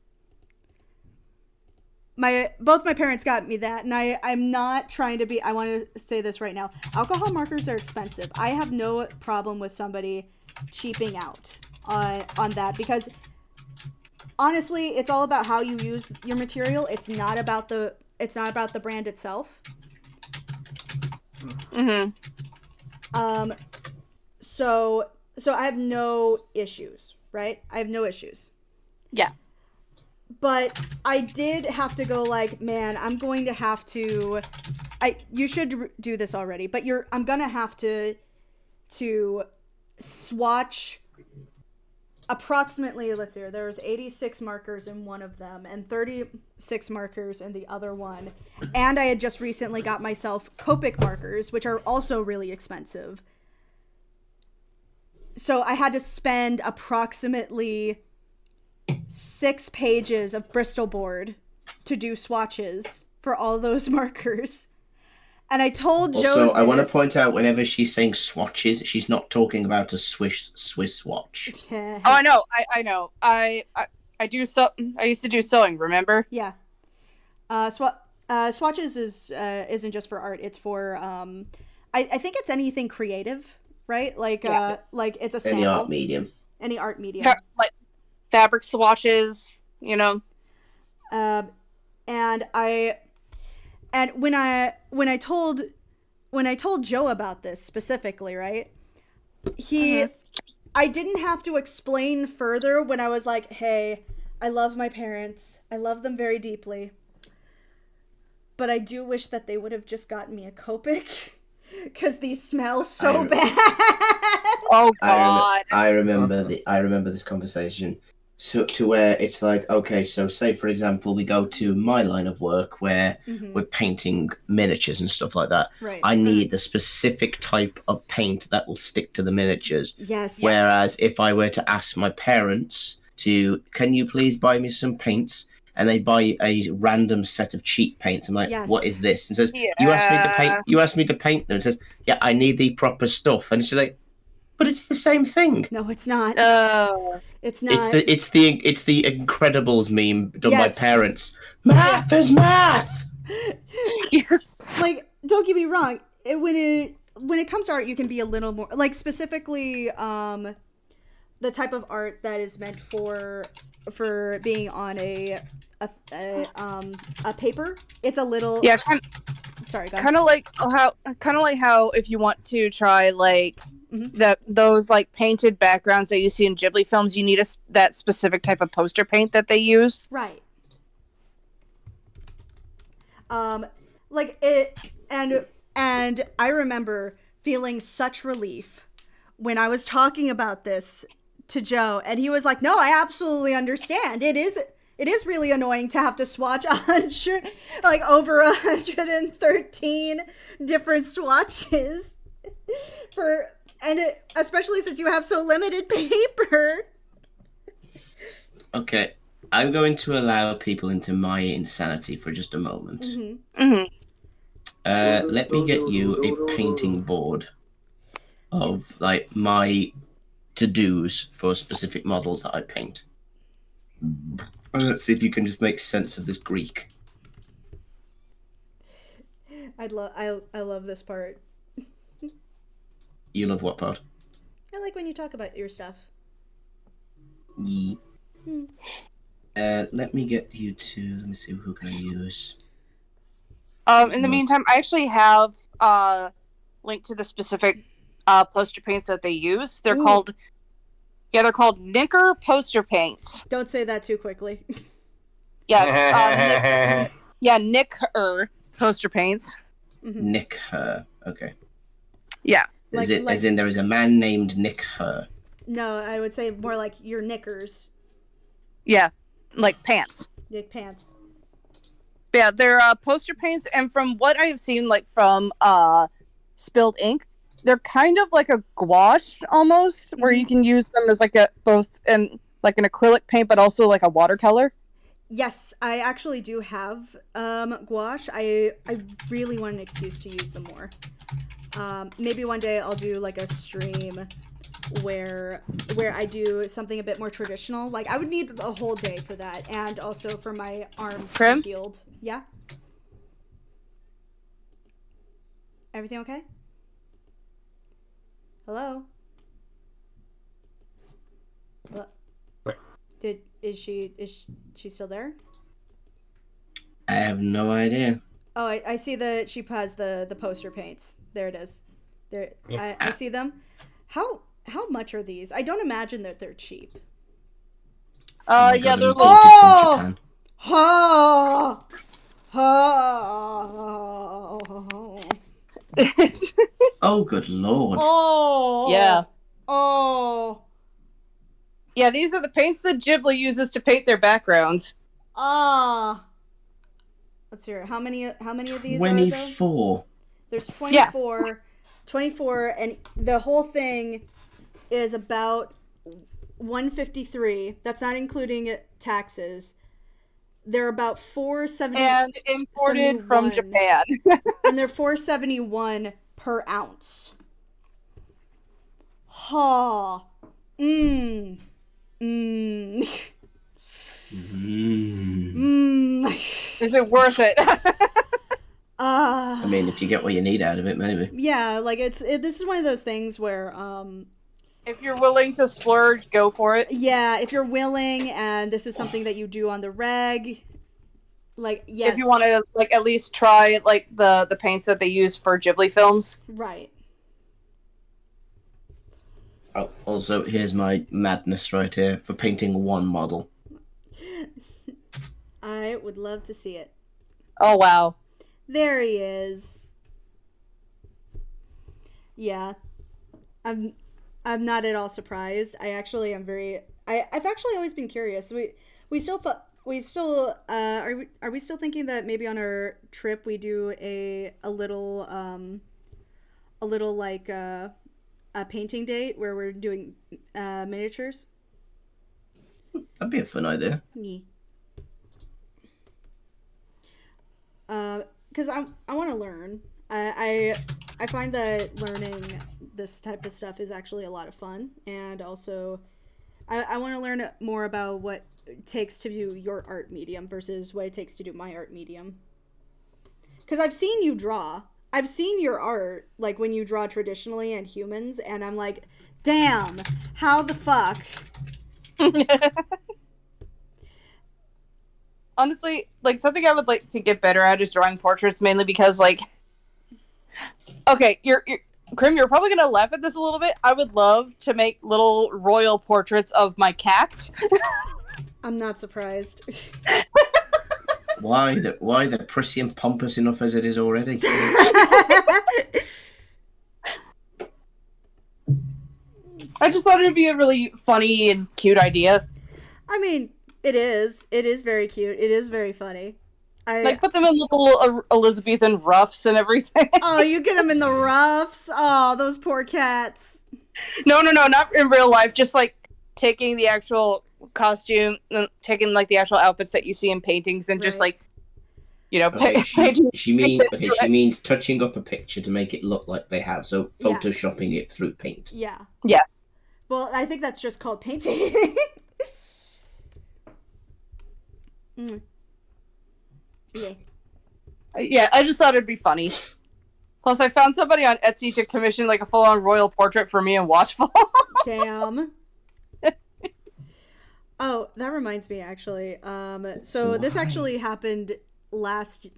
Both my parents got me that, and I'm not trying to be, I want to say this right now. Alcohol markers are expensive. I have no problem with somebody cheaping out on that, because honestly, it's all about how you use your material. It's not about the brand itself. So I have no issues, right? I have no issues. Yeah. But I did have to go like, man, I'm going to have to, you should do this already, but I'm going to have to swatch approximately, let's see, there was 86 markers in one of them and 36 markers in the other one. And I had just recently got myself Copic markers, which are also really expensive. So I had to spend approximately 6 pages of Bristol board to do swatches for all those markers. And I told Joe. Also, I want to point out, whenever she's saying swatches, she's not talking about a Swiss watch. Oh, I know. I know. I do I used to do sewing. Remember? Yeah. Swatches isn't just for art. It's for I think it's anything creative, right? Like like it's a sample. Any art medium. Any art medium. Like fabric swatches, you know. And when I told Joe about this specifically, right? I didn't have to explain further when I was like, "Hey, I love my parents. I love them very deeply. But I do wish that they would have just gotten me a Copic, because these smell so bad." Oh God! I remember this conversation. So to where it's like, okay, so say for example we go to my line of work where we're painting miniatures and stuff like that. Right. I need the specific type of paint that will stick to the miniatures. Yes. Whereas if I were to ask my parents can you please buy me some paints, and they buy a random set of cheap paints, I'm like, what is this? And says, you asked me to paint them. And says, yeah, I need the proper stuff. And she's like, but it's the same thing. No, it's not. It's not. It's the Incredibles meme done by parents. Math is math. Like, don't get me wrong. When it comes to art, you can be a little more like, specifically the type of art that is meant for being on a paper. It's a little sorry. Kind of like how if you want to try like. Those like painted backgrounds that you see in Ghibli films, you need that specific type of poster paint that they use. Right. Like it, and I remember feeling such relief when I was talking about this to Joe, and he was like, "No, I absolutely understand. It is really annoying to have to swatch over 113 different swatches especially since you have so limited paper." Okay, I'm going to allow people into my insanity for just a moment. Let me get you a painting board of like my to-dos for specific models that I paint. And let's see if you can just make sense of this Greek. I love this part. You love what part? I like when you talk about your stuff. Yeah. Let me get you to. Let me see, who can I use? In the meantime, I actually have linked to the specific poster paints that they use. They're Ooh. called Knicker poster paints. Don't say that too quickly. Yeah, Knicker poster paints. Nick Her. Okay. Yeah. As in there is a man named Nick Her. No, I would say more like your knickers. Yeah, like pants. Nick pants. Yeah, they're poster paints, and from what I've seen, like from Spilled Ink, they're kind of like a gouache almost, where you can use them as like both an acrylic paint, but also like a watercolor. Yes, I actually do have gouache. I really want an excuse to use them more. Maybe one day I'll do like a stream where I do something a bit more traditional. Like I would need a whole day for that, and also for my arms to be healed. Yeah. Everything okay? Hello? What? Is she still there? I have no idea. Oh, I see that she has the poster paints. There it is. There, Yeah. I see them. How much are these? I don't imagine that they're cheap. My Yeah, God, they're I'm like thinking from Oh! Japan. Ha! Ha! Oh, good lord. Oh! Yeah. Oh! Yeah, these are the paints that Ghibli uses to paint their backgrounds. Ah! Let's hear it. How many of these are there? 24. There's 24. 24, and the whole thing is about 153. That's not including taxes. They're about 470 And imported from 71. Japan. And they're 471 per ounce. Ha. Mmm. Mmm. Mmm. Is it worth it? I mean, if you get what you need out of it, maybe. Yeah, like this is one of those things where if you're willing to splurge, go for it. yeah, if you're willing and this is something that you do on the reg, like yes. If you want to like at least try like the paints that they use for Ghibli films. Right. Oh, also, here's my madness right here for painting one model. I would love to see it. Oh wow. There he is. Yeah. I'm not at all surprised. I actually am very I've actually always been curious. are we still thinking that maybe on our trip we do a little like a painting date where we're doing miniatures? That'd be a fun idea. Yeah. Because I want to learn. I find that learning this type of stuff is actually a lot of fun, and also I want to learn more about what it takes to do your art medium versus what it takes to do my art medium. Because I've seen you draw. I've seen your art, like when you draw traditionally and humans, and I'm like, damn, how the fuck? Honestly, like something I would like to get better at is drawing portraits, mainly because like, okay, you're Krim, you're probably gonna laugh at this a little bit. I would love to make little royal portraits of my cats. I'm not surprised. Why they're prissy and pompous enough as it is already? I just thought it would be a really funny and cute idea. I mean, it is. It is very cute. It is very funny. Like put them in little Elizabethan ruffs and everything. Oh, you get them in the ruffs. Oh, those poor cats. No, not in real life. Just like taking the actual costume, taking like the actual outfits that you see in paintings, and just like, you know, Okay, she means touching up a picture to make it look like they have. So photoshopping it through paint. Yeah. Yeah. Well, I think that's just called painting. Yeah. Yeah, I just thought it'd be funny. Plus, I found somebody on Etsy to commission like a full-on royal portrait for me and Watchful. Damn. Oh, that reminds me, actually. So this actually happened last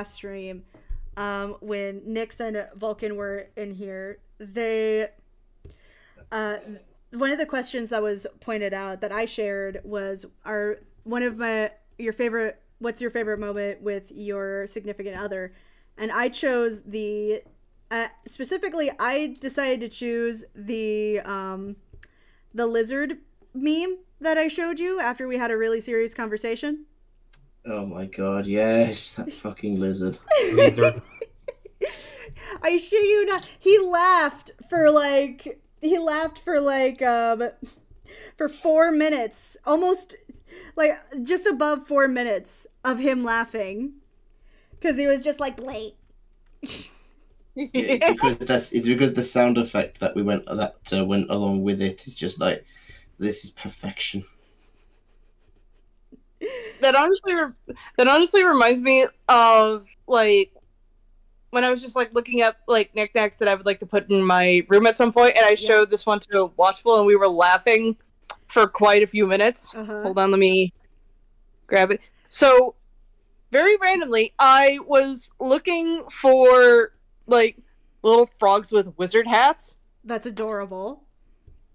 stream, when Nyx and Vulcan were in here. they one of the questions that was pointed out that I shared was what's your favorite moment with your significant other, and I chose specifically I decided to choose the lizard meme that I showed you after we had a really serious conversation. Oh my god, yes, that fucking lizard. Lizard. I shit you not. He laughed for 4 minutes, almost like just above 4 minutes of him laughing, because he was just like late. Yeah, it's because the sound effect that went along with it is just like, this is perfection. That honestly reminds me of like when I was just like looking up like knickknacks that I would like to put in my room at some point, and I showed this one to Watchful, and we were laughing for quite a few minutes. Hold on, let me grab it. So, very randomly, I was looking for like little frogs with wizard hats. That's adorable.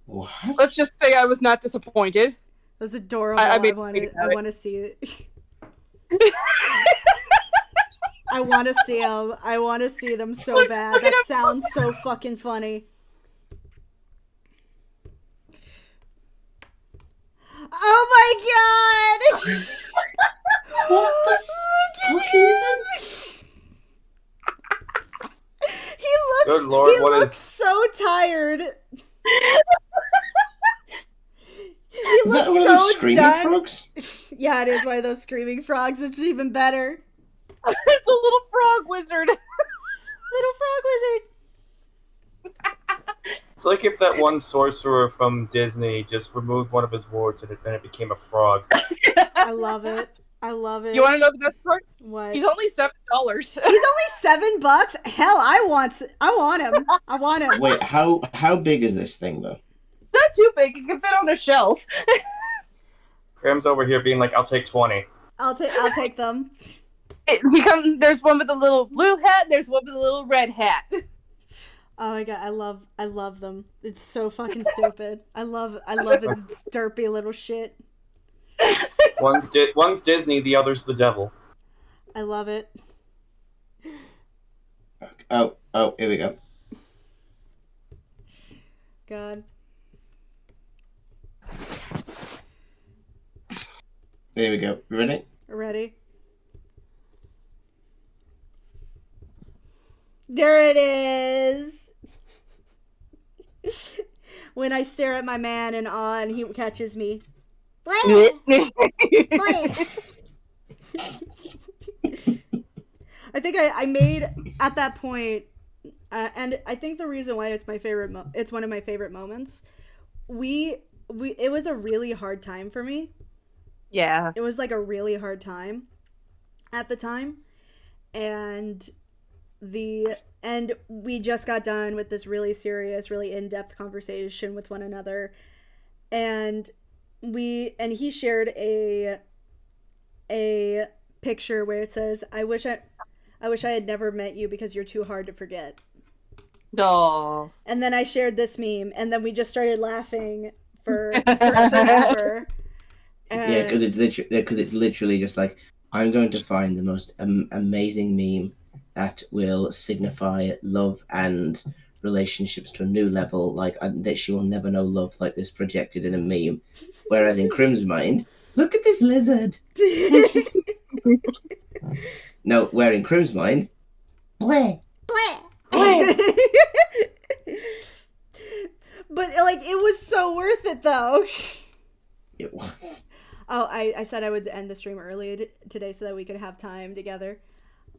What? Let's just say I was not disappointed. That's adorable. I want to see it. I want to see them. I want to see them so bad. That sounds so fucking funny. Oh my god! What the fuck even? He looks. Good Lord, he looks so tired. He looks one of so those screaming done. frogs? Yeah, it is one of those screaming frogs. It's even better. It's a little frog wizard. Little frog wizard. It's like if that one sorcerer from Disney just removed one of his wards and then it became a frog. I love it. I love it. You want to know the best part? What? He's only $7. He's only $7? Hell, I want him. I want him. Wait, how big is this thing though? Not too big. It can fit on a shelf. Graham's over here being like, I'll take 20. I'll take them. There's one with a little blue hat, and there's one with a little red hat. Oh my god, I love them. It's so fucking stupid. I love its derpy little shit. One's Disney, the other's the devil. I love it. Oh, here we go. God. There we go. Ready? Ready? There it is. When I stare at my man in awe and he catches me. I think I made at that point, and I think the reason why it's my favorite, it's one of my favorite moments. It was a really hard time for me. Yeah. It was like a really hard time at the time, and we just got done with this really serious, really in-depth conversation with one another, and he shared a picture where it says, I wish I had never met you because you're too hard to forget. Oh. And then I shared this meme, and then we just started laughing for forever. Yeah, because it's literally just like, I'm going to find the most amazing meme that will signify love and relationships to a new level, that she will never know love like this projected in a meme. Whereas in Crim's mind, look at this lizard. No, where in Crim's mind, bleh. But it was so worth it though. It was. Oh, I said I would end the stream early today so that we could have time together.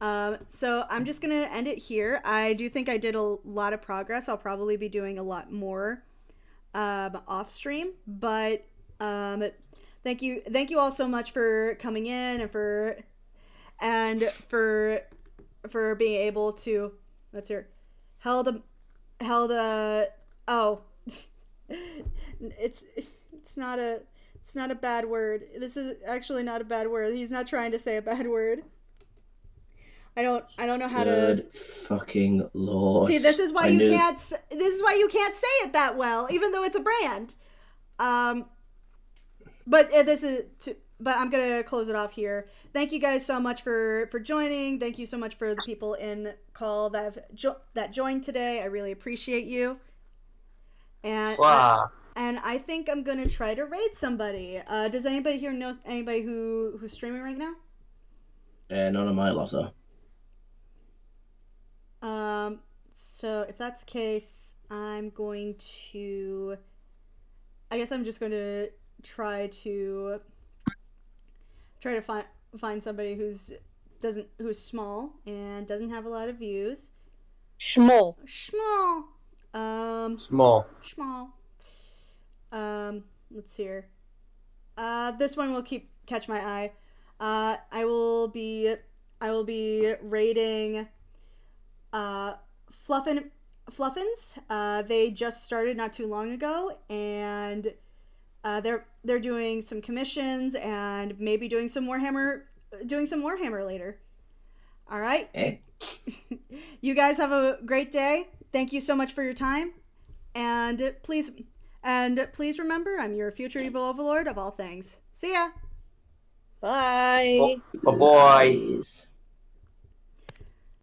So I'm just gonna end it here. I do think I did a lot of progress. I'll probably be doing a lot more off stream, but thank you all so much for coming in and for being able to, let's hear, held oh it's not a bad word. This is actually not a bad word. He's not trying to say a bad word. I don't know how to. Good fucking lord. See, this is why I you knew- can't. This is why you can't say it that well, even though it's a brand. But this is. But I'm gonna close it off here. Thank you guys so much for joining. Thank you so much for the people in call that that joined today. I really appreciate you. And Wow. I think I'm gonna try to raid somebody. Does anybody here know anybody who's streaming right now? None of my loss are. So if that's the case, I'm going to. I guess I'm just going to try to find somebody who's small and doesn't have a lot of views. Schmoll. Small. Small. Small. Let's see here. This one will catch my eye. I will be rating Fluffins. They just started not too long ago, and they're doing some commissions and maybe doing some Warhammer later. All right. Eh? You guys have a great day. Thank you so much for your time, and please remember, I'm your future evil overlord of all things. See ya. Bye. Oh boy. Lies.